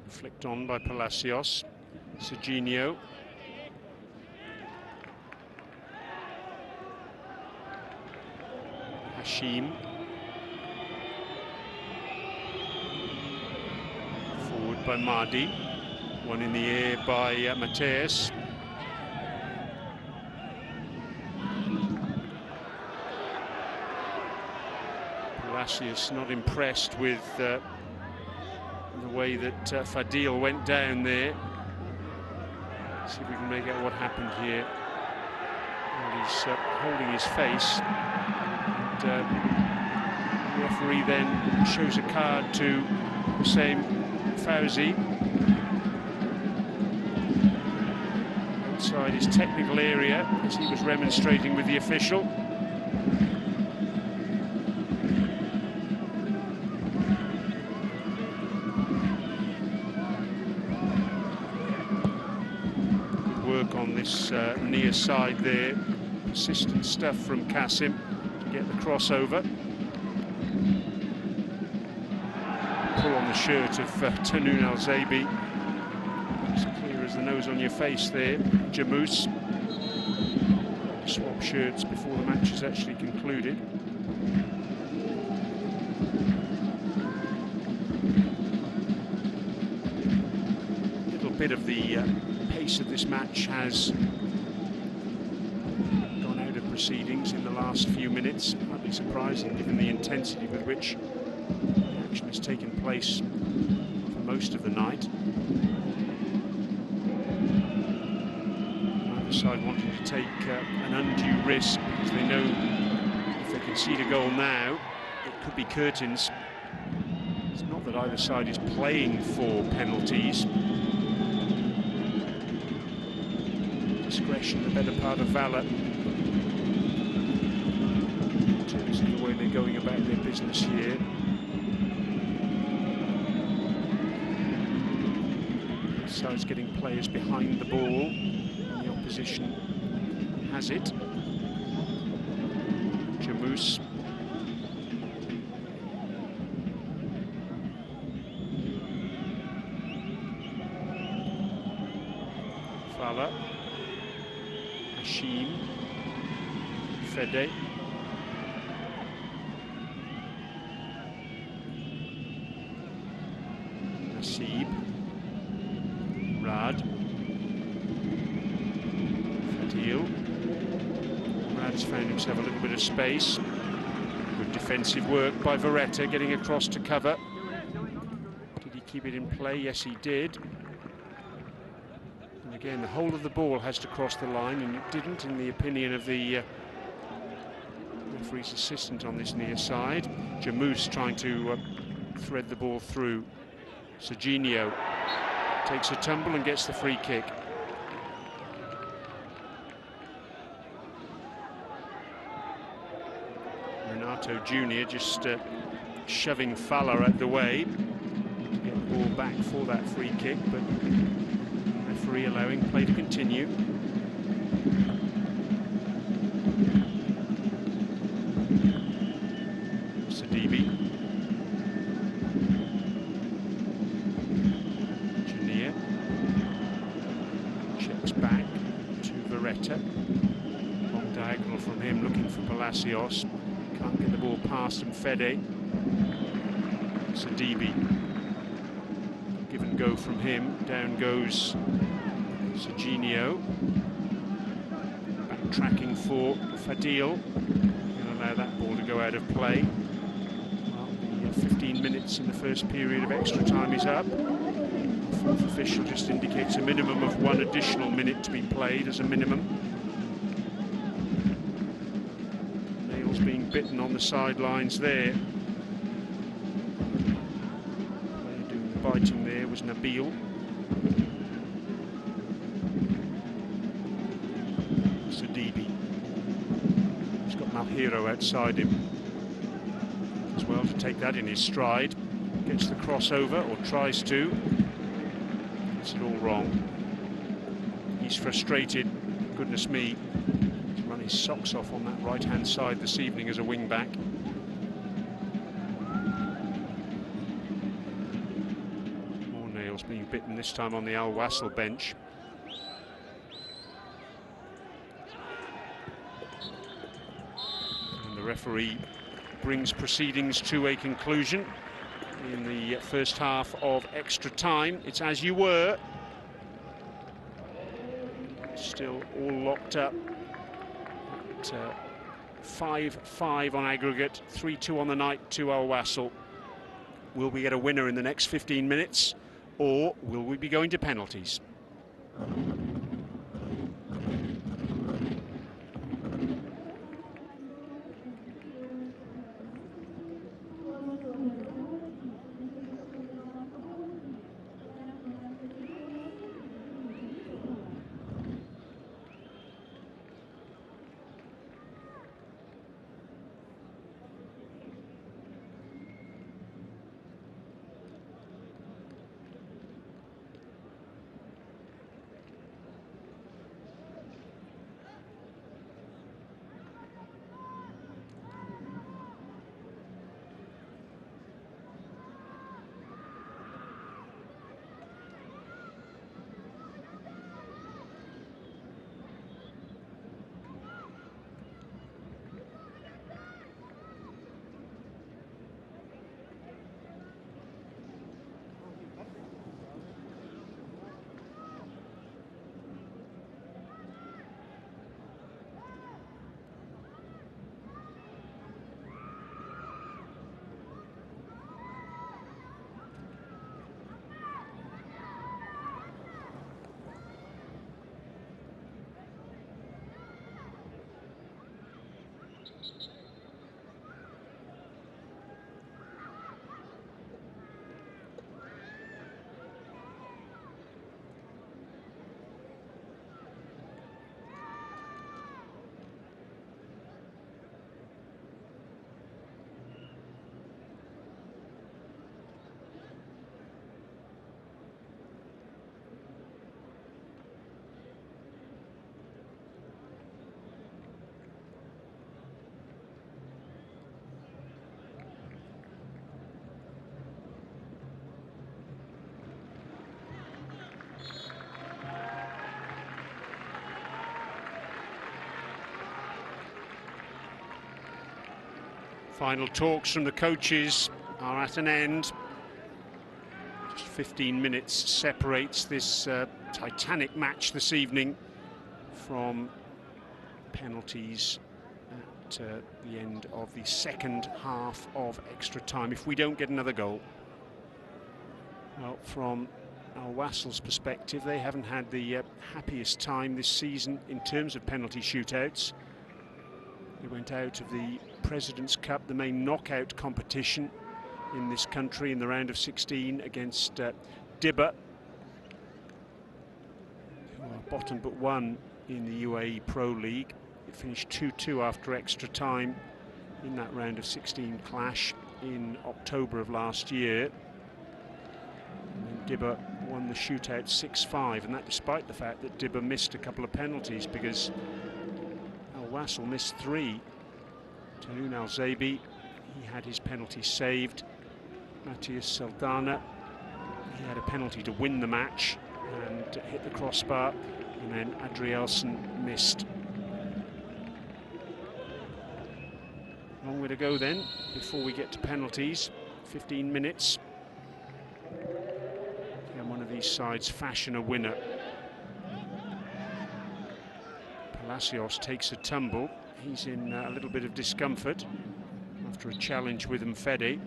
Flicked on by Palacios. Serginho. Hashim. Forward by Mahdi. One in the air by Mateus. Palacios not impressed with the way that Fadil went down there. See if we can make out what happened here. And he's holding his face. And, the referee then shows a card to Hussein Fauzi. Outside his technical area as he was remonstrating with the official. On this near side there, persistent stuff from Qasim to get the crossover. Pull on the shirt of Tanoun Al-Zaibi. It's clear as the nose on your face there. Jamous. Swap shirts before the match is actually concluded. A little bit of the pace of this match has gone out of proceedings in the last few minutes. Hardly surprising given the intensity with which the action has taken place for most of the night. Either side wanting to take an undue risk because they know if they concede a goal now, it could be curtains. It's not that either side is playing for penalties. Discretion, the better part of valour in terms of the way they're going about their business here. Sides getting players behind the ball, and the opposition has it. Jamous. Fala. Hashim, Fede, Nasib, Rad, Fadil. Rad's found himself a little bit of space. Good defensive work by Vareta, getting across to cover. Did he keep it in play? Yes, he did. Again, the whole of the ball has to cross the line, and it didn't, in the opinion of the referee's assistant on this near side. Jamous trying to thread the ball through. Serginho takes a tumble and gets the free kick. Renato Jr. just shoving Fala out the way to get the ball back for that free kick, but referee allowing play to continue. Sadibi. Jania. Checks back to Vareta. Long diagonal from him, looking for Palacios. Can't get the ball ball past Fede. Sidibe. Give and go from him. Down goes Serginho. Backtracking for Fadil. He'll allow that ball to go out of play. Well, the 15 minutes in the first period of extra time is up. The fourth official just indicates a minimum of 1 additional minute to be played as a minimum. Nails being bitten on the sidelines there. Doing the biting there was Nabil. Sidibe. He's got Malheiro outside him as well to take that in his stride. Gets the crossover, or tries to. Gets it all wrong. He's frustrated. Goodness me. He's run his socks off on that right-hand side this evening as a wing-back. More nails being bitten, this time on the Al Wassel bench. And the referee brings proceedings to a conclusion in the first half of extra time. It's as you were. Still all locked up at 5-5 on aggregate, 3-2 on the night to Al Wassel. Will we get a winner in the next 15 minutes, or will we be going to penalties? Final talks from the coaches are at an end. Just 15 minutes separates this titanic match this evening from penalties at the end of the second half of extra time. If we don't get another goal, well, from Al Wassel's perspective, they haven't had the happiest time this season in terms of penalty shootouts. They went out of the President's Cup, the main knockout competition in this country, in the round of 16 against Dibba, who are bottom but one in the UAE Pro League. It finished 2-2 after extra time in that round of 16 clash in October of last year. And then Dibba won the shootout 6-5, and that despite the fact that Dibba missed a couple of penalties, because Al Wassel missed 3. Tanoun Al-Zaibi, he had his penalty saved. Matthias Saldana, he had a penalty to win the match and hit the crossbar, and then Adrielson missed. Al Long way to go then before we get to penalties. 15 minutes. Can one of these sides fashion a winner? Palacios takes a tumble. He's in a little bit of discomfort after a challenge with Mfede.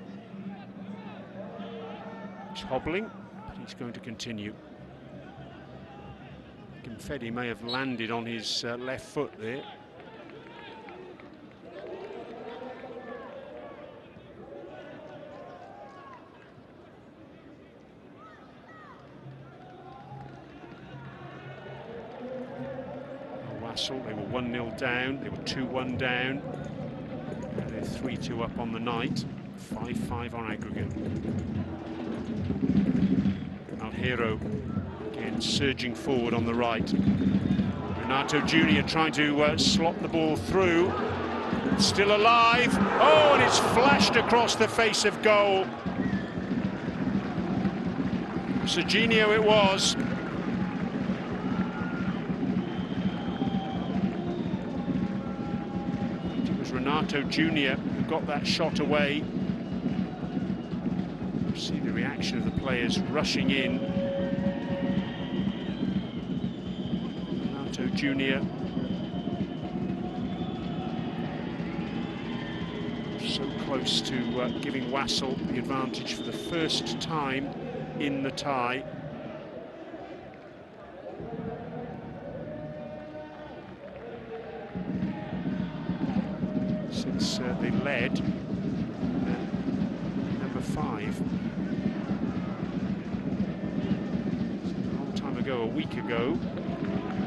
He's hobbling, but he's going to continue. Mfede may have landed on his left foot there. Wassel, they were 1-0 down, they were 2-1 down. Now they're 3-2 up on the night, 5-5 on aggregate. Alhero again surging forward on the right. Renato Jr. trying to slot the ball through. Still alive. Oh, and it's flashed across the face of goal. Serginho it was. It was Renato Jr. who got that shot away. See the reaction of the players rushing in. Renato Jr. so close to giving Wassel the advantage for the first time in the tie. Since they led number 5. A long time ago, a week ago,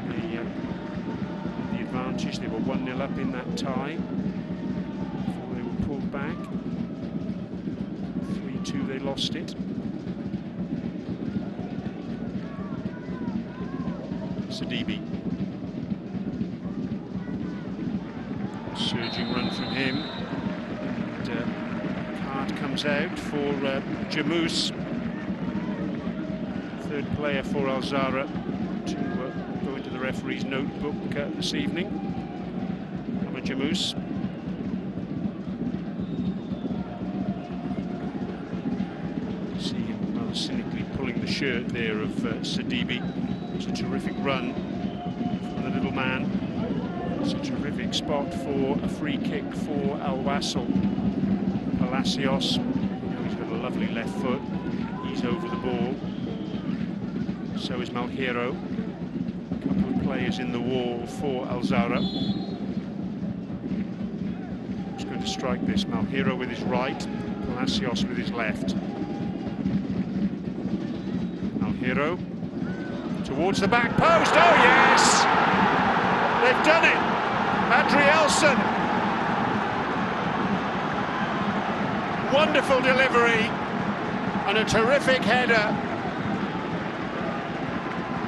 the advantage. They were 1-0 up in that tie before they were pulled back. 3-2 they lost it. Sidibe. Surging run from him. And card comes out for Jamous. Third player for Zawraa to go into the referee's notebook this evening. Jamous. See him rather cynically pulling the shirt there of Sidibe. It's a terrific run from the little man. It's a terrific spot for a free kick for Wassel. Palacios, he's got a lovely left foot. He's over the ball. So is Malheiro. A couple of players in the wall for Zawraa. He's going to strike this. Malheiro with his right, Palacios with his left. Malheiro towards the back post. Oh yes! They've done it! Adrielson. Wonderful delivery and a terrific header.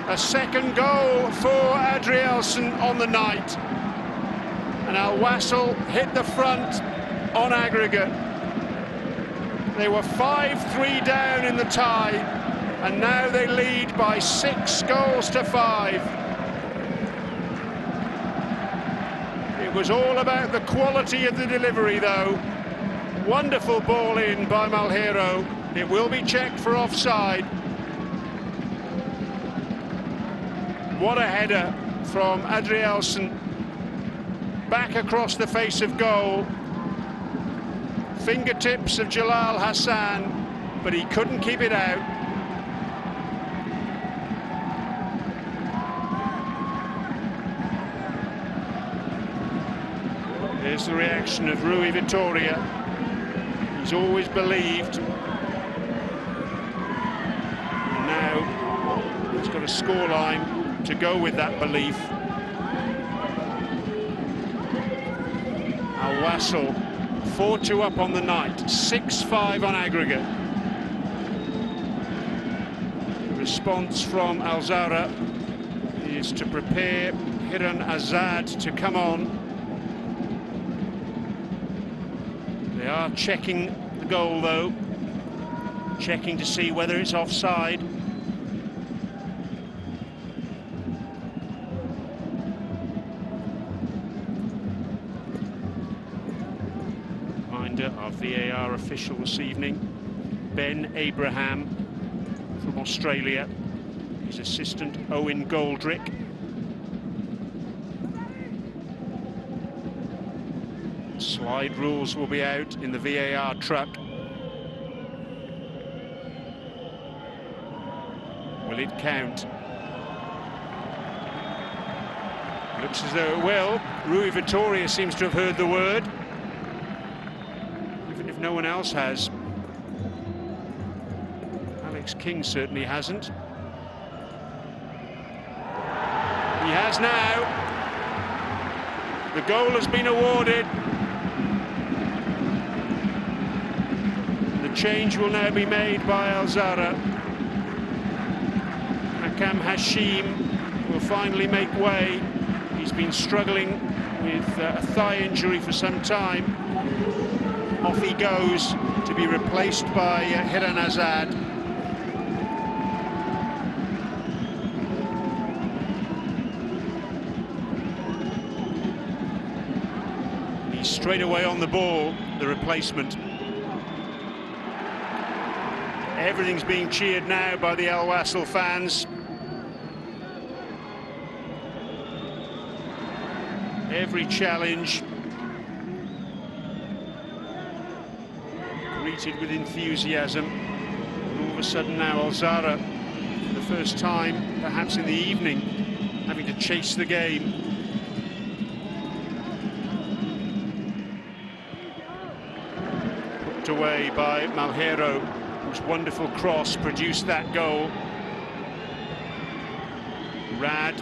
A second goal for Adrielson on the night. And Wassel hit the front on aggregate. They were 5-3 down in the tie, and now they lead by 6 goals to 5. It was all about the quality of the delivery, though. Wonderful ball in by Malheiro. It will be checked for offside. What a header from Adrielson. Back across the face of goal. Fingertips of Jalal Hassan, but he couldn't keep it out. There's the reaction of Rui Vitoria. He's always believed. And now he's got a scoreline to go with that belief. Wassel 4-2 up on the night, 6-5 on aggregate. The response from Zawraa is to prepare Hiran Azad to come on. They are checking the goal though, checking to see whether it's offside. Our VAR official this evening, Ben Abraham from Australia. His assistant, Owen Goldrick. Slide rules will be out in the VAR truck. Will it count? Looks as though it will. Rui Vitória seems to have heard the word, even if no one else has. Alex King certainly hasn't. He has now. The goal has been awarded. The change will now be made by Zawraa. Hakam Hashim will finally make way. He's been struggling with a thigh injury for some time. Off he goes to be replaced by Hiran Azad. He's straight away on the ball, the replacement. Everything's being cheered now by the Al Wassel fans. Every challenge greeted with enthusiasm. And all of a sudden now Zawraa, for the first time perhaps in the evening, having to chase the game. Put away by Malheiro, whose wonderful cross produced that goal. Rad,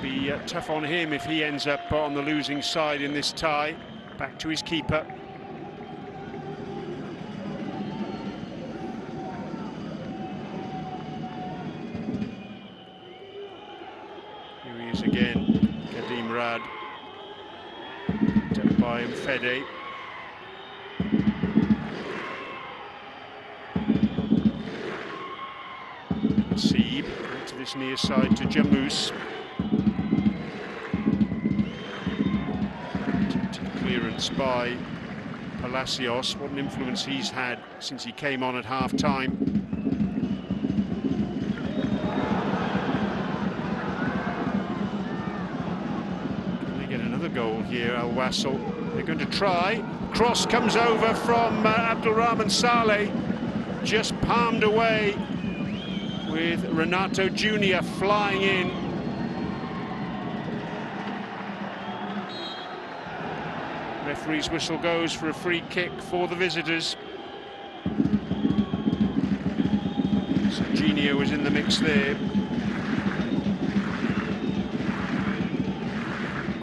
be tough on him if he ends up on the losing side in this tie. Back to his keeper. Here he is again, Kadim Rad. Picked up by Fede. Seeb to this near side to Jamous. Clearance by Palacios. What an influence he's had since he came on at half-time. Can they get another goal here, Al Wassel? They're going to try. Cross comes over from Abdulrahman Saleh, just palmed away with Renato Jr. flying in. Referee's whistle goes for a free kick for the visitors. Serginho was in the mix there.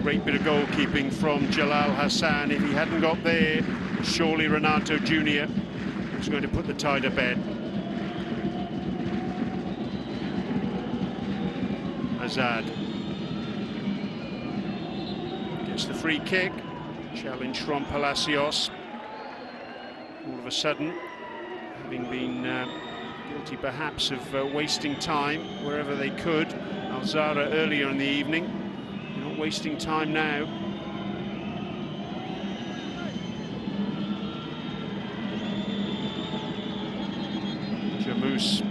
Great bit of goalkeeping from Jalal Hassan. If he hadn't got there, surely Renato Jr. was going to put the tie to bed. Azad gets the free kick. Challenge from Palacios. All of a sudden, having been guilty perhaps of wasting time wherever they could. Zawraa earlier in the evening, not wasting time now. Jamous,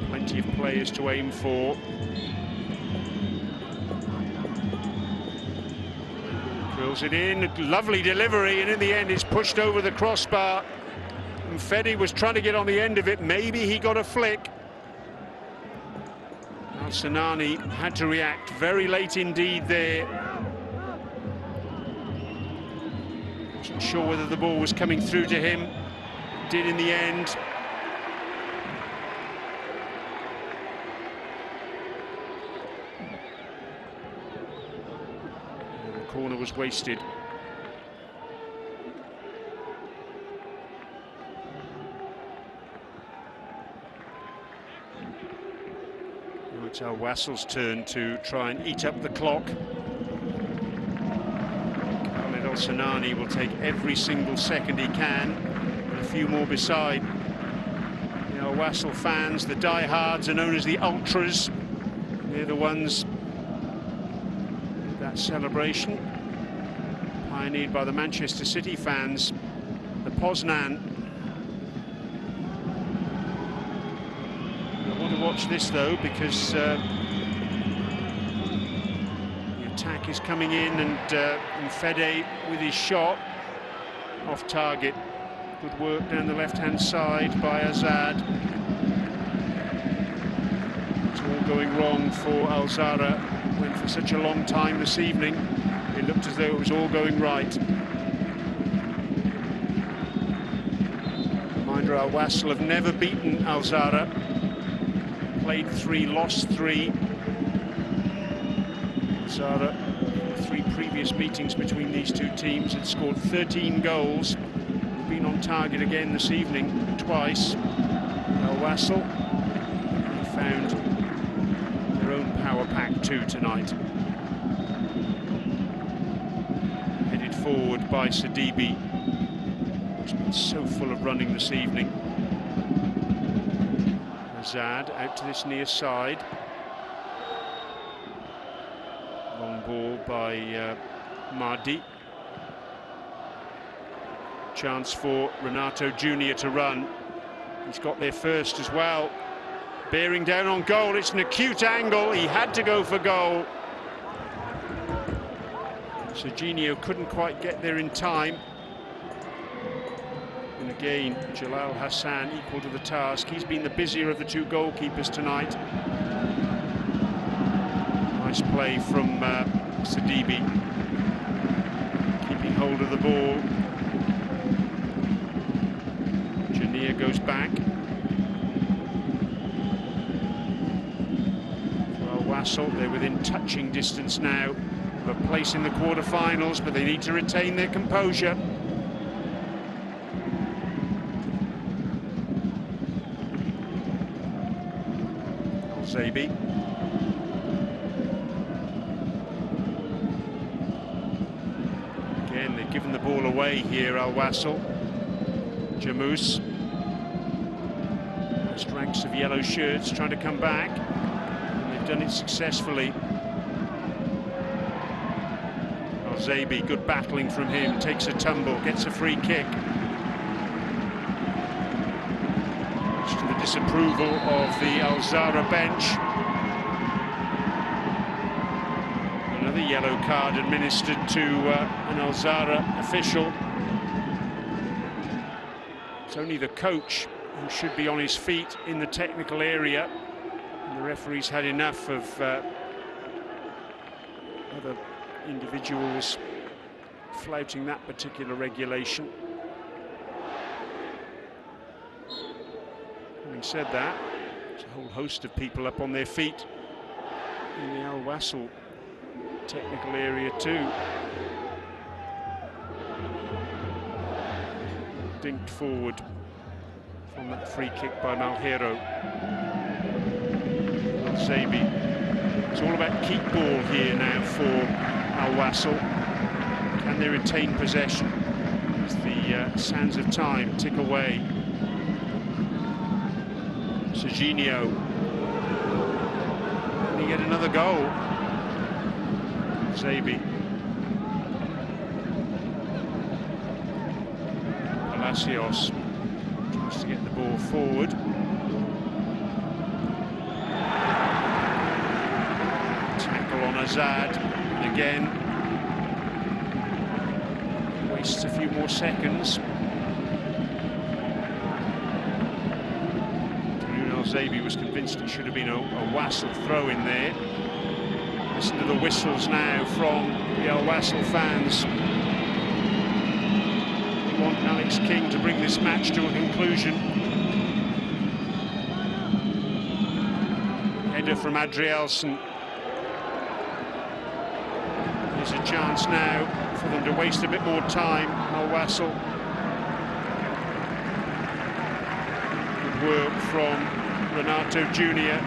plenty of players to aim for. Drills it in, lovely delivery, and in the end it's pushed over the crossbar. And Fede was trying to get on the end of it, maybe he got a flick. Al Sinani had to react very late indeed there. Wasn't sure whether the ball was coming through to him. It did in the end. Corner was wasted. Now it's Al Wassel's turn to try and eat up the clock. Khalid Al Sinani will take every single second he can, and a few more beside. The Al Wassel fans, the diehards, are known as the Ultras. They're the ones celebration pioneered by the Manchester City fans the Poznan. I want to watch this though, because the attack is coming in, and Fede with his shot off target. Good work down the left-hand side by Azad. It's all going wrong for Zawraa. Went for such a long time this evening. It looked as though it was all going right. Reminder, Wassel have never beaten Zawraa. Played 3, lost 3. Zawraa, 3 previous meetings between these two teams, had scored 13 goals. Been on target again this evening, twice. Wassel found their own power pack too tonight. Headed forward by Sidibe, who's been so full of running this evening. Azad out to this near side. Long ball by Mahdi. Chance for Renato Jr. to run. He's got there first as well. Bearing down on goal. It's an acute angle. He had to go for goal. Serginho couldn't quite get there in time. And again, Jalal Hassan equal to the task. He's been the busier of the 2 goalkeepers tonight. Nice play from Sidibe. Keeping hold of the ball. Goes back. Well, Wassel, they're within touching distance now of a place in the quarter-finals, but they need to retain their composure. Zabi. Again, they've given the ball away here, Wassel. Jamous. Ranks of yellow shirts trying to come back, and they've done it successfully. Zabi, good battling from him, takes a tumble, gets a free kick. Much to the disapproval of the Zawraa bench. Another yellow card administered to an Zawraa official. It's only the coach who should be on his feet in the technical area. And the referee's had enough of other individuals flouting that particular regulation. Having said that, there's a whole host of people up on their feet in the Wassel technical area too. Dinked forward from that free kick by Malheiro. Zabi. It's all about keep ball here now for Wassel. Can they retain possession as the sands of time tick away? Serginho. Can he get another goal? Zabi. Palacios tries to get the ball forward. Tackle on Azad, and again wastes a few more seconds. Zabi was convinced it should have been a Wassel throw in there. Listen to the whistles now from the Wassel fans. They want Alex King to bring this match to a conclusion. Header from Adrielson. There's a chance now for them to waste a bit more time. Wassel. Good work from Renato Jr.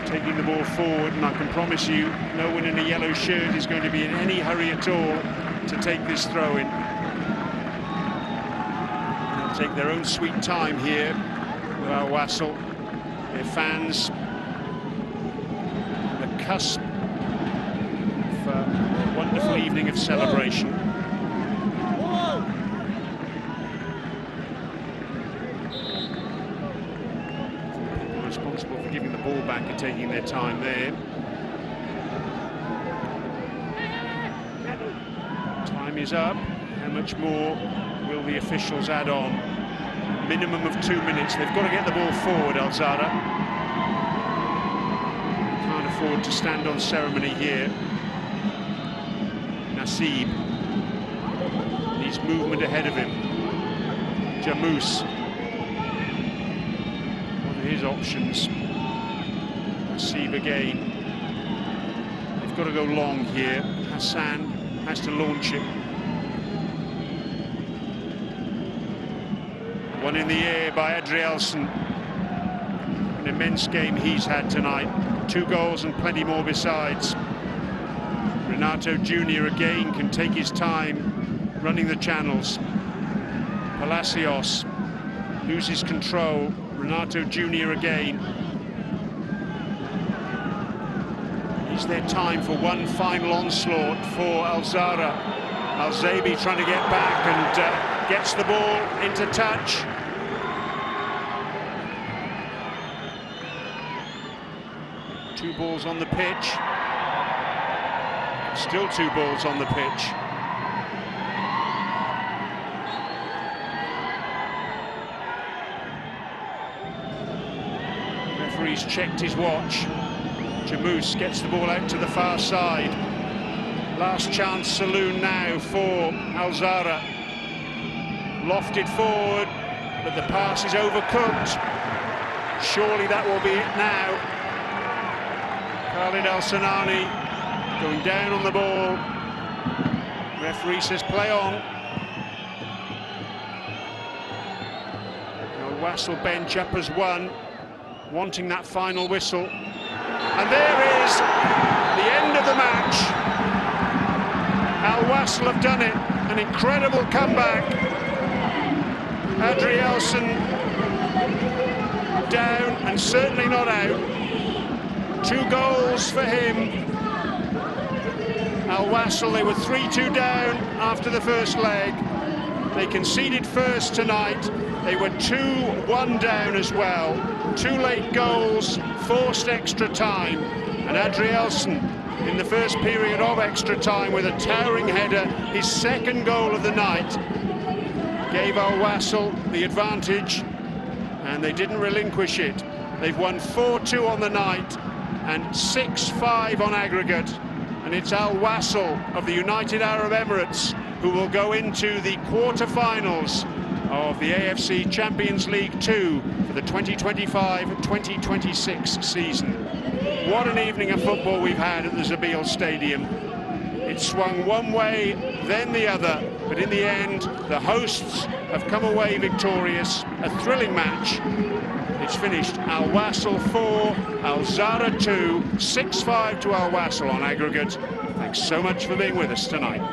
taking the ball forward, and I can promise you no one in a yellow shirt is going to be in any hurry at all to take this throw-in. They'll take their own sweet time here with our Wassel. Their fans on the cusp of a wonderful evening of celebration. responsible for giving the ball back and taking their time there. Time is up. How much more will the officials add on? Minimum of 2 minutes. They've got to get the ball forward, Zawraa. Can't afford to stand on ceremony here. Nasib needs movement ahead of him. Jamous, one of his options. Nasib again. They've got to go long here. Hassan has to launch it. One in the air by Adrielson. An immense game he's had tonight. 2 goals and plenty more besides. Renato Jr. again can take his time running the channels. Palacios loses control. Renato Jr. again. Is there time for one final onslaught for Zawraa? Al-Zaibi trying to get back and gets the ball into touch. Two balls on the pitch. Still 2 balls on the pitch. Referee's checked his watch. Jamous gets the ball out to the far side. Last chance saloon now for Zawraa. Lofted forward, but the pass is overcooked. Surely that will be it now. Khalid El-Sanani going down on the ball. Referee says play on. Now Wassel bench up as one, wanting that final whistle. And there is the end of the match. Wassel have done it. An incredible comeback. Adrielson down and certainly not out. 2 goals for him. Wassel, they were 3-2 down after the first leg. They conceded first tonight. They were 2-1 down as well. 2 late goals, forced extra time. And Adrielson in the first period of extra time with a towering header, his 2nd goal of the night, gave Wassel the advantage, and they didn't relinquish it. They've won 4-2 on the night and 6-5 on aggregate. And it's Wassel of the United Arab Emirates who will go into the quarter-finals of the AFC Champions League 2 for the 2025-2026 season. What an evening of football we've had at the Zawraa Stadium. It swung one way, then the other, but in the end, the hosts have come away victorious. A thrilling match. It's finished Wassel 4, Zawraa 2, 6-5 to Wassel on aggregate. Thanks so much for being with us tonight.